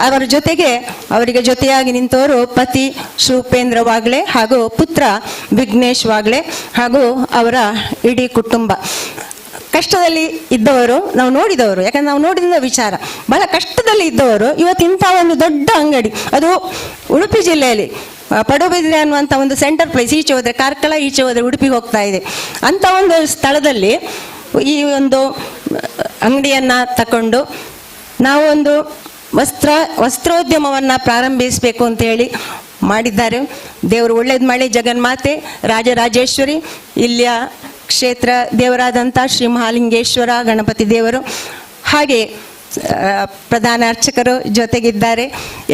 Speaker 10: ಅವರ ಜೊತೆಗೆ ಅವರಿಗೆ ಜೊತೆಯಾಗಿ ನಿಂತವರು ಪತಿ ಶಿವಪೇಂದ್ರ ವಾಗ್ಲೆ ಹಾಗೂ ಪುತ್ರ ವಿಘ್ನೇಶ್ ವಾಗ್ಲೆ ಹಾಗೂ ಅವರ ಇಡೀ ಕುಟುಂಬ. ಕಷ್ಟದಲ್ಲಿ ಇದ್ದವರು ನಾವು ನೋಡಿದವರು, ಯಾಕಂದ್ರೆ ನಾವು ನೋಡಿದ ವಿಚಾರ, ಬಹಳ ಕಷ್ಟದಲ್ಲಿ ಇದ್ದವರು ಇವತ್ತು ಇಂಥ ಒಂದು ದೊಡ್ಡ ಅಂಗಡಿ, ಅದು ಉಡುಪಿ ಜಿಲ್ಲೆಯಲ್ಲಿ ಪಡುಬಿದ್ರೆ ಅನ್ನುವಂಥ ಒಂದು ಸೆಂಟರ್ ಪ್ಲೇಸ್. ಈಚೆ ಹೋದರೆ ಕಾರ್ಕಳ, ಈಚೆ ಹೋದರೆ ಉಡುಪಿಗೆ ಹೋಗ್ತಾ ಇದೆ. ಅಂಥ ಒಂದು ಸ್ಥಳದಲ್ಲಿ ಈ ಒಂದು ಅಂಗಡಿಯನ್ನು ತಗೊಂಡು ನಾವು ಒಂದು ವಸ್ತ್ರೋದ್ಯಮವನ್ನು ಪ್ರಾರಂಭಿಸಬೇಕು ಅಂತ ಹೇಳಿ ಮಾಡಿದ್ದಾರೆ. ದೇವರು ಒಳ್ಳೇದು ಮಾಡಿ. ಜಗನ್ಮಾತೆ ರಾಜರಾಜೇಶ್ವರಿ, ಇಲ್ಲಿಯ ಕ್ಷೇತ್ರ ದೇವರಾದಂಥ ಶ್ರೀ ಮಹಾಲಿಂಗೇಶ್ವರ ಗಣಪತಿ ದೇವರು, ಹಾಗೆ ಪ್ರಧಾನ ಅರ್ಚಕರು ಜೊತೆಗಿದ್ದಾರೆ.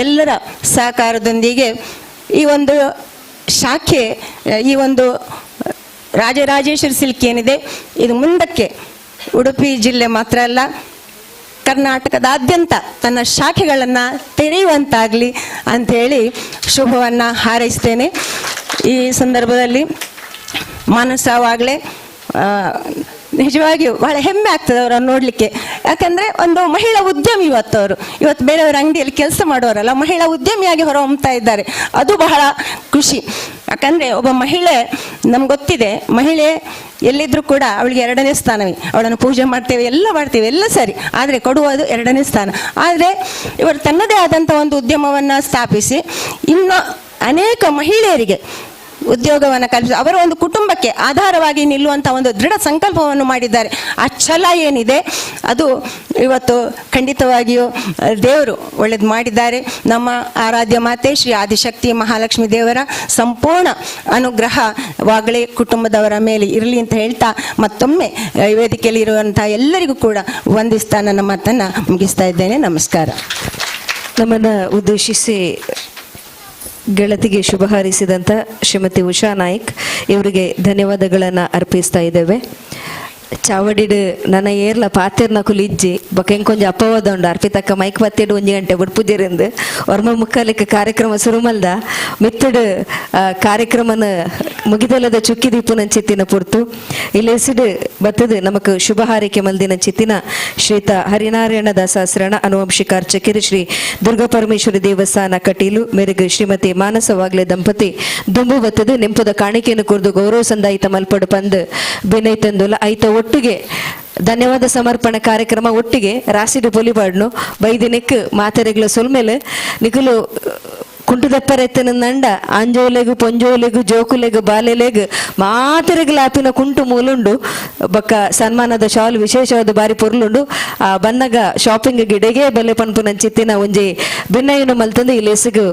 Speaker 10: ಎಲ್ಲರ ಸಹಕಾರದೊಂದಿಗೆ ಈ ಒಂದು ಶಾಖೆ, ಈ ಒಂದು ರಾಜರಾಜೇಶ್ವರಿ ಸಿಲ್ಕ್ ಏನಿದೆ, ಇದು ಮುಂದಕ್ಕೆ ಉಡುಪಿ ಜಿಲ್ಲೆ ಮಾತ್ರ ಅಲ್ಲ, ಕರ್ನಾಟಕದಾದ್ಯಂತ ತನ್ನ ಶಾಖೆಗಳನ್ನು ತೆರೆಯುವಂತಾಗಲಿ ಅಂಥೇಳಿ ಶುಭವನ್ನು ಹಾರೈಸ್ತೇನೆ. ಈ ಸಂದರ್ಭದಲ್ಲಿ ಮಾನಸವಾಗಲೇ ನಿಜವಾಗಿಯೂ ಬಹಳ ಹೆಮ್ಮೆ ಆಗ್ತದೆ ಅವರನ್ನು ನೋಡಲಿಕ್ಕೆ. ಯಾಕಂದರೆ ಒಂದು ಮಹಿಳಾ ಉದ್ಯಮಿ ಇವತ್ತು ಬೇರೆಯವರ ಅಂಗಡಿಯಲ್ಲಿ ಕೆಲಸ ಮಾಡೋರಲ್ಲ, ಮಹಿಳಾ ಉದ್ಯಮಿಯಾಗಿ ಹೊರಹೊಮ್ತಾ ಇದ್ದಾರೆ. ಅದು ಬಹಳ ಖುಷಿ. ಯಾಕಂದರೆ ಒಬ್ಬ ಮಹಿಳೆ, ನಮ್ಗೆ ಗೊತ್ತಿದೆ, ಮಹಿಳೆ ಎಲ್ಲಿದ್ದರೂ ಕೂಡ ಅವಳಿಗೆ ಎರಡನೇ ಸ್ಥಾನವೇ. ಅವಳನ್ನು ಪೂಜೆ ಮಾಡ್ತೇವೆ, ಎಲ್ಲ ಮಾಡ್ತೇವೆ, ಎಲ್ಲ ಸರಿ, ಆದರೆ ಕೊಡುವುದು ಎರಡನೇ ಸ್ಥಾನ. ಆದರೆ ಇವರು ತನ್ನದೇ ಆದಂಥ ಒಂದು ಉದ್ಯಮವನ್ನು ಸ್ಥಾಪಿಸಿ ಇನ್ನು ಅನೇಕ ಮಹಿಳೆಯರಿಗೆ ಉದ್ಯೋಗವನ್ನು ಕಲ್ಪಿಸಿ ಅವರ ಒಂದು ಕುಟುಂಬಕ್ಕೆ ಆಧಾರವಾಗಿ ನಿಲ್ಲುವಂಥ ಒಂದು ದೃಢ ಸಂಕಲ್ಪವನ್ನು ಮಾಡಿದ್ದಾರೆ. ಆ ಛಲ ಏನಿದೆ ಅದು ಇವತ್ತು ಖಂಡಿತವಾಗಿಯೂ ದೇವರು ಒಳ್ಳೇದು ಮಾಡಿದ್ದಾರೆ. ನಮ್ಮ ಆರಾಧ್ಯ ಮಾತೆ ಶ್ರೀ ಆದಿಶಕ್ತಿ ಮಹಾಲಕ್ಷ್ಮಿ ದೇವರ ಸಂಪೂರ್ಣ ಅನುಗ್ರಹ ವಾಗ್ಲೆ ಕುಟುಂಬದವರ ಮೇಲೆ ಇರಲಿ ಅಂತ ಹೇಳ್ತಾ ಮತ್ತೊಮ್ಮೆ ವೇದಿಕೆಯಲ್ಲಿ ಇರುವಂಥ ಎಲ್ಲರಿಗೂ ಕೂಡ ವಂದಿಸ್ತಾ ನನ್ನ ಮಾತನ್ನು ಮುಗಿಸ್ತಾ ಇದ್ದೇನೆ. ನಮಸ್ಕಾರ.
Speaker 3: ನಮ್ಮನ್ನು ಉದ್ದೇಶಿಸಿ ಗೆಳತಿಗೆ ಶುಭ ಹಾರೈಸಿದಂಥ ಶ್ರೀಮತಿ ಉಷಾ ನಾಯ್ಕ್ ಇವರಿಗೆ ಧನ್ಯವಾದಗಳನ್ನು ಅರ್ಪಿಸ್ತಾ ಇದ್ದೇವೆ. ಚಾವಡಿಡ್ ನನ್ನ ಏರ್ಲ ಪಾತೆರ್ನ ಕುಲಿಜ್ಜಿ ಬೊಕ್ಕ ಕೊಂಚ ಅಪ್ಪವಾದ ಉಂಡು ಅರ್ಪಿತಕ್ಕ ಮೈಕ್ ಬತ್ತೆಡು 1 ಗಂಟೆ ಬಿಡ್ಪುದಿರಿಂದ ವರ್ಮ ಮುಕ್ಕಾಲಿಕ್ಕೆ ಕಾರ್ಯಕ್ರಮ ಸುರುಮಲ್ದ ಮಿತ್ತಡ್ ಕಾರ್ಯಕ್ರಮನ ಮುಗಿದಲ್ಲದ ಚುಕ್ಕಿ ದೀಪುನ ಚಿತ್ತಿನ ಪುರ್ತು ಇಲ್ಲೆಸಿಡ್ ಬತ್ತದು ನಮಕ್ ಶುಭ ಹಾರೈಕೆ ಮಲ್ದಿನ ಚಿತ್ತಿನ ಶ್ರೀತ ಹರಿನಾರಾಯಣ ದಾಸಾಸ್ರಣ ಅನುವಂಶಿಕ ಅರ್ಚಕರು ಶ್ರೀ ದುರ್ಗಾ ಪರಮೇಶ್ವರಿ ದೇವಸ್ಥಾನ ಕಟೀಲು ಮೇರೆಗೆ ಶ್ರೀಮತಿ ಮಾನಸವಾಗ್ಲೆ ದಂಪತಿ ದುಂಬು ಬತ್ತದು ನೆಂಪದ ಕಾಣಿಕೆಯನ್ನು ಕುರಿದು ಗೌರವ ಸಂದಾಯಿತ ಮಲ್ಪಡು ಪಂದ್ ಬಿನಯ್ ತಂದುಲ ಐತ ಒಟ್ಟಿಗೆ ಧನ್ಯವಾದ ಸಮರ್ಪಣೆ ಕಾರ್ಯಕ್ರಮ ಒಟ್ಟಿಗೆ ರಾಸಿಡು ಪೊಲಿಬಾಡ್ನು ಬೈದಿನೆಕ್ ಮಾತೆರೆಗ್ಲ ಸೊಲ್ಮೇಲೆ ನಿಕುಲು ಕುಂಟುದಪ್ಪರೆತ್ತಿನ ನಂಡ ಅಂಜೋಲೆಗು ಪೊಂಜೋಲೆಗು ಜೋಕುಲೆಗು ಬಾಲೆಲೆಗು ಮಾತೆರೆಗ್ಲ ಆಪಿನ ಕುಂಟು ಮೂಲುಂಡು ಬೊಕ್ಕ ಸನ್ಮಾನದ ಶಾಲ್ ವಿಶೇಷವಾದ ಬಾರಿ ಪೊರ್ಲುಂಡು. ಆ ಬನ್ನಗ ಶಾಪಿಂಗ್ ಗಿಡೆಗೆ ಬಲ್ಲೆ ಪನ್ಪುನ ಚಿತ್ತಿನ ಒಂಜಿ ಭಿನ್ನಯ್ಯನು ಮಲ್ತಂದು ಇಲ್ಲೆಸಿಗು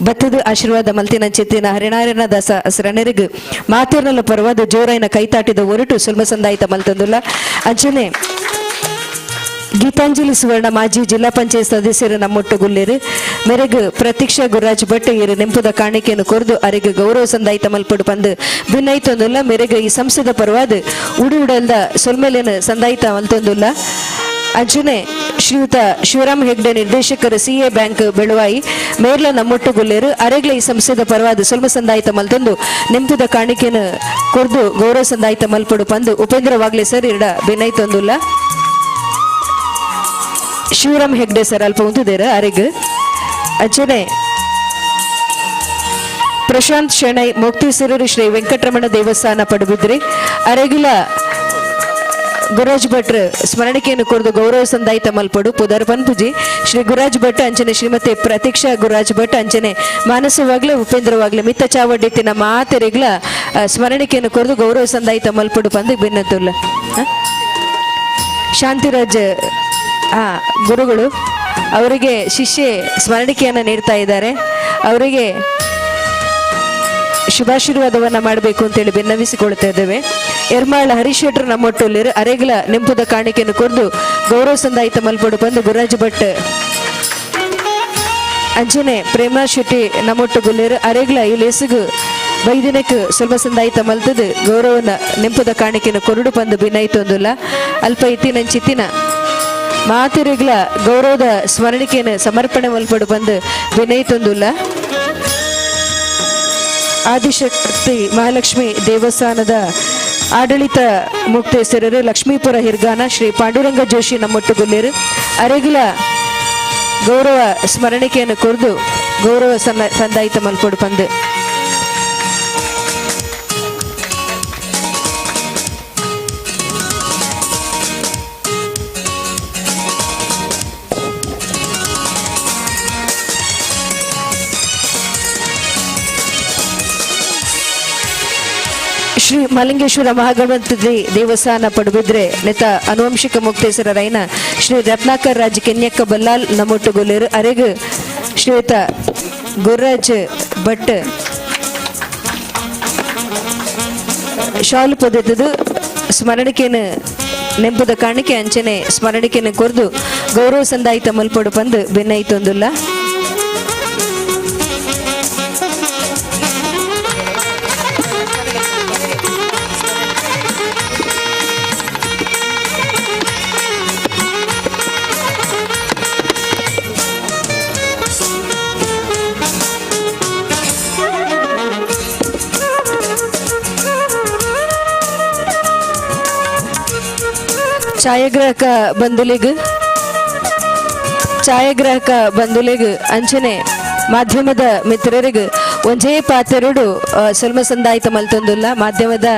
Speaker 3: ಬತ್ತದು ಆಶೀರ್ವಾದ ಮಲ್ತಿನ ಚಿತ್ತಿನ ಹರಿನಾರಾಯಣ ದಾಸ ಹಸ್ರಣರಿಗೂ ಮಾತೇರ್ನಲ್ಲ ಪರವಾದ ಜೋರೈನ ಕೈತಾಟಿದ ಹೊರಟು ಸುಲ್ಮ ಸಂದಾಯಿತ ಮಲ್ತಂದುಲ್ಲ. ಅಂಚನೆ ಗೀತಾಂಜಲಿ ಸುವರ್ಣ ಮಾಜಿ ಜಿಲ್ಲಾ ಪಂಚಾಯತ್ ಸದಸ್ಯರು ನಮ್ಮೊಟ್ಟುಗುಲ್ಲೇರು ಮೇರೆಗೆ ಪ್ರತೀಕ್ಷಾ ಗುರುರಾಜ್ ಭಟ್ ಇರು ನೆಂಪುದ ಕಾಣಿಕೆಯನ್ನು ಕೊರೆದು ಅವರಿಗೆ ಗೌರವ ಸಂದಾಯಿತ ಮಲ್ಪಡು ಪಂದು ಭಿನ್ನೈತೊಂದುಲ್ಲ. ಮೇರೆಗೆ ಈ ಸಂಸ್ಥೆದ ಪರವಾದ ಉಡುಲ್ದ ಸೊಲ್ಮೇಲಿನ ಸಂದಾಯಿತ ಮಲ್ತೊಂದುಲ್ಲ. ಅಂಚನೆ ಶ್ರೀಯುತ ಶಿವರಾಮ್ ಹೆಗ್ಡೆ ನಿರ್ದೇಶಕರು CA ಬ್ಯಾಂಕ್ ಬೆಳುವಾಯಿ ಮೇರ್ಲ ನಮ್ಮೊಟ್ಟುಗುಲ್ಲೇರು ಅರೆಗ್ಲೆ ಈ ಸಂಸ್ಥೆದ ಪರವಾದ ಸ್ವಲ್ಪ ಸಂದಾಯಿತ ಮಲ್ತೊಂದು ನೆಂಪುದ ಕಾಣಿಕೆಯನ್ನು ಕೊರೆದು ಗೌರವ ಸಂದಾಯಿತ ಮಲ್ಪಡು ಪಂದು ಉಪೇಂದ್ರ ವಾಗ್ಲೆ ಸರ್ ಇರಡ ಭಿನ್ನೈತೊಂದುಲ್ಲ. ಶಿವರಾಮ್ ಹೆಗ್ಡೆ ಸರ್ ಅಲ್ಪ ಉಂತುದೇರ ಅರೆಗ್ ಅಂಚನೆ ಪ್ರಶಾಂತ್ ಶೆಣೈ ಮುಕ್ತಿ ಸಿರೂರು ಶ್ರೀ ವೆಂಕಟರಮಣ ದೇವಸ್ಥಾನ ಪಡುಬಿದ್ರಿ ಅರೆಗಿಲ ಗುರಾಜ್ ಭಟ್ರು ಸ್ಮರಣಿಕೆಯನ್ನು ಕೊರದು ಗೌರವ ಸಂದಾಯಿತ ಮಲ್ಪಡು ಪುದರ್ ಪನ್ಪುಜಿ ಶ್ರೀ ಗುರಾಜ್ ಭಟ್ ಅಂಚನೆ ಶ್ರೀಮತಿ ಪ್ರತೀಕ್ಷಾ ಗುರಾಜ್ ಭಟ್ ಅಂಚನೆ ಮಾನಸವಾಗ್ಲೆ ಉಪೇಂದ್ರವಾಗ್ಲೆ ಮಿತ್ತ ಚಾವಡ್ಡೆತ್ತಿನ ಮಾತೆರೆಗ್ಲ ಸ್ಮರಣಿಕೆಯನ್ನು ಕೊರದು ಗೌರವ ಸಂದಾಯಿತ ಮಲ್ಪಡು ಪಂದು ಭಿನ್ನತುಲ್ಲ ಶಾಂತಿರಾಜ್ ಗುರುಗಳು ಅವರಿಗೆ ಶಿಷ್ಯೆ ಸ್ಮರಣಿಕೆಯನ್ನು ನೀಡ್ತಾ ಇದ್ದಾರೆ. ಅವರಿಗೆ ಶುಭಾಶೀರ್ವಾದವನ್ನ ಮಾಡಬೇಕು ಅಂತೇಳಿ ಭಿನ್ನವಿಸಿಕೊಳ್ತಾ ಇದ್ದೇವೆ. ಎರ್ಮಾಳ ಹರೀಶ್ ಶೆಟ್ಟರ್ ನಮ್ಮೊಟ್ಟುಲ್ಲಿರು ಅರೆಗ್ಲ ನೆಂಪುದ ಕಾಣಿಕೆಯನ್ನು ಕೊರ್ದು ಗೌರವ ಸಂದಾಯಿತ ಮಲ್ಪಡು ಬಂದು ಗುರಾಜ್ ಭಟ್ ಅಂಜನೆ ಪ್ರೇಮಾ ಶೆಟ್ಟಿ ನಮ್ಮೊಟ್ಟು ಗುಲ್ಲೇರು ಅರೆಗ್ಲ ಈ ಲೆಸುಗು ಬೈದಿನಕ್ಕೆ ಸ್ವಲ್ಪ ಸಂದಾಯಿತ ಮಲ್ತದು ಗೌರವನ ನೆಂಪುದ ಕಾಣಿಕೆಯನ್ನು ಕೊರಡು ಬಂದು ಭಿನ್ನೈತೊಂದುಲ್ಲ ಅಲ್ಪ ಇತ್ತಿನ ಚಿತ್ತಿನ ಮಾತಿರಿಗ್ಲ ಗೌರವದ ಸ್ಮರಣಿಕೆಯನ್ನು ಸಮರ್ಪಣೆ ಮಲ್ಪಡು ಬಂದು ಭಿನ್ನೈತೊಂದುಲ್ಲ. ಆದಿಶಕ್ತಿ ಮಹಾಲಕ್ಷ್ಮಿ ದೇವಸ್ಥಾನದ ಆಡಳಿತ ಮುಕ್ತೇಶ್ವರರು ಲಕ್ಷ್ಮೀಪುರ ಹಿರ್ಗಾನ ಶ್ರೀ ಪಾಂಡುರಂಗ ಜೋಶಿ ನಮ್ಮೊಟ್ಟುಗುಲ್ಲೇರು ಅರೆಗುಲ ಗೌರವ ಸ್ಮರಣಿಕೆಯನ್ನು ಕೊರದು ಗೌರವ ಸಂದಾಯಿತ ಮಲ್ಪಡು ಬಂದು ಶ್ರೀ ಮಲಿಂಗೇಶ್ವರ ಮಹಾಗಣಪತಿ ದೇವಸ್ಥಾನ ಪಡುಬಿದ್ರೆ ನೆತ ಅನುವಂಶಿಕ ಮುಕ್ತೇಶ್ವರರೈನ ಶ್ರೀ ರತ್ನಾಕರ್ ರಾಜ್ ಕೆನ್ಯಕ್ಕ ಬಲ್ಲಾಲ್ ನಮ್ಮೊಟ್ಟುಗುಲೇರು ಅರೆಗು ಶ್ರೀಯುತ ಗುರ್ರಾಜ್ ಭಟ್ ಶಾಲು ಪೊದೆದು ಸ್ಮರಣಿಕೆಯನ್ನು ನೆಂಪುದ ಕಾಣಿಕೆ ಅಂಚನೆ ಸ್ಮರಣಿಕೆಯನ್ನು ಕೊರದು ಗೌರವ ಸಂದಾಯಿತ ಮಲ್ಪಡು ಬಂದು ಭಿನ್ನೈತೊಂದುಲ್ಲ. ಛಾಯಾಗ್ರಾಹಕ ಬಂಧುಲಿಗ್ ಅಂಚನೆ ಮಾಧ್ಯಮದ ಮಿತ್ರರಿಗೂ ಒಂಜೇ ಪಾತೆರಡು ಸಲ್ಮ ಸಂದಾಯಿತ ಮಲ್ತೊಂದುಲ್ಲ. ಮಾಧ್ಯಮದ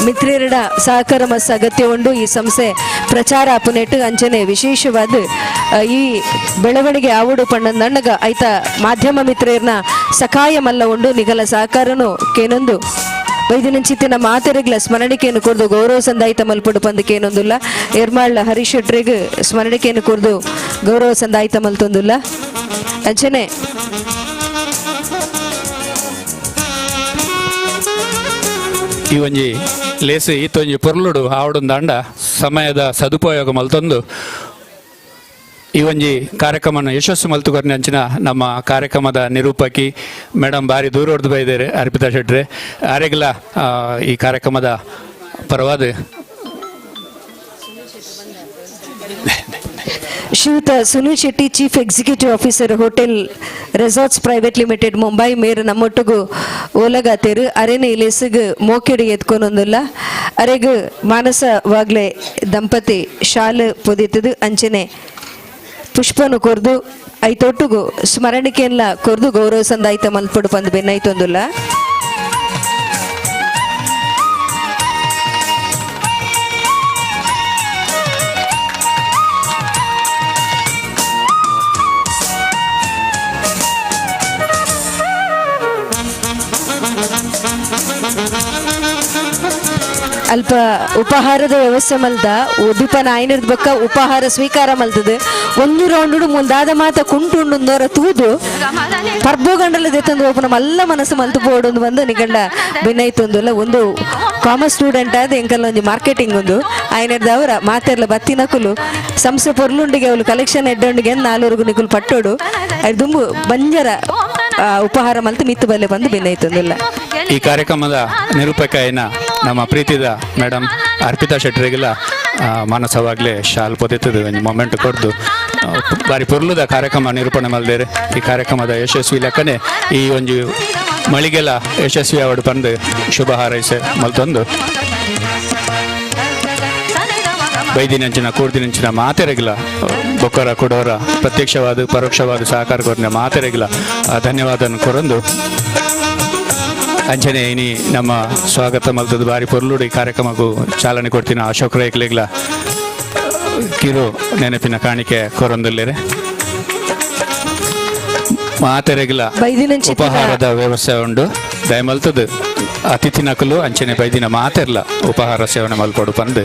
Speaker 3: ಮಿತ್ರರ ಸಹಕಾರ ಮಸ್ತ್ ಅಗತ್ಯ ಉಂಡು ಈ ಸಂಸ್ಥೆ ಪ್ರಚಾರ ಅಪುನೆಟ್ಟು ಅಂಚನೆ ವಿಶೇಷವಾದ ಈ ಬೆಳವಣಿಗೆ ಆವುಡು ಪಣ್ಣನಗ ಐತ ಮಾಧ್ಯಮ ಮಿತ್ರರನ್ನ ಸಕಾಯ ಮಲ್ಲ ಉಂಡು ನಿಗಲ ಸಹಕಾರನು ಕೇನೊಂದು ವೈದ್ಯನಂಚಿತ್ತಿನ ಮಾತೆರೆಗ್ಲ ಸ್ಮರಣಿಕೆಯನ್ನು ಕೊರದು ಗೌರವ ಸಂದಾಯಿತ ಮಲ್ಪಡು ಪಂದಕೇನೊಂದುಲ್ಲ. ಎರ್ಮಾಳ್ ಹರೀಶ್ ಶೆಟ್ರಿಗೆ ಸ್ಮರಣಿಕೆಯನ್ನು ಕೊರದು ಗೌರವ ಸಂದಾಯಿತ ಮಲ್ತೊಂದುಲ್ಲ. ಅಂಚನೆ
Speaker 11: ಈ ಒಂಜಿ ಲೇಸು ಈತೊಂಜಿ ಪೊರ್ಲುಡು ಆವಡೊಂದಾಂಡ ಸಮಯದ ಸದುಪಯೋಗ ಮಲ್ತೊಂದು ಈ ಒಂಜಿ ಕಾರ್ಯಕ್ರಮನ ಯಶಸ್ಸು ಮಲ್ತುಕೊರ್ನೆ ಅಂಚಿನ ನಮ್ಮ ಕಾರ್ಯಕ್ರಮದ ನಿರೂಪಕಿ ಮೇಡಮ್ ಬಾರಿ ದೂರ ಹೊಡೆದು ಬೈದೇರೆ ಅರ್ಪಿತಾ ಶೆಟ್ರೆ ಆರೆಗ್ಲ ಈ ಕಾರ್ಯಕ್ರಮದ ಪರವಾದ
Speaker 3: ಶ್ರೀಯುತ Sunil Shetty chief executive officer hotel resorts private limited Mumbai ಮೇರ್ ನಮ್ಮೊಟ್ಟುಗು ಓಲಗಾತೇರು ಅರೆನೆ ಇಲೇಸಿಗೆ ಮೋಕೆಡು ಎತ್ಕೊನೊಂದುಲ್ಲ ಅರೆಗು ಮಾನಸವಾಗ್ಲೆ ದಂಪತಿ ಶಾಲೆ ಪೊದಿತದು ಅಂಚನೆ ಪುಷ್ಪನು ಕೊರ್ದು ಐತೊಟ್ಟುಗು ಸ್ಮರಣಿಕೆಯಲ್ಲ ಕೊರ್ದು ಗೌರವ ಸಂದಾಯಿತ ಮಲ್ಪಡು ಪಂದು ಬೆನ್ನೈತೊಂದುಲ್ಲ. ಅಲ್ಪ ಉಪಹಾರದ ವ್ಯವಸ್ಥೆ ಮಲ್ದ ಉಡುಪನ ಆಯ್ನದ ಬಕ್ಕ ಉಪಹಾರ ಸ್ವೀಕಾರ ಮಲ್ತದೆ ಒಂದು ರೌಂಡು ಮುಂದಾದ ಮಾತ ಕುಂಟುಂಡುಂದೋರ ತೂದು ಪರ್ಬೋಗಂಡಲದೆ ತಂದು ಒಬ್ಬನ ಮಲ್ಲ ಮನಸ್ಸು ಮಲ್ತು ಬೋಡೊಂದು ಬಂದು ನಿಗಂಡ ಭಿನ್ನೈತೊಂದುಲ್ಲ. ಒಂದು ಕಾಮರ್ಸ್ ಸ್ಟೂಡೆಂಟ್ ಆದ ಎಂಕಲ್ಲ ಒಂದು ಮಾರ್ಕೆಟಿಂಗ್ ಒಂದು ಆಯ್ನದ ಅವರ ಮಾತೆರ್ಲ ಬತ್ತಿನಕುಲು ಸಂಸ್ಥೆ ಪೊರ್ಲುಂಡಿಗೆ ಅವಳು ಕಲೆಕ್ಷನ್ ಎಡ್ಡೊಂಡಿಗೆ ನಾಲ್ವರೆಗೂ ನಿಕುಲು ಪಟ್ಟೋಡು ಅದು ದುಂಬು ಬಂಜರ ಉಪಹಾರ ಮಲ್ತು ಮಿತ್ತು ಬಲ್ಲೆ ಬಂದು ಭಿನ್ನೈತೊಂದಿಲ್ಲ.
Speaker 11: ಈ ಕಾರ್ಯಕ್ರಮದ ನಿರೂಪಕ ಏನ ನಮ್ಮ ಪ್ರೀತಿದ ಮೇಡಮ್ ಅರ್ಪಿತಾ ಶೆಟ್ರಿಗೆಲ್ಲ ಮಾನಸವಾಗಲೇ ಶಾಲ್ ಪೊದೆತದ ಒಂದು ಮೊಮೆಂಟ್ ಕೊಡ್ದು ಬಾರಿ ಪೊರ್ಲುದ ಕಾರ್ಯಕ್ರಮ ನಿರೂಪಣೆ ಮಲ್ದೇರೆ ಈ ಕಾರ್ಯಕ್ರಮದ ಯಶಸ್ವಿ ಲೆಕ್ಕನೆ ಈ ಒಂದು ಮಳಿಗೆಲ್ಲ ಯಶಸ್ವಿ ಅವಡು ಬಂದು ಶುಭ ಹಾರೈಸೆ ಮಲ್ತೊಂದು ಬೈದಿನಂಚಿನ ಕೂರ್ದಿನಂಚಿನ ಮಾತೆರೆಗಿಲ್ಲ ಬೊಕ್ಕರ ಕೊಡೋರ ಪ್ರತ್ಯಕ್ಷವಾದ ಪರೋಕ್ಷವಾದ ಸಹಕಾರ ಕೊರನೆ ಮಾತೆರೆಗಿಲ್ಲ ಧನ್ಯವಾದ ಕೊರೊಂದು ಅಂಚನೆ ಇನಿ ನಮ್ಮ ಸ್ವಾಗತ ಮಲ್ತದ ಬಾರಿ ಪೊರ್ಲುಡು ಈ ಕಾರ್ಯಕ್ರಮಕ್ಕೂ ಚಾಲನೆ ಕೊಡ್ತೀನಿ ಅಶೋಕ್ ರೈಕ್ಲೆಗ್ಲ ಕಿರು ನೆನಪಿನ ಕಾಣಿಕೆ ಕೊರೊಂದುಲ್ಲೇರೆ. ಮಾತೆರೆಗಿಲ ಉಪಹಾರದ ವ್ಯವಸ್ಥೆ ಉಂಡು. ದಯಮಲ್ತದ್ದು ಅತಿಥಿ ನಕಲು ಅಂಚನೆ ಬೈದಿನ ಮಾತೆರ್ಲ ಉಪಹಾರ ಸೇವನೆ ಮಲ್ಪಡು ಪಂದು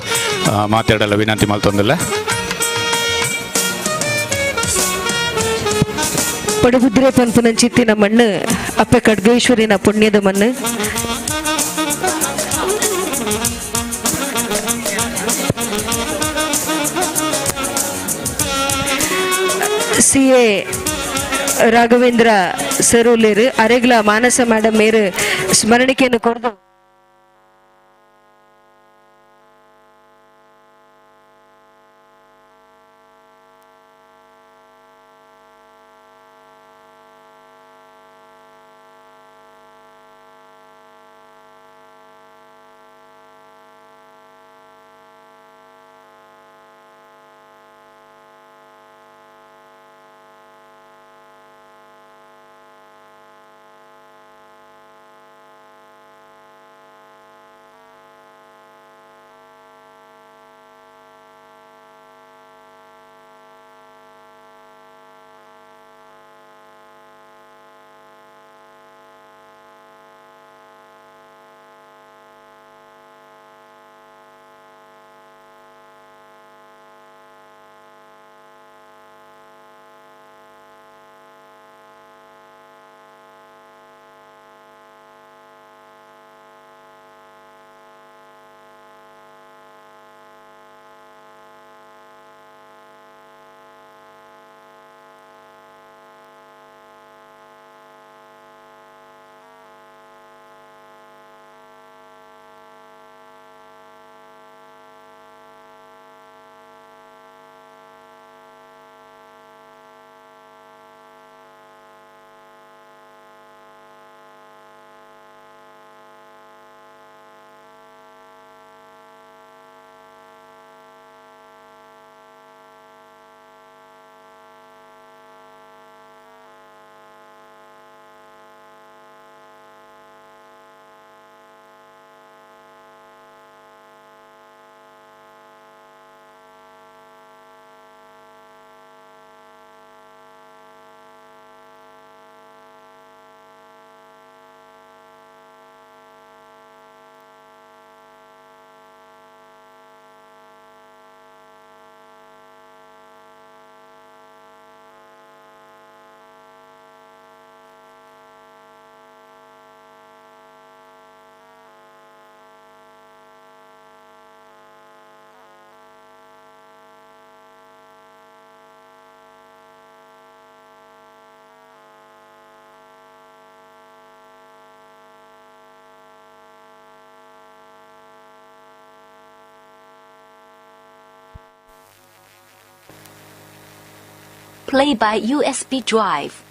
Speaker 11: ಮಾತಾಡಲ್ಲ ವಿನಂತಿ ಮಲ್ತೊಂದಿಲ್ಲ.
Speaker 3: ಪಡುಬುದ್ರೆ ಪಂಪುನ ಚಿತ್ತಿನ ಮಣ್ಣು ಅಪ್ಪೆ ಖಡ್ಗೇಶ್ವರಿನ ಪುಣ್ಯದ ಮಣ್ಣು. CA ರಾಘವೇಂದ್ರ ಸರೂಲೇರು ಅರೆಗ್ಲ ಮಾನಸ ಮೇಡಮ್ ಮೇರು ಸ್ಮರಣಿಕೆಯನ್ನು ಕೊಡ್ದು
Speaker 12: Play by USB drive.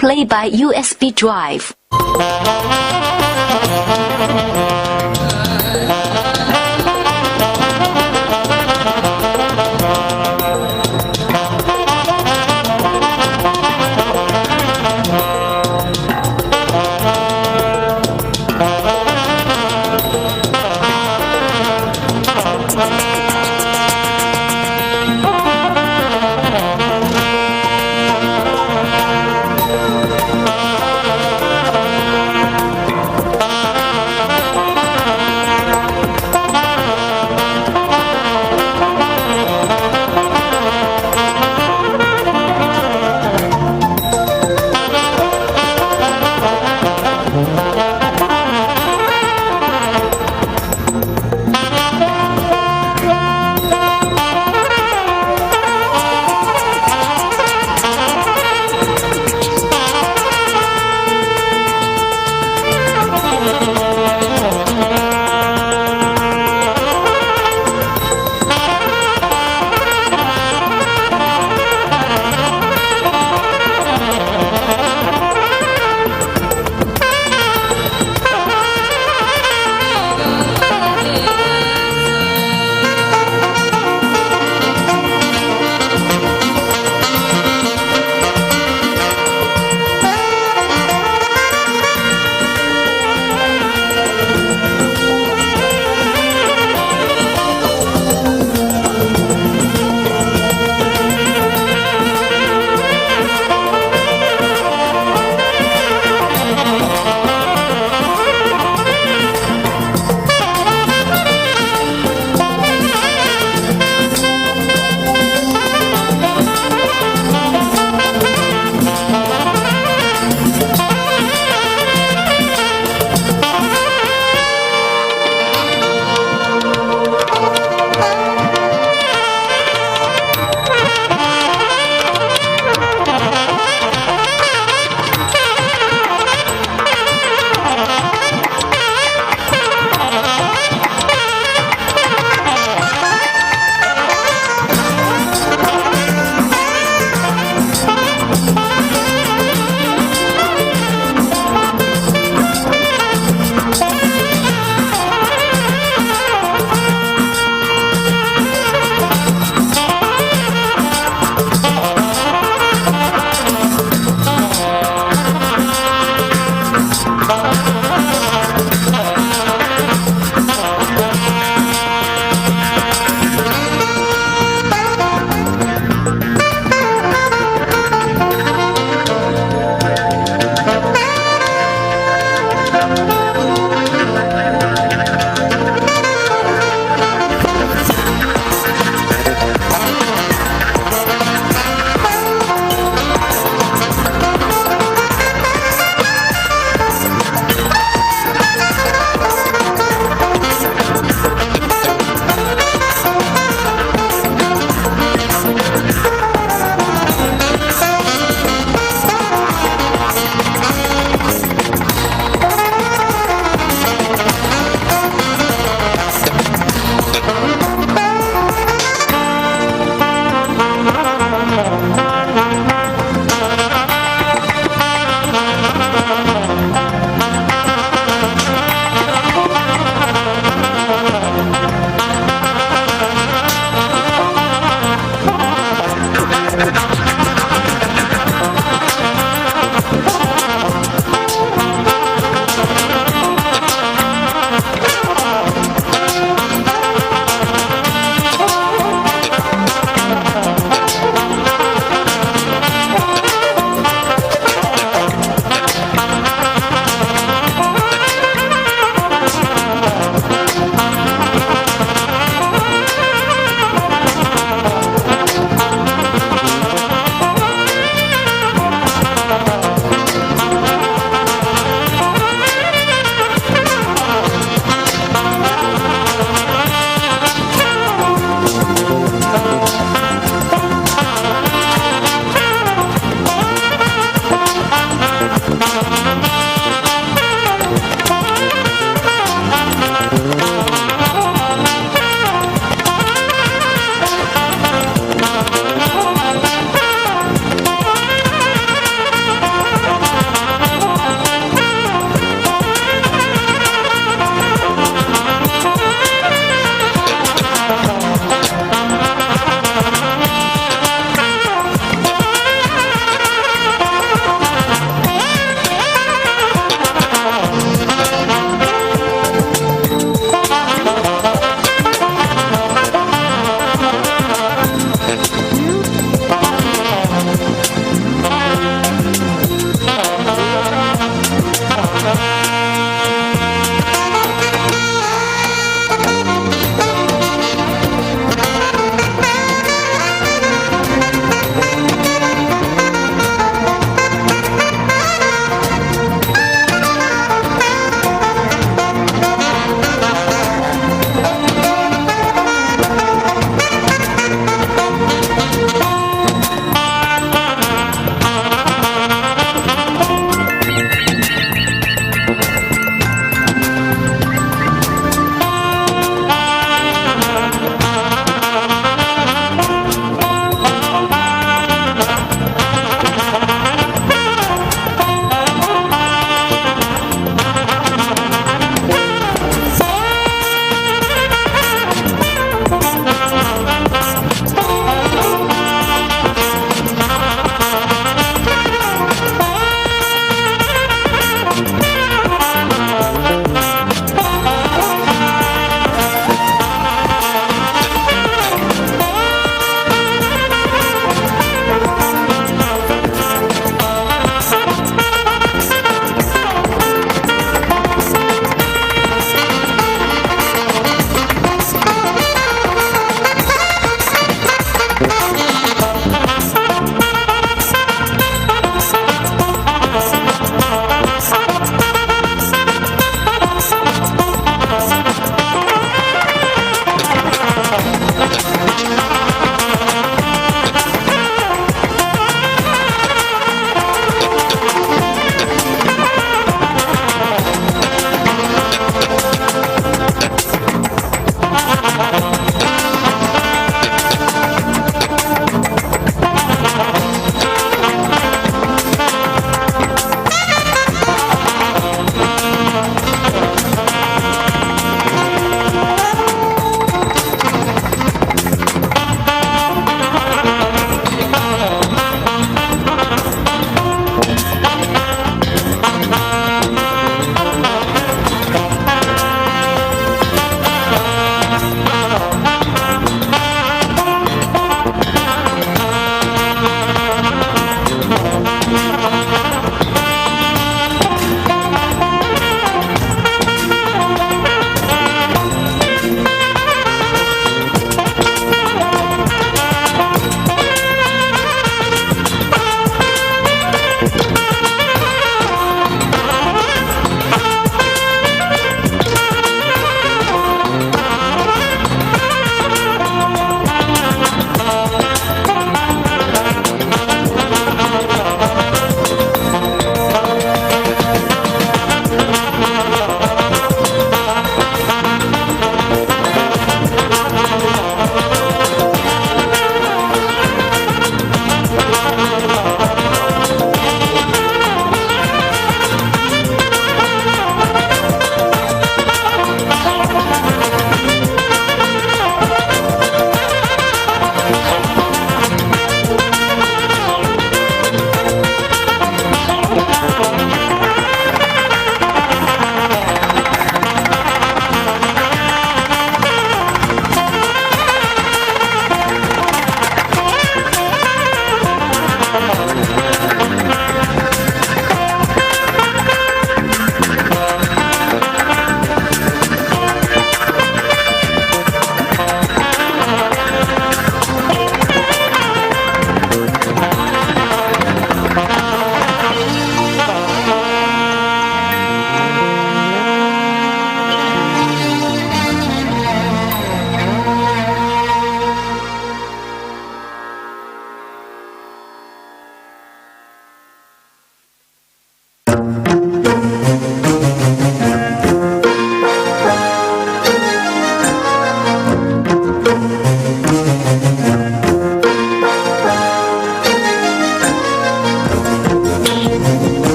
Speaker 12: Play by USB drive.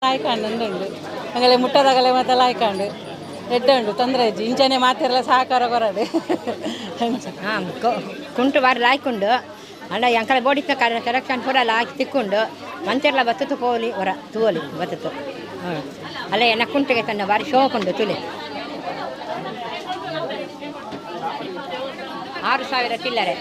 Speaker 13: ಆಯ್ಕೊಂಡು ಉಂಡು ಅಂಗಲೆ ಮುಟ್ಟದಾಗಲೆ ಮತ್ತೆ ಆಯ್ಕೊಂಡು ಎಡ್ಡ ಉಂಡು ತೊಂದರೆ ಇಜ್ಜಿ ಇಂಚನೆ ಮಾತಿರಲ್ಲ ಸಹಕಾರ ಕೊರದು
Speaker 14: ಹಾಂ ಕುಂಟು ಬಾರಿ ಲಾಯ್ಕೊಂಡು ಅಂಡ ಎಂಕಲ ಬೋಡಿತ್ತ ಕರೆಕ್ಷನ್ ಪೂರ ಲಾಕಿ ತಿಕ್ಕೊಂಡು ಮಂತೆರ್ಲ ಬತ್ತತ್ತು ಪೋಲಿ ಹೊರ ತೂಲಿ ಬತ್ತತ್ತು ಅಲ್ಲ ಎನ್ನ ಕುಂಟಿಗೆ ತನ್ನ ಬಾರಿ ಶೋಕುಂಡು ತುಲಿ 6,000 ಚಿಲ್ಲರೆ.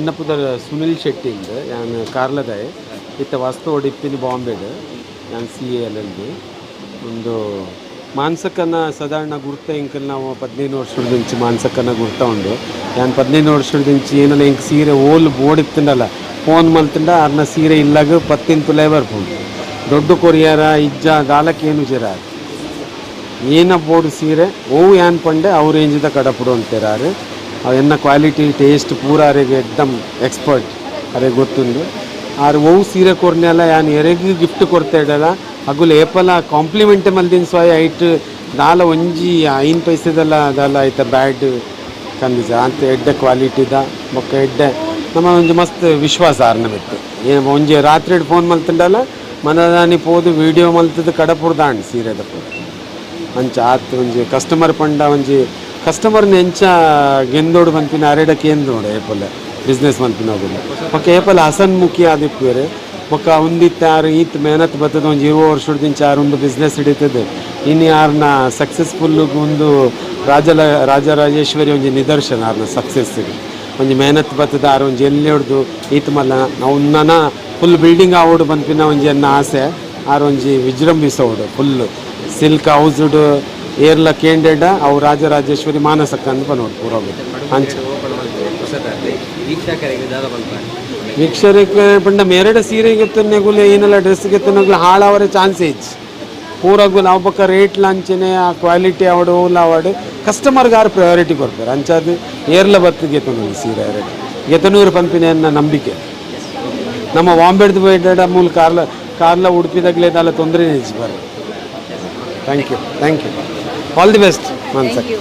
Speaker 15: ಎನ್ನ ಪುದರ್ ಸುನಿಲ್ ಶೆಟ್ಟಿಂದು ಯಾನ್ ಕಾರ್ಲದಾಯ್ ಇತ್ತ ವಸ್ತು ಒಡಿಪ್ಪಿನ ಬಾಂಬೆಡ್ ಯಾನ್ CA ಒಂದು ಮಾನ್ಸಕ್ಕನ್ನ ಸಾಧಾರಣ ಗುರ್ತ ಇಂಕಲ್ ನಾವು 15 ವರ್ಷದಿಂಚಿ ಮಾನ್ಸಕ್ಕನ್ನ ಗುರ್ತ ಉಂಡು ಯಾನ್ 15 ವರ್ಷದಿಂಚಿ ಏನೆಲ್ಲ ಇಂಕ ಸೀರೆ ಓಲ್ ಬೋಡಿತ್ತಂಡಲ್ಲ ಫೋನ್ ಮಲ್ತಿಂಡ ಅರ್ನ ಸೀರೆ ಇಲ್ಲಾಗ 10 ತುಲೆ ಬರ್ಬೋದು ದೊಡ್ಡ ಕೊರಿಯರ ಇಜ್ಜ ದಾಲಕ್ಕೇನು ಜರ ಏನ ಬೋರ್ಡ್ ಸೀರೆ ಓವು ಯಾನ್ ಪಂಡೆ ಅವ್ರ ರೇಂಜಿದ ಕಡಪುಡು ಅಂತಾರು ಅವು ಎನ್ನ ಕ್ವಾಲಿಟಿ ಟೇಸ್ಟ್ ಪೂರ ಅವರಿಗೆ ಎಕ್ದಮ್ ಎಕ್ಸ್ಪರ್ಟ್ ಅವರಿಗೆ ಗೊತ್ತುಂಡು ಆರು ಓವು ಸೀರೆ ಕೊರ್ನೆಲ್ಲ ಯಾನ್ ಎರೆಗೂ ಗಿಫ್ಟ್ ಕೊಡ್ತಾ ಇಡಲ್ಲ ಅಗುಲು ಏಪಲ ಕಾಂಪ್ಲಿಮೆಂಟ್ ಮಲ್ದಿನ ಸೋಯ ಐಟ್ ದಾಲ ಒಂಜಿ 5 ಪೈಸೆದಲ್ಲ ಅದಲ್ಲ ಆಯ್ತ ಬ್ಯಾಡ್ ಕಂದಿಸ ಅಂತ ಎಡ್ಡೆ ಕ್ವಾಲಿಟಿದ ಬೊಕ್ಕ ಎಡ್ಡೆ ನಮ್ಮ ಒಂಜಿ ಮಸ್ತ್ ವಿಶ್ವಾಸ ಆರ್ನ ಬಿತ್ತು ಏನು ಒಂಜಿ ರಾತ್ರಿ ಫೋನ್ ಮಲ್ತಿಂಡಲ್ಲ ಮನದಾನಿ ಪೋದು ವಿಡಿಯೋ ಮಲ್ತದ ಕಡಪುರ್ದಾಂಡ್ ಸೀರೆದ ಅಂಚ ಆತು ಒಂಜಿ ಕಸ್ಟಮರ್ ಪಂಡ ಒಂಜಿ ಕಸ್ಟಮರ್ನ ಎಂಚ ಗೆಂದೋಡು ಬಂತಿನ ಅರೆಡ ಕೇಂದ್ರೋಡು ಏಪಲ್ ಬಿಸ್ನೆಸ್ ಮಂತಿನ ಹೋಗಿಲ್ಲ ಬೊಕ್ಕ ಏಪಲ್ ಹಸನ್ಮುಖಿ ಆದಿಪ್ಪೇರೆ ಬೊಕ್ಕ ಒಂದಿತ್ತು ಯಾರು ಈತ್ ಮೆಹನತ್ ಬರ್ತದೆ ಒಂದು 20 ವರ್ಷದಿಂದ ಯಾರು ಒಂದು ಬಿಸ್ನೆಸ್ ಹಿಡಿತದೆ ಇನ್ನು ಯಾರನ್ನ ಸಕ್ಸಸ್ಫುಲ್ಗೆ ಒಂದು ರಾಜರಾಜೇಶ್ವರಿ ಒಂಜಿ ನಿದರ್ಶನ ಯಾರನ್ನ ಸಕ್ಸಸ್ಸಿಗೆ ಒಂಜಿ ಮೆಹನತ್ ಬರ್ತದೆ ಆರು ಒಂಜಿ ಎಲ್ಲಿ ಹೊಡೆದು ಈತ್ ಮಲ್ಲ ನಾವು ನನ್ನ ಫುಲ್ ಬಿಲ್ಡಿಂಗ್ ಆವೋಡು ಬಂತಿನ ಒಂಜಿ ಅನ್ನ ಆಸೆ ಆರು ಒಂಜಿ ವಿಜೃಂಭಿಸೋಡು ಫುಲ್ ಸಿಲ್ಕ್ ಹೌಸ್ಡ್ ಏರ್ಲ ಕೇಂಡೆಡ ಅವು ರಾಜರಾಜೇಶ್ವರಿ ಮಾನಸಕ್ಕ ಅಂತ ಬಂದೋಡು ಪೂರ ಹಂಚ ವೀಕ್ಷರಿಗೆ ಪಂಡ ಮೇರಡ ಸೀರೆಗೆ ತನ್ನಗುಲೆ ಏನೆಲ್ಲ ಡ್ರೆಸ್ಗೆ ತನ್ನಗುಲೆ ಹಾಳಾವರೆ ಚಾನ್ಸ್ ಹೆಚ್ಚು ಪೂರಗುಲು ಅವು ಪಕ್ಕ ರೇಟ್ ಲಂಚನೆ ಆ ಕ್ವಾಲಿಟಿ ಅವಡು ಓಲ್ ಅವಾರ್ಡು ಕಸ್ಟಮರ್ಗೆ ಯಾರು ಪ್ರಯಾರಿಟಿ ಕೊಡ್ತಾರೆ ಅಂಚದು ಏರ್ಲ ಬತ್ತಿಗೆ ತನ್ನೋದು ಸೀರೆ ರೇಟ್ ಗೆತನೂರು ಪಂಪಿನ ನಂಬಿಕೆ ನಮ್ಮ ಬಾಂಬೆಡ್ದು ಬೇಡ ಮೂಲ ಕಾರ್ಲ ಉಡುಪಿದಾಗಲೇ ಅದೆಲ್ಲ ತೊಂದರೆ ನಿಜ ಬರ thank you all the best ಮನ್ಸಕ್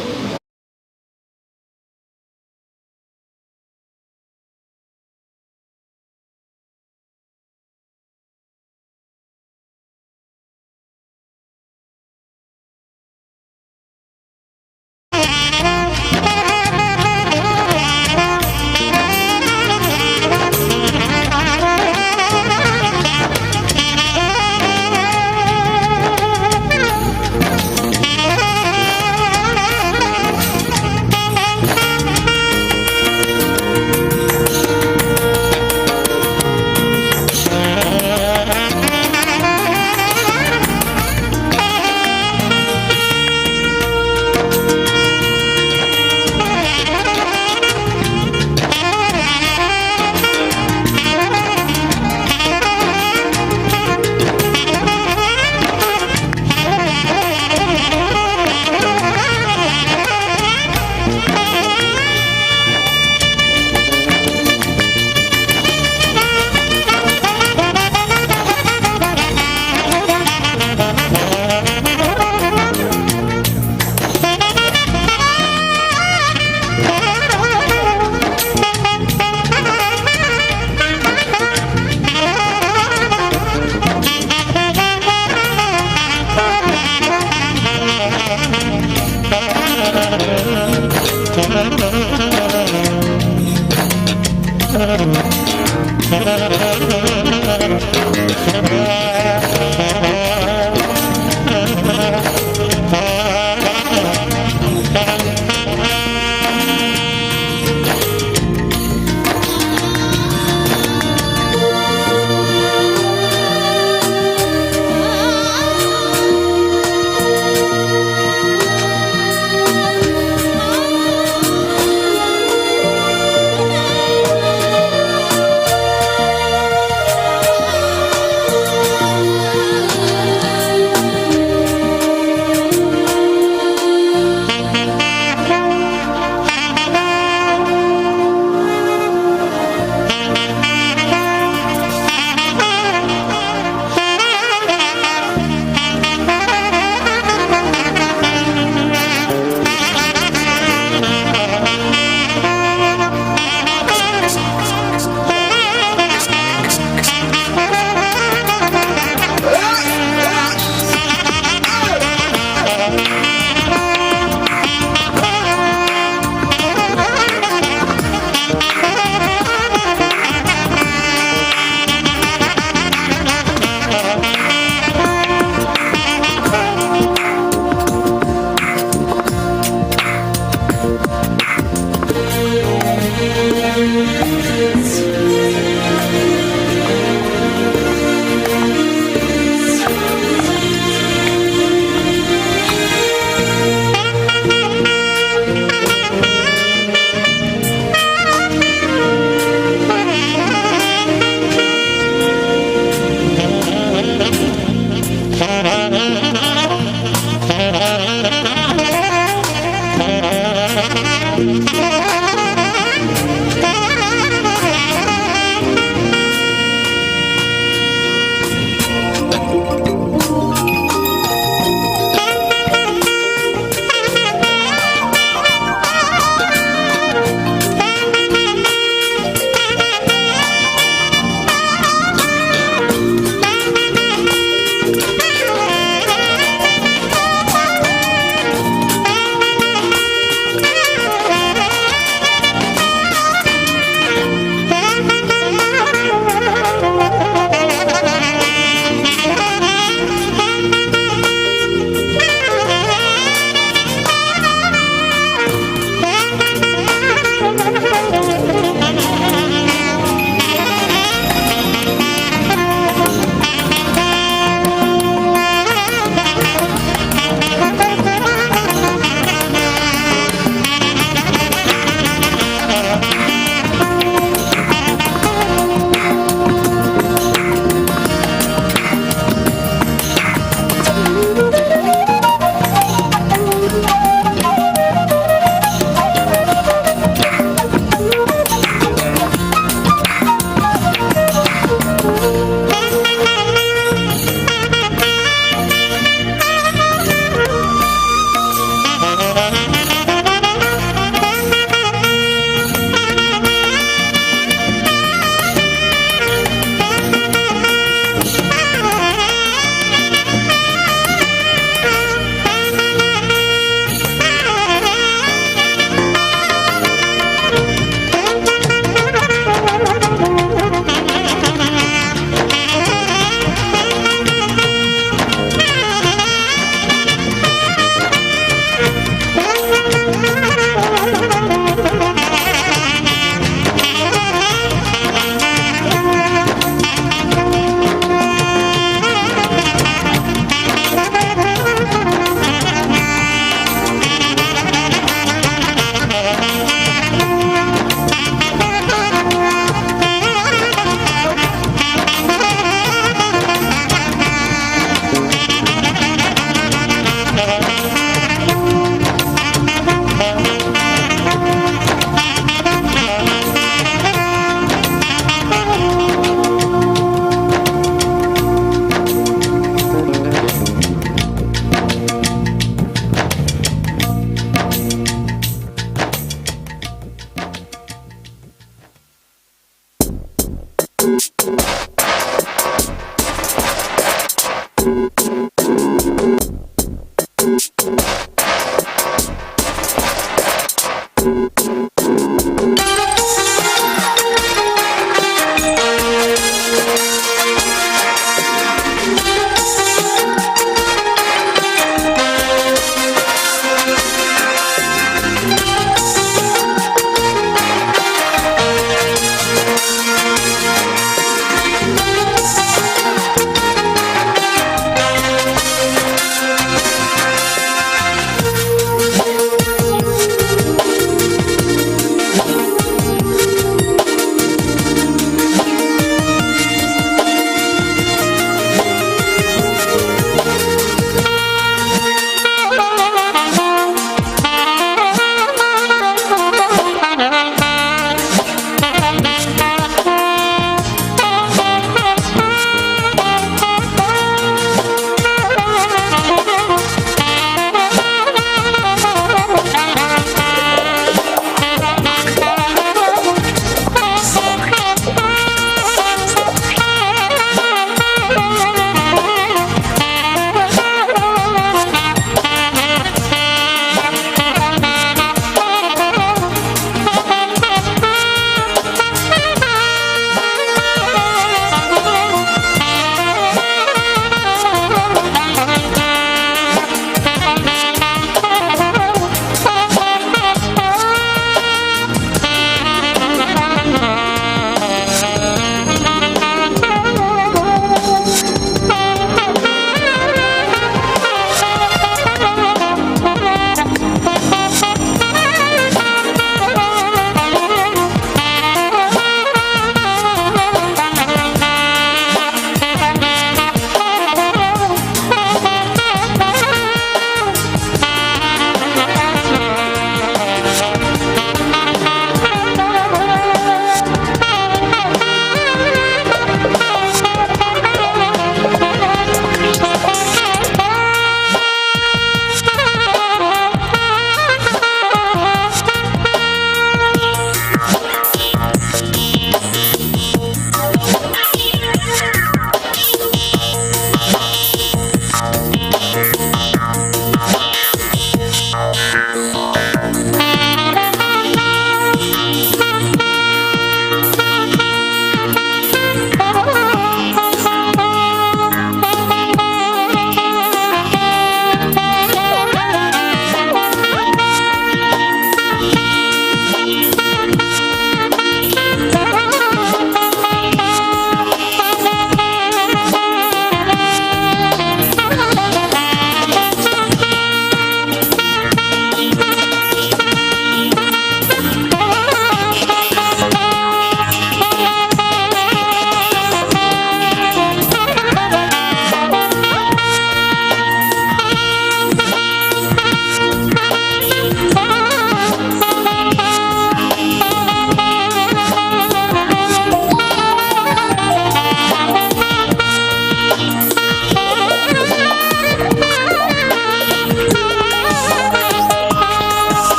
Speaker 16: you.